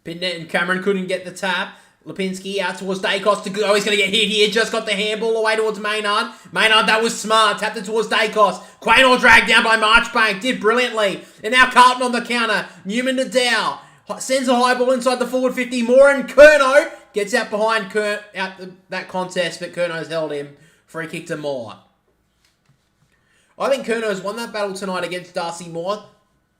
Pitnet and Cameron couldn't get the tap. Lipinski out towards Dacos to go. He's going to get hit here. Just got the handball away towards Maynard. Maynard, that was smart. Tapped it towards Dacos. Quaynor dragged down by Marchbank. Did brilliantly. And now Carlton on the counter. Newman to Dow. Sends a high ball inside the forward 50. Moore and Curnow. Gets out behind that contest, but Curnow's held him. Free kick to Moore. I think Curnow's won that battle tonight against Darcy Moore.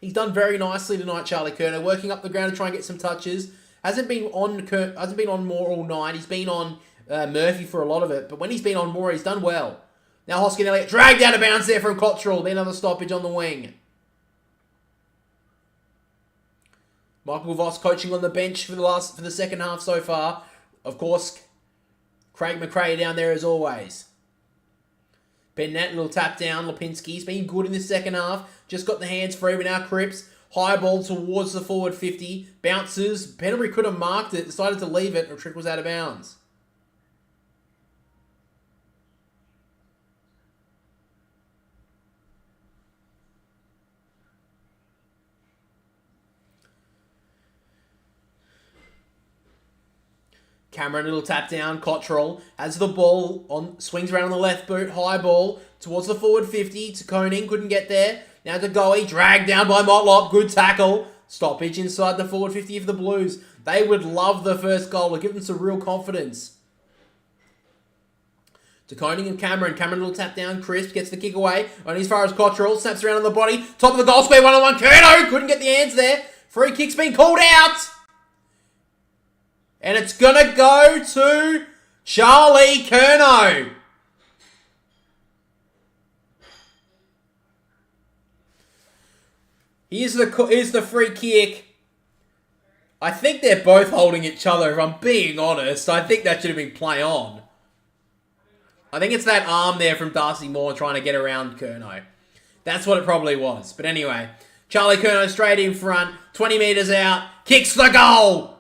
He's done very nicely tonight, Charlie Curnow. Working up the ground to try and get some touches. Hasn't been on Moore all night. He's been on Murphy for a lot of it. But when he's been on Moore, he's done well. Now Hoskin Elliott dragged out of bounds there from Cottrell. Then another stoppage on the wing. Michael Voss coaching on the bench for the second half so far. Of course, Craig McRae down there as always. Pitnet, little tap down. Lipinski's been good in the second half. Just got the hands free, but now Cripps. High ball towards the forward 50. Bounces. Pendlebury could have marked it. Decided to leave it. The trick was out of bounds. Cameron, little tap down. Cottrell has the ball, swings around on the left boot. High ball towards the forward 50 to Koning. Couldn't get there. Now to Goey. Dragged down by Motlop. Good tackle. Stoppage inside the forward 50 for the Blues. They would love the first goal to give them some real confidence. To Koning and Cameron. Cameron, little tap down. Crisp gets the kick away. Only as far as Cottrell. Snaps around on the body. Top of the goal square. 1-on-1. Curnow couldn't get the hands there. Free kick's been called out. And it's going to go to Charlie Curnow. Here's the free kick. I think they're both holding each other, if I'm being honest. I think that should have been play on. I think it's that arm there from Darcy Moore trying to get around Curnow. That's what it probably was. But anyway, Charlie Curnow straight in front, 20 metres out, kicks the goal.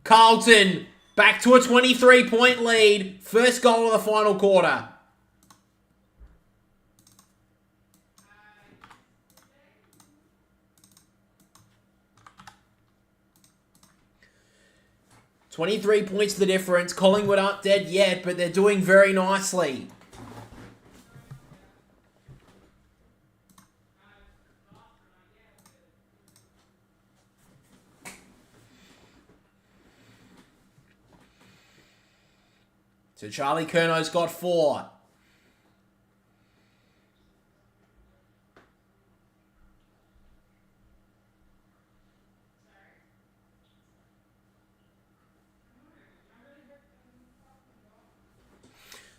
Carlton back to a 23-point lead. First goal of the final quarter. $23 points the difference. Collingwood aren't dead yet, but they're doing very nicely. So Charlie Curnow's got 4.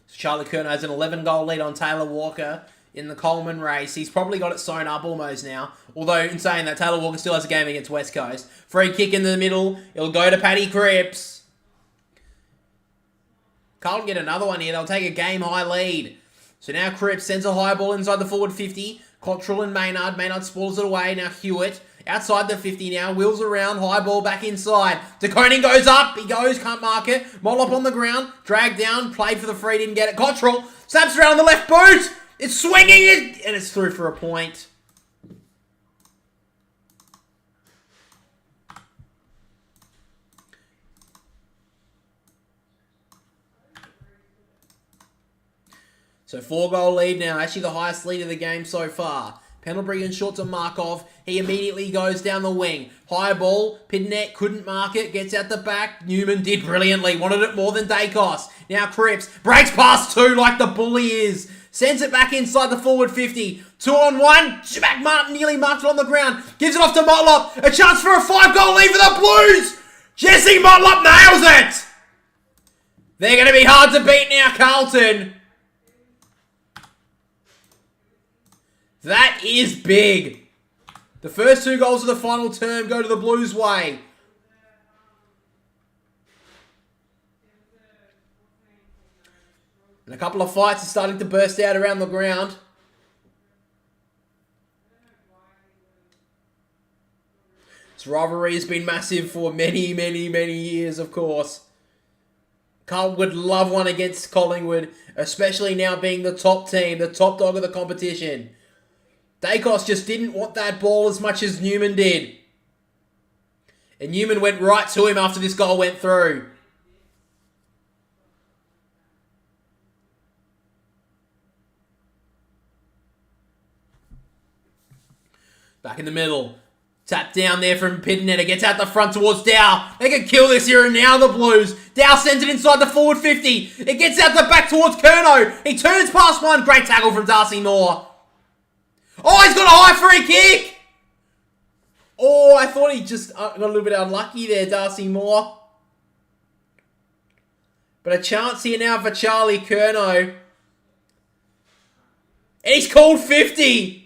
So Charlie Curnow has an 11-goal lead on Taylor Walker in the Coleman race. He's probably got it sewn up almost now. Although, in saying that, Taylor Walker still has a game against West Coast. Free kick in the middle. It'll go to Paddy Cripps. Carlton get another one here. They'll take a game-high lead. So now Cripps sends a high ball inside the forward 50. Cottrell and Maynard. Maynard spoils it away. Now Hewitt outside the 50 now. Wheels around. High ball back inside. DeConing goes up. He goes. Can't mark it. Motlop on the ground. Dragged down. Played for the free. Didn't get it. Cottrell snaps around on the left boot. It's swinging it. And it's through for a point. So 4-goal lead now. Actually the highest lead of the game so far. Pendlebury and short to Markov. He immediately goes down the wing. High ball. Pidnet couldn't mark it. Gets out the back. Newman did brilliantly. Wanted it more than Dacos. Now Cripps breaks past 2 like the bully is. Sends it back inside the forward 50. 2-on-1. Jack Martin nearly marked it on the ground. Gives it off to Motlop. A chance for a 5-goal lead for the Blues. Jesse Motlop nails it. They're going to be hard to beat now, Carlton. That is big. The first 2 goals of the final term go to the Blues' way. And a couple of fights are starting to burst out around the ground. This rivalry has been massive for many, many, many years, of course. Carlton would love one against Collingwood, especially now being the top team, the top dog of the competition. Dacos just didn't want that ball as much as Newman did. And Newman went right to him after this goal went through. Back in the middle. Tap down there from Pidnetter. Gets out the front towards Dow. They can kill this here and now, the Blues. Dow sends it inside the forward 50. It gets out the back towards Curnow. He turns past one. Great tackle from Darcy Moore. Oh, he's got a high free kick. Oh, I thought he just got a little bit unlucky there, Darcy Moore. But a chance here now for Charlie Curnow. And he's called 50.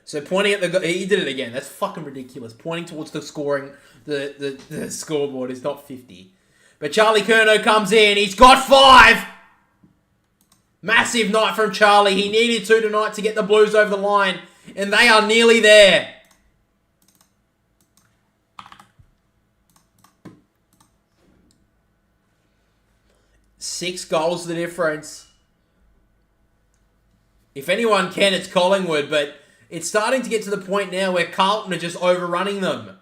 So pointing at the... He did it again. That's fucking ridiculous. Pointing towards the scoring... The scoreboard is not 50. But Charlie Curnow comes in. He's got 5! Massive night from Charlie. He needed 2 tonight to get the Blues over the line. And they are nearly there. Six goals the difference. If anyone can, it's Collingwood, but it's starting to get to the point now where Carlton are just overrunning them.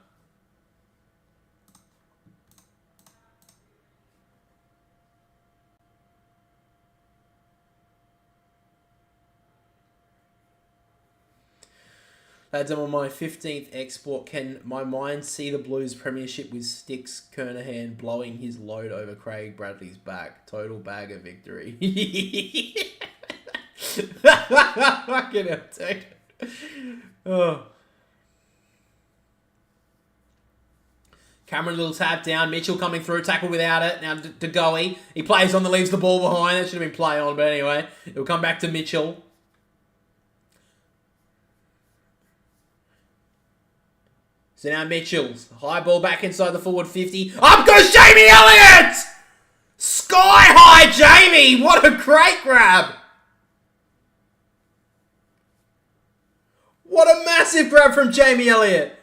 Lads, I'm on my 15th export. Can my mind see the Blues premiership with Sticks Kernahan blowing his load over Craig Bradley's back? Total bag of victory. Fucking hell, dude. Oh. Cameron, little tap down. Mitchell coming through, tackle without it. Now to Goey. He plays on, leaves the ball behind. That should have been play on, but anyway. It'll come back to Mitchell. So now Mitchell's high ball back inside the forward 50. Up goes Jamie Elliott! Sky high Jamie! What a great grab! What a massive grab from Jamie Elliott!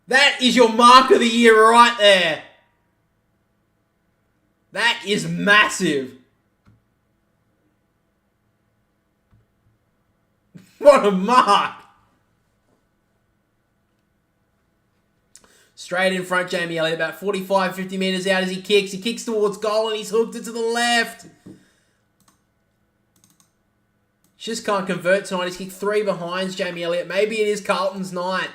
That is your mark of the year right there. That is massive. What a mark! Straight in front, Jamie Elliott, about 45, 50 metres out as he kicks. He kicks towards goal and he's hooked it to the left. Just can't convert tonight. He's kicked 3 behinds, Jamie Elliott. Maybe it is Carlton's night.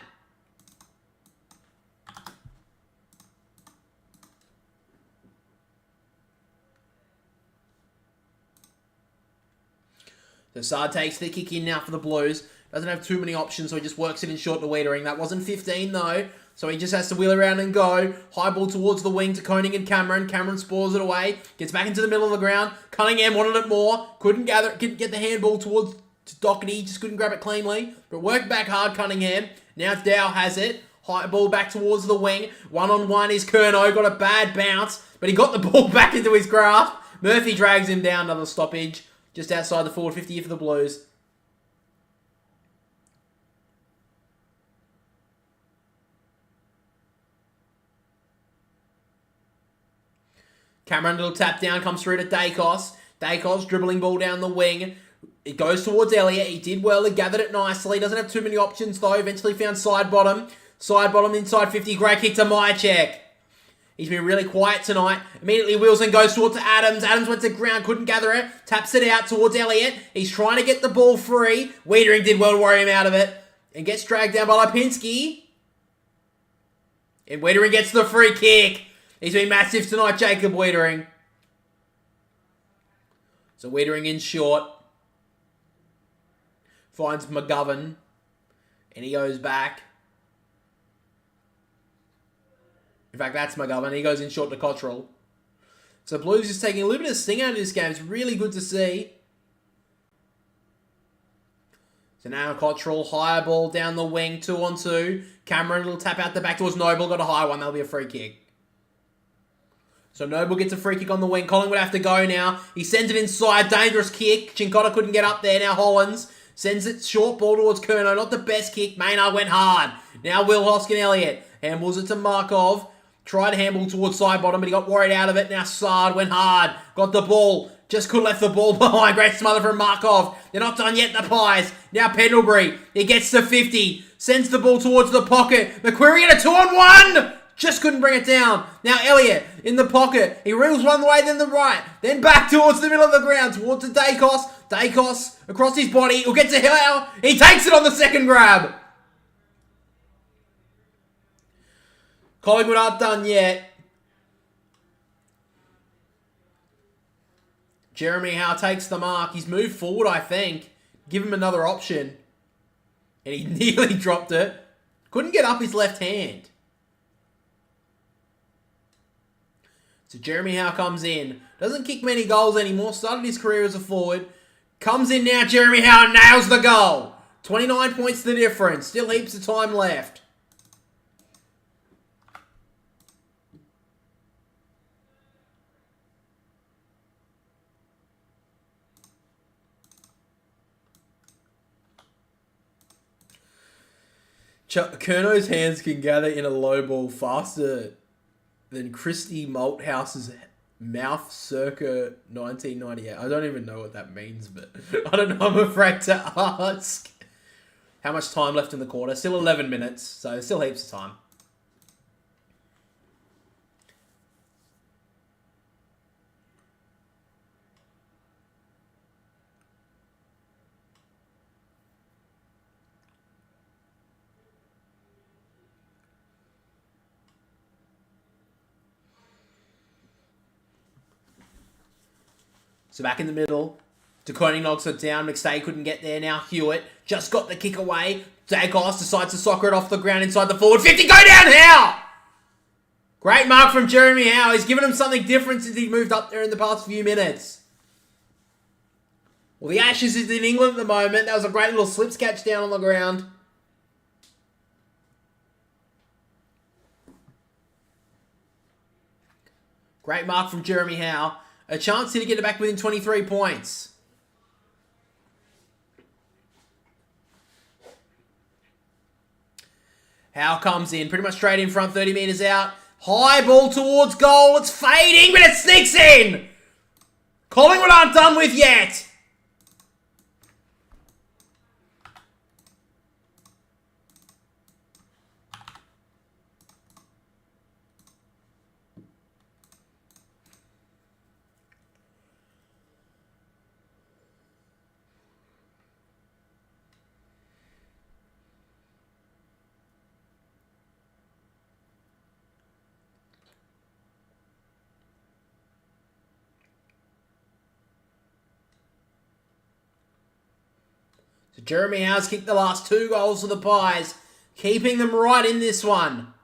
So Saad takes the kick in now for the Blues. Doesn't have too many options, so he just works it in short to Wiedering. That wasn't 15, though. So he just has to wheel around and go. High ball towards the wing to Koenig and Cameron. Cameron spores it away. Gets back into the middle of the ground. Cunningham wanted it more. Couldn't get the handball towards Doherty. Just couldn't grab it cleanly. But worked back hard, Cunningham. Now Dow has it. High ball back towards the wing. One-on-one is Curnow. Got a bad bounce. But he got the ball back into his grasp. Murphy drags him down. Another stoppage. Just outside the forward 50 for the Blues. Cameron, little tap down, comes through to Dacos. Dacos dribbling ball down the wing. It goes towards Elliott. He did well. He gathered it nicely. Doesn't have too many options, though. Eventually found side bottom. Side bottom inside 50. Great kick to Myercheck. He's been really quiet tonight. Immediately wheels and goes towards Adams. Adams went to ground, couldn't gather it. Taps it out towards Elliott. He's trying to get the ball free. Wiedering did well to worry him out of it. And gets dragged down by Lipinski. And Wiedering gets the free kick. He's been massive tonight, Jacob Wiedering. So Wiedering in short. Finds McGovern. And he goes back. In fact, that's McGovern. He goes in short to Cottrell. So Blues is taking a little bit of sting out of this game. It's really good to see. So now Cottrell, higher ball down the wing, 2-on-2. Cameron, a little tap out the back towards Noble. Got a high one. That'll be a free kick. So Noble gets a free kick on the wing. Collingwood have to go now. He sends it inside. Dangerous kick. Chincotta couldn't get up there. Now Hollins sends it short ball towards Curnow. Not the best kick. Maynard went hard. Now Will Hoskin Elliott. Handballs it to Markov. Tried to handball towards side bottom, but he got worried out of it. Now Sard went hard. Got the ball. Just could have left the ball behind. Great smother from Markov. They're not done yet, the Pies. Now Pendlebury. He gets to 50. Sends the ball towards the pocket. McQuarrie in a 2-on-1. Just couldn't bring it down. Now Elliott in the pocket. He reels one way, then the right. Then back towards the middle of the ground. Towards the Dacos. Dacos across his body. He'll get to Hill. He takes it on the second grab. Collingwood aren't done yet. Jeremy Howe takes the mark. He's moved forward, I think. Give him another option. And he nearly dropped it. Couldn't get up his left hand. So Jeremy Howe comes in. Doesn't kick many goals anymore. Started his career as a forward. Comes in now, Jeremy Howe nails the goal. 29 points the difference. Still heaps of time left. Curnow's hands can gather in a low ball faster than Christy Malthouse's Mouth circa 1998. I don't even know what that means, but I don't know. I'm afraid to ask. How much time left in the quarter? Still 11 minutes, so still heaps of time. So back in the middle. DeConing knocks it down. McStay couldn't get there. Now Hewitt just got the kick away. Dagos decides to soccer it off the ground inside the forward 50. Go down, Howe! Great mark from Jeremy Howe. He's given him something different since he moved up there in the past few minutes. Well, the Ashes is in England at the moment. That was a great little slips catch down on the ground. Great mark from Jeremy Howe. A chance here to get it back within 23 points. Howe comes in, pretty much straight in front, 30 metres out. High ball towards goal. It's fading, but it sneaks in. Collingwood aren't done with yet. So Jeremy Howe's kicked the last 2 goals for the Pies, keeping them right in this one.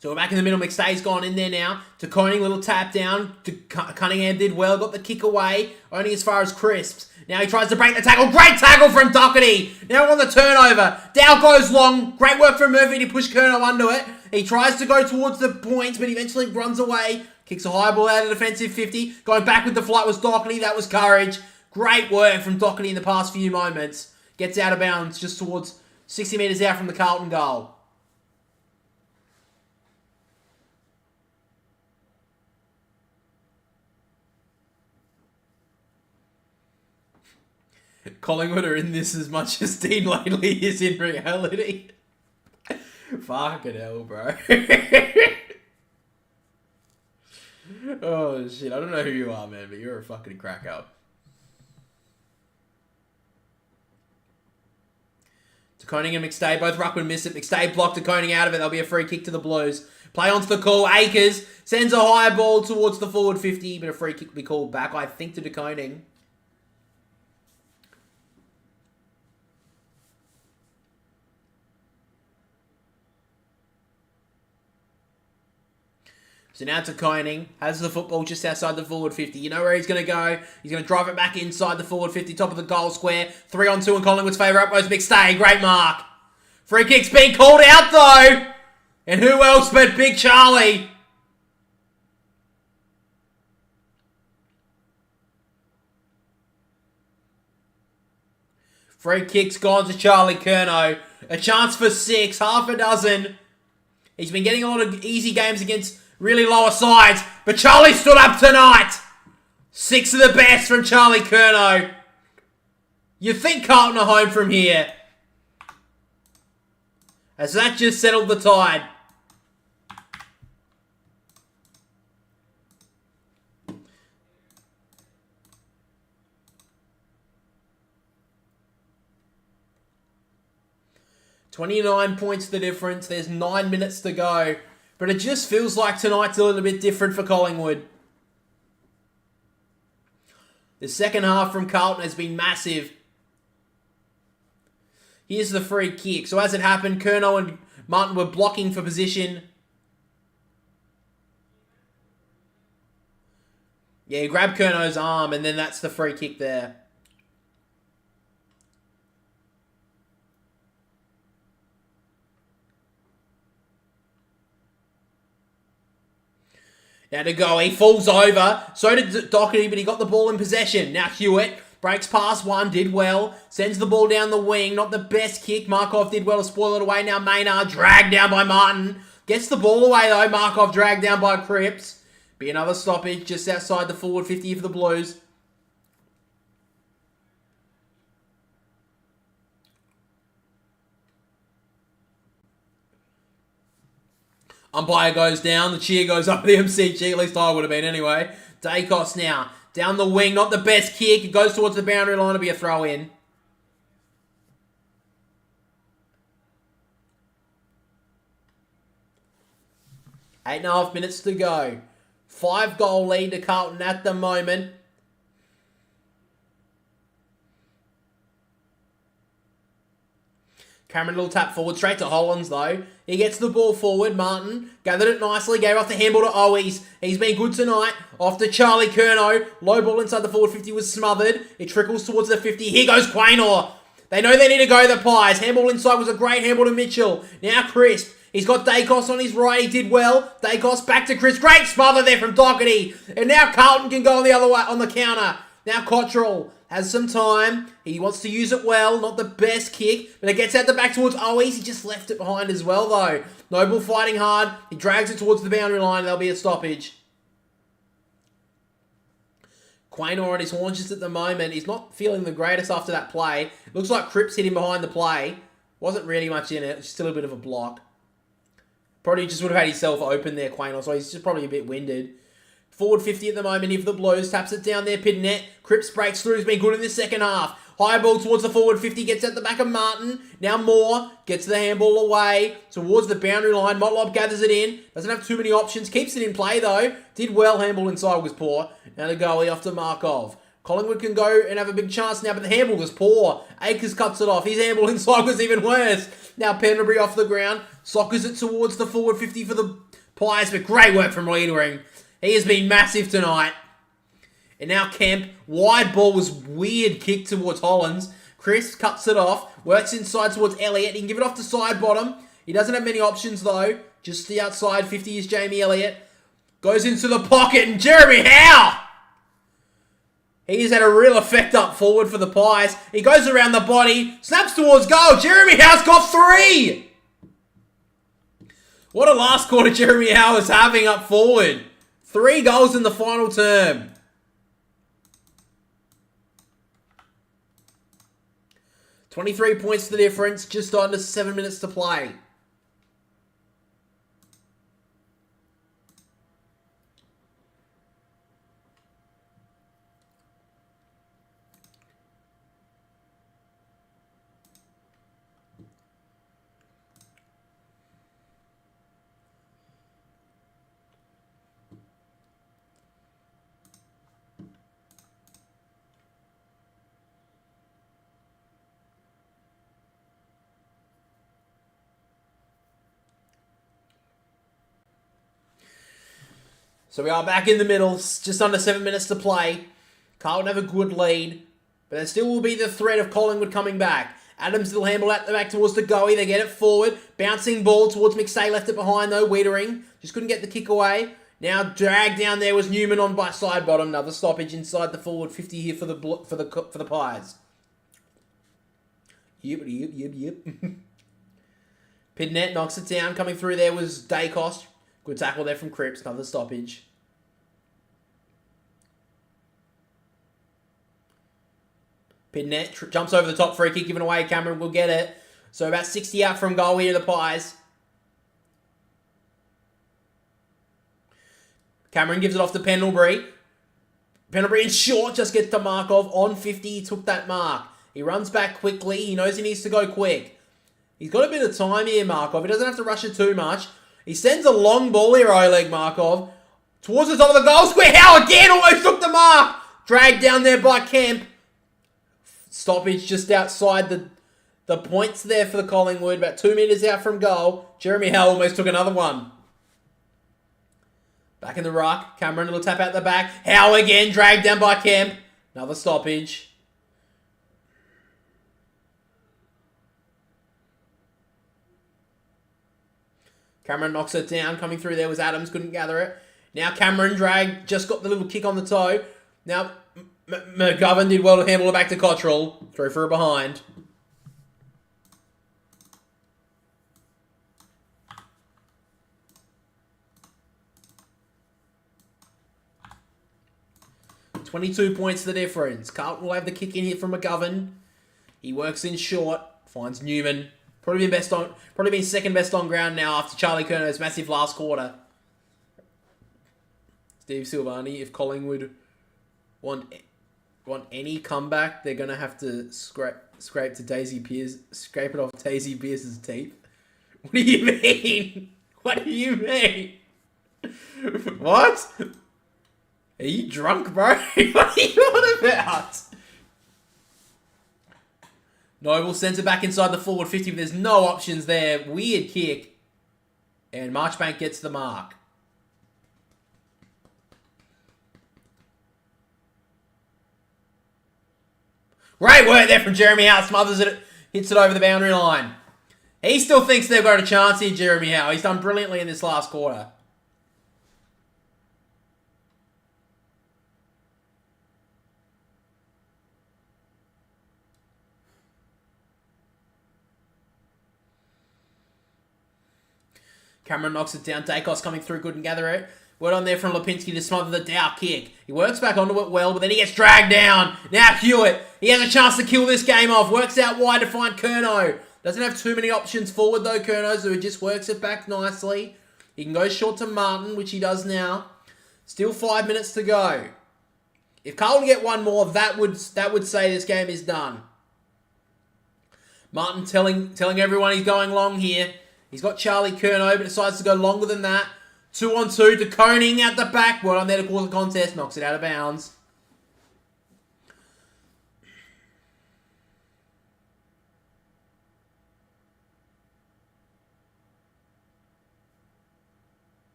So we're back in the middle. McStay's gone in there now. DeConing, little tap down. Cunningham did well. Got the kick away. Only as far as Crisps. Now he tries to break the tackle. Great tackle from Doherty. Now on the turnover. Dow goes long. Great work from Murphy to push Curnow under it. He tries to go towards the points, but eventually runs away. Kicks a high ball out of defensive 50. Going back with the flight was Doherty. That was courage. Great work from Doherty in the past few moments. Gets out of bounds just towards 60 metres out from the Carlton goal. Collingwood are in this as much as Dean Langley is in reality. Fucking hell, bro. Oh, shit. I don't know who you are, man, but you're a fucking crack up. DeConing and McStay, both ruckman miss it. McStay blocked DeConing out of it. There'll be a free kick to the Blues. Play onto the call. Akers sends a high ball towards the forward 50, but a free kick will be called back, I think, to DeConing. So now to Koenig, has the football just outside the forward 50. You know where he's going to go. He's going to drive it back inside the forward 50, top of the goal square. 3-on-2 in Collingwood's favour. Up goes McStay. Great mark. Free kick's being called out, though. And who else but Big Charlie? Free kick's gone to Charlie Curnow. A chance for 6, half a dozen. He's been getting a lot of easy games against really lower sides, but Charlie stood up tonight. 6 of the best from Charlie Curnow. You think Carlton are home from here. As that just settled the tide. $29 points the difference. There's 9 minutes to go. But it just feels like tonight's a little bit different for Collingwood. The second half from Carlton has been massive. Here's the free kick. So as it happened, Curnow and Martin were blocking for position. Yeah, he grabbed Curnow's arm, and then that's the free kick there. Now to go, he falls over. So did Doherty, but he got the ball in possession. Now Hewitt breaks past one, did well. Sends the ball down the wing. Not the best kick. Markov did well to spoil it away. Now Maynard dragged down by Martin. Gets the ball away though. Markov dragged down by Cripps. Be another stoppage just outside the forward 50 for the Blues. Umpire goes down. The cheer goes up the MCG. At least I would have been anyway. Dacos now. Down the wing. Not the best kick. It goes towards the boundary line to be a throw in. Eight and a half minutes to go. 5-goal lead to Carlton at the moment. Cameron, little tap forward, straight to Hollands though. He gets the ball forward. Martin gathered it nicely, gave off the handball to Owies. He's been good tonight. Off to Charlie Curnow. Low ball inside the forward 50 was smothered. It trickles towards the 50. Here goes Quaynor. They know they need to go the Pies. Handball inside was a great handball to Mitchell. Now Crisp. He's got Dacos on his right. He did well. Dacos back to Crisp. Great smother there from Doherty. And now Carlton can go on the other way on the counter. Now Cottrell has some time. He wants to use it well. Not the best kick, but it gets out the back towards Owies. He just left it behind as well, though. Noble fighting hard. He drags it towards the boundary line. There'll be a stoppage. Quaynor on his haunches at the moment. He's not feeling the greatest after that play. Looks like Cripps hit him behind the play. Wasn't really much in it. Still a bit of a block. Probably just would have had himself open there, Quaynor, so he's just probably a bit winded. Forward 50 at the moment here for the Blues. Taps it down there, Pidnet. Cripps breaks through. He's been good in the second half. High ball towards the forward 50. Gets at the back of Martin. Now Moore gets the handball away towards the boundary line. Motlop gathers it in. Doesn't have too many options. Keeps it in play though. Did well. Handball inside was poor. Now the goalie off to Markov. Collingwood can go and have a big chance now, but the handball was poor. Akers cuts it off. His handball inside was even worse. Now Pendlebury off the ground. Sockers it towards the forward 50 for the Pies, but great work from Leadering. He has been massive tonight. And now Kemp. Wide ball was weird kick towards Hollands. Chris cuts it off. Works inside towards Elliott. He can give it off to side bottom. He doesn't have many options though. Just the outside 50 is Jamie Elliott. Goes into the pocket and Jeremy Howe. He's had a real effect up forward for the Pies. He goes around the body. Snaps towards goal. Jeremy Howe's got 3. What a last quarter Jeremy Howe is having up forward. 3 goals in the final term. $23 points the difference, just under 7 minutes to play. So we are back in the middle, just under 7 minutes to play. Carlton have a good lead, but there still will be the threat of Collingwood coming back. Adams little handball at the back towards the goalie. They get it forward. Bouncing ball towards McStay. Left it behind though. Wiedering just couldn't get the kick away. Now dragged down there was Newman on by side bottom. Another stoppage inside the forward 50 here for the Pies. Yep. Pidnet knocks it down. Coming through there was Dacos. Good tackle there from Cripps. Another stoppage. Pidnet jumps over the top, free kick given away. Cameron will get it. So about 60 out from goal here, the Pies. Cameron gives it off to Pendlebury. Pendlebury in short just gets to Markov. On 50, he took that mark. He runs back quickly. He knows he needs to go quick. He's got a bit of time here, Markov. He doesn't have to rush it too much. He sends a long ball here, Oleg Markov. Towards the top of the goal square. Howe again almost took the mark. Dragged down there by Kemp. Stoppage just outside the points there for the Collingwood. About 2 metres out from goal. Jeremy Howe almost took another one. Back in the ruck. Cameron, little tap out the back. Howe again, dragged down by Kemp. Another stoppage. Cameron knocks it down. Coming through there was Adams. Couldn't gather it. Now Cameron Drag just got the little kick on the toe. Now McGovern did well to handle it back to Cottrell. Throw for a behind. $22 points the difference. Carlton will have the kick in here from McGovern. He works in short. Finds Newman. Probably been second best on ground now after Charlie Curnow's massive last quarter. Steve Silvani, if Collingwood want any comeback, they're gonna have to scrape it off Daisy Pearce's teeth. What do you mean? What do you mean? What? Are you drunk, bro? What are you on about? Noble sends it back inside the forward 50, but there's no options there. Weird kick. And Marchbank gets the mark. Great work there from Jeremy Howe. Smothers it, hits it over the boundary line. He still thinks they've got a chance here, Jeremy Howe. He's done brilliantly in this last quarter. Cameron knocks it down. Dacos coming through, couldn't gather it. Word on there from Lipinski to smother the Dow kick. He works back onto it well, but then he gets dragged down. Now Hewitt. He has a chance to kill this game off. Works out wide to find Curnow. Doesn't have too many options forward though, Curnow, so he just works it back nicely. He can go short to Martin, which he does now. Still 5 minutes to go. If Carlton get one more, that would say this game is done. Martin telling everyone he's going long here. He's got Charlie Curnow, but decides to go longer than that. 2-on-2 to Koning at the back. Well on there to call the contest. Knocks it out of bounds.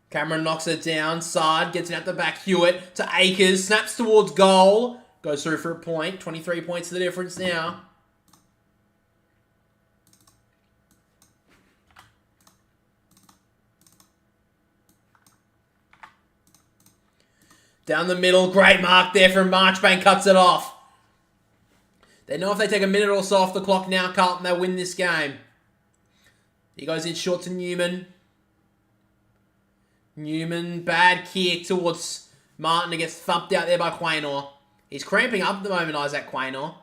Cameron knocks it down. Sard gets it at the back. Hewitt to Akers. Snaps towards goal. Goes through for a point. 23 points the difference now. Down the middle. Great mark there from Marchbank. Cuts it off. They know if they take a minute or so off the clock now, Carlton, they'll win this game. He goes in short to Newman. Newman, bad kick towards Martin. It gets thumped out there by Quaynor. He's cramping up at the moment, Isaac Quaynor.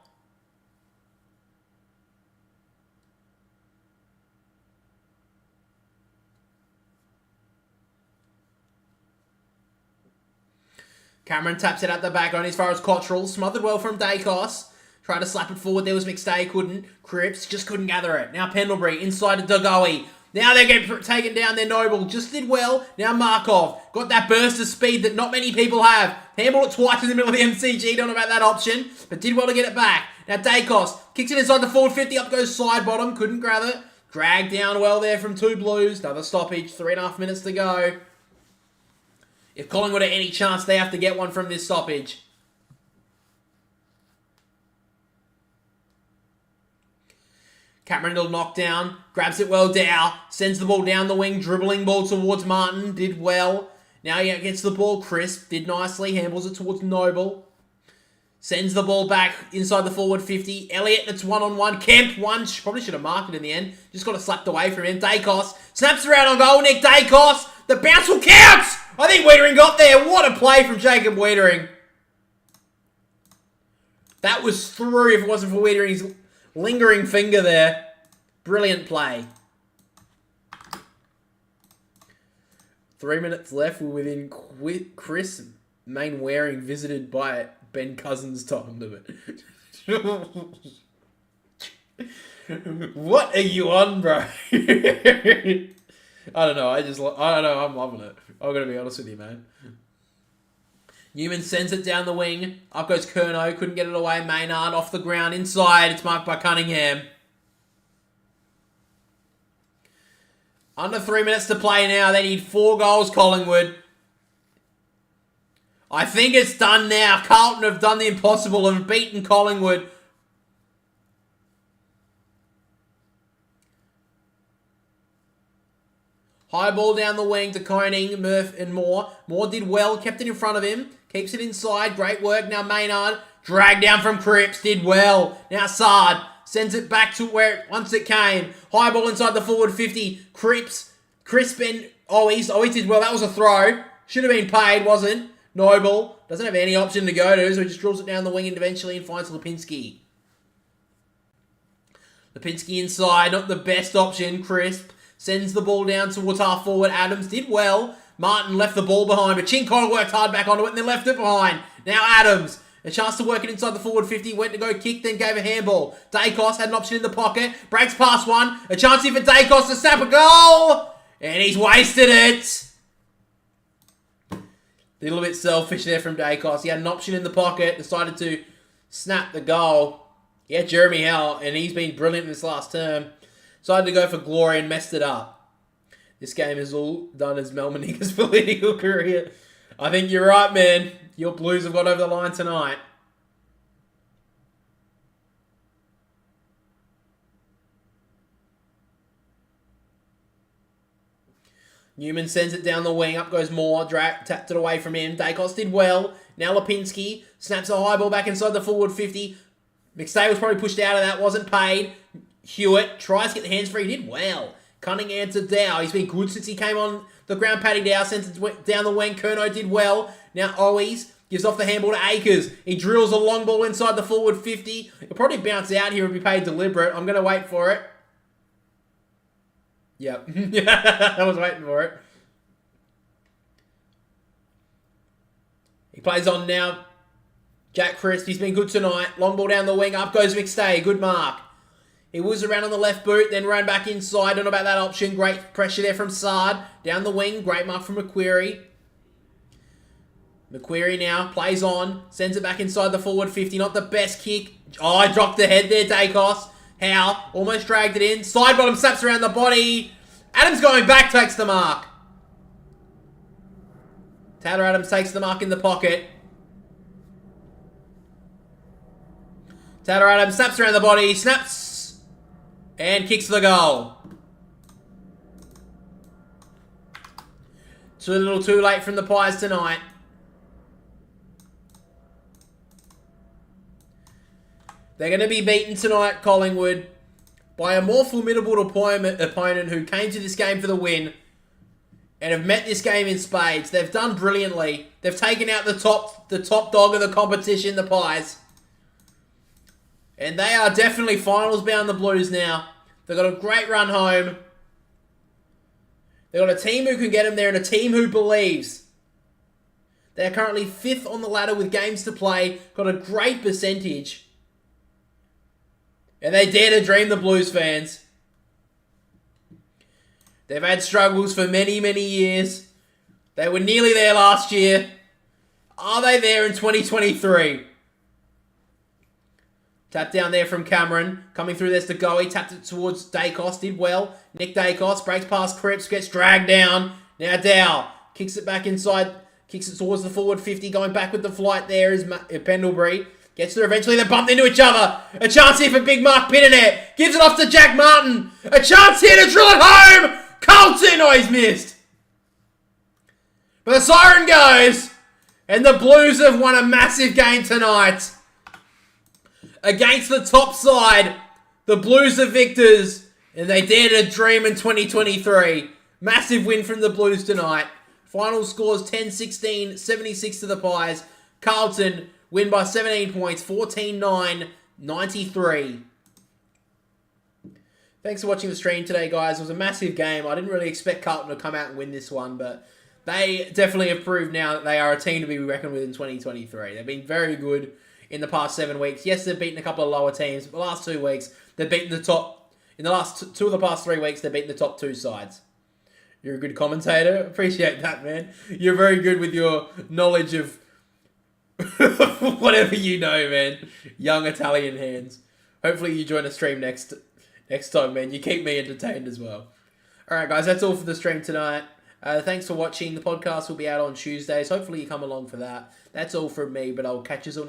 Cameron taps it at the back on as far as Cottrell. Smothered well from Dacos. Tried to slap it forward. There was McStay. Couldn't. Cripps just couldn't gather it. Now Pendlebury inside to Dogoe. Now they get taken down. They're Noble. Just did well. Now Markov. Got that burst of speed that not many people have. Handled it twice in the middle of the MCG. Don't know about that option. But did well to get it back. Now Dacos. Kicks it inside the forward 50. Up goes side bottom. Couldn't grab it. Dragged down well there from two Blues. Another stoppage. 3.5 minutes to go. If Collingwood had any chance, they have to get one from this stoppage. Cameron will knock down. Grabs it well, Dow. Sends the ball down the wing. Dribbling ball towards Martin. Did well. Now he gets the ball crisp. Did nicely. Handles it towards Noble. Sends the ball back inside the forward 50. Elliott, it's one-on-one. Kemp, one. Probably should have marked it in the end. Just got it slapped away from him. Dacos. Snaps around on goal. Nick Dacos. The bounce will count! I think Wiedering got there. What a play from Jacob Wiedering. That was through if it wasn't for Wiedering's lingering finger there. Brilliant play. 3 minutes left. We're within Chris Mainwaring visited by Ben Cousins time limit. What are you on, bro? I don't know. I don't know. I'm loving it. I'm going to be honest with you, man. Newman sends it down the wing. Up goes Curnow. Couldn't get it away. Maynard off the ground. Inside. It's marked by Cunningham. Under 3 minutes to play now. They need 4 goals, Collingwood. I think it's done now. Carlton have done the impossible and beaten Collingwood. High ball down the wing to Koning, Murph and Moore. Moore did well, kept it in front of him. Keeps it inside. Great work. Now Maynard. Dragged down from Cripps. Did well. Now Sard sends it back to where once it came. High ball inside the forward 50. Cripps. Crisp and Always did well. That was a throw. Should have been paid, wasn't? Noble. Doesn't have any option to go to, so he just drills it down the wing and eventually finds Lipinski. Lipinski inside. Not the best option. Crisp. Sends the ball down towards half forward. Adams did well. Martin left the ball behind, but Chincoll worked hard back onto it and then left it behind. Now Adams, a chance to work it inside the forward 50, went to go kick, then gave a handball. Dacos had an option in the pocket, breaks past one, a chance here for Dacos to snap a goal, and he's wasted it. A little bit selfish there from Dacos. He had an option in the pocket, decided to snap the goal. Yeah, Jeremy Howe, and he's been brilliant this last term. Decided to go for glory and messed it up. This game is all done as Mel Meninga's political career. I think you're right, man. Your Blues have got over the line tonight. Newman sends it down the wing. Up goes Moore. Tapped it away from him. Dacos did well. Now Lipinski snaps a high ball back inside the forward 50. McStay was probably pushed out of that. Wasn't paid. Hewitt tries to get the hands free. He did well. Cunningham to Dow. He's been good since he came on the ground. Paddy Dow sends it down the wing. Curnow did well. Now Always gives off the handball to Akers. He drills a long ball inside the forward 50. He'll probably bounce out here and be paid deliberate. I'm going to wait for it. Yep. I was waiting for it. He plays on now. Jack Crisp. He's been good tonight. Long ball down the wing. Up goes McStay. Good mark. He was around on the left boot, then ran back inside. Don't know about that option. Great pressure there from Sard. Down the wing. Great mark from McQuarrie. McQuarrie now plays on. Sends it back inside the forward 50. Not the best kick. Oh, I dropped the head there, Dacos. Howe almost dragged it in. Side bottom slaps around the body. Adams going back, takes the mark. Taylor Adams takes the mark in the pocket. Taylor Adams snaps around the body. Snaps. And kicks the goal. Too little too late from the Pies tonight. They're going to be beaten tonight, Collingwood, by a more formidable opponent who came to this game for the win and have met this game in spades. They've done brilliantly. They've taken out the top dog of the competition, the Pies. And they are definitely finals bound, the Blues now. They've got a great run home. They've got a team who can get them there and a team who believes. They are currently 5th on the ladder with games to play. Got a great percentage. And they dare to dream, the Blues fans. They've had struggles for many, many years. They were nearly there last year. Are they there in 2023? Tap down there from Cameron. Coming through, there's the goal. He tapped it towards Dacos. Did well. Nick Dacos breaks past Cripps. Gets dragged down. Now Dow kicks it back inside. Kicks it towards the forward 50. Going back with the flight there is Pendlebury. Gets there eventually. They bumped into each other. A chance here for Big Mark Pitternet. Gives it off to Jack Martin. A chance here to drill it home. Carlton. Oh, he's missed. But the siren goes. And the Blues have won a massive game tonight. Against the top side, the Blues are victors, and they dare to dream in 2023. Massive win from the Blues tonight. Final scores 10-16, 76 to the Pies. Carlton win by 17 points, 14-9, 93. Thanks for watching the stream today, guys. It was a massive game. I didn't really expect Carlton to come out and win this one, but they definitely have proved now that they are a team to be reckoned with in 2023. They've been very good in the past 7 weeks. Yes, they've beaten a couple of lower teams, but the last 2 weeks, they've beaten the top. In the last two of the past 3 weeks, they've beaten the top 2 sides. You're a good commentator. Appreciate that, man. You're very good with your knowledge of whatever you know, man. Young Italian hands. Hopefully you join a stream next time, man. You keep me entertained as well. Alright, guys, that's all for the stream tonight. Thanks for watching. The podcast will be out on Tuesdays. Hopefully you come along for that. That's all from me, but I'll catch you all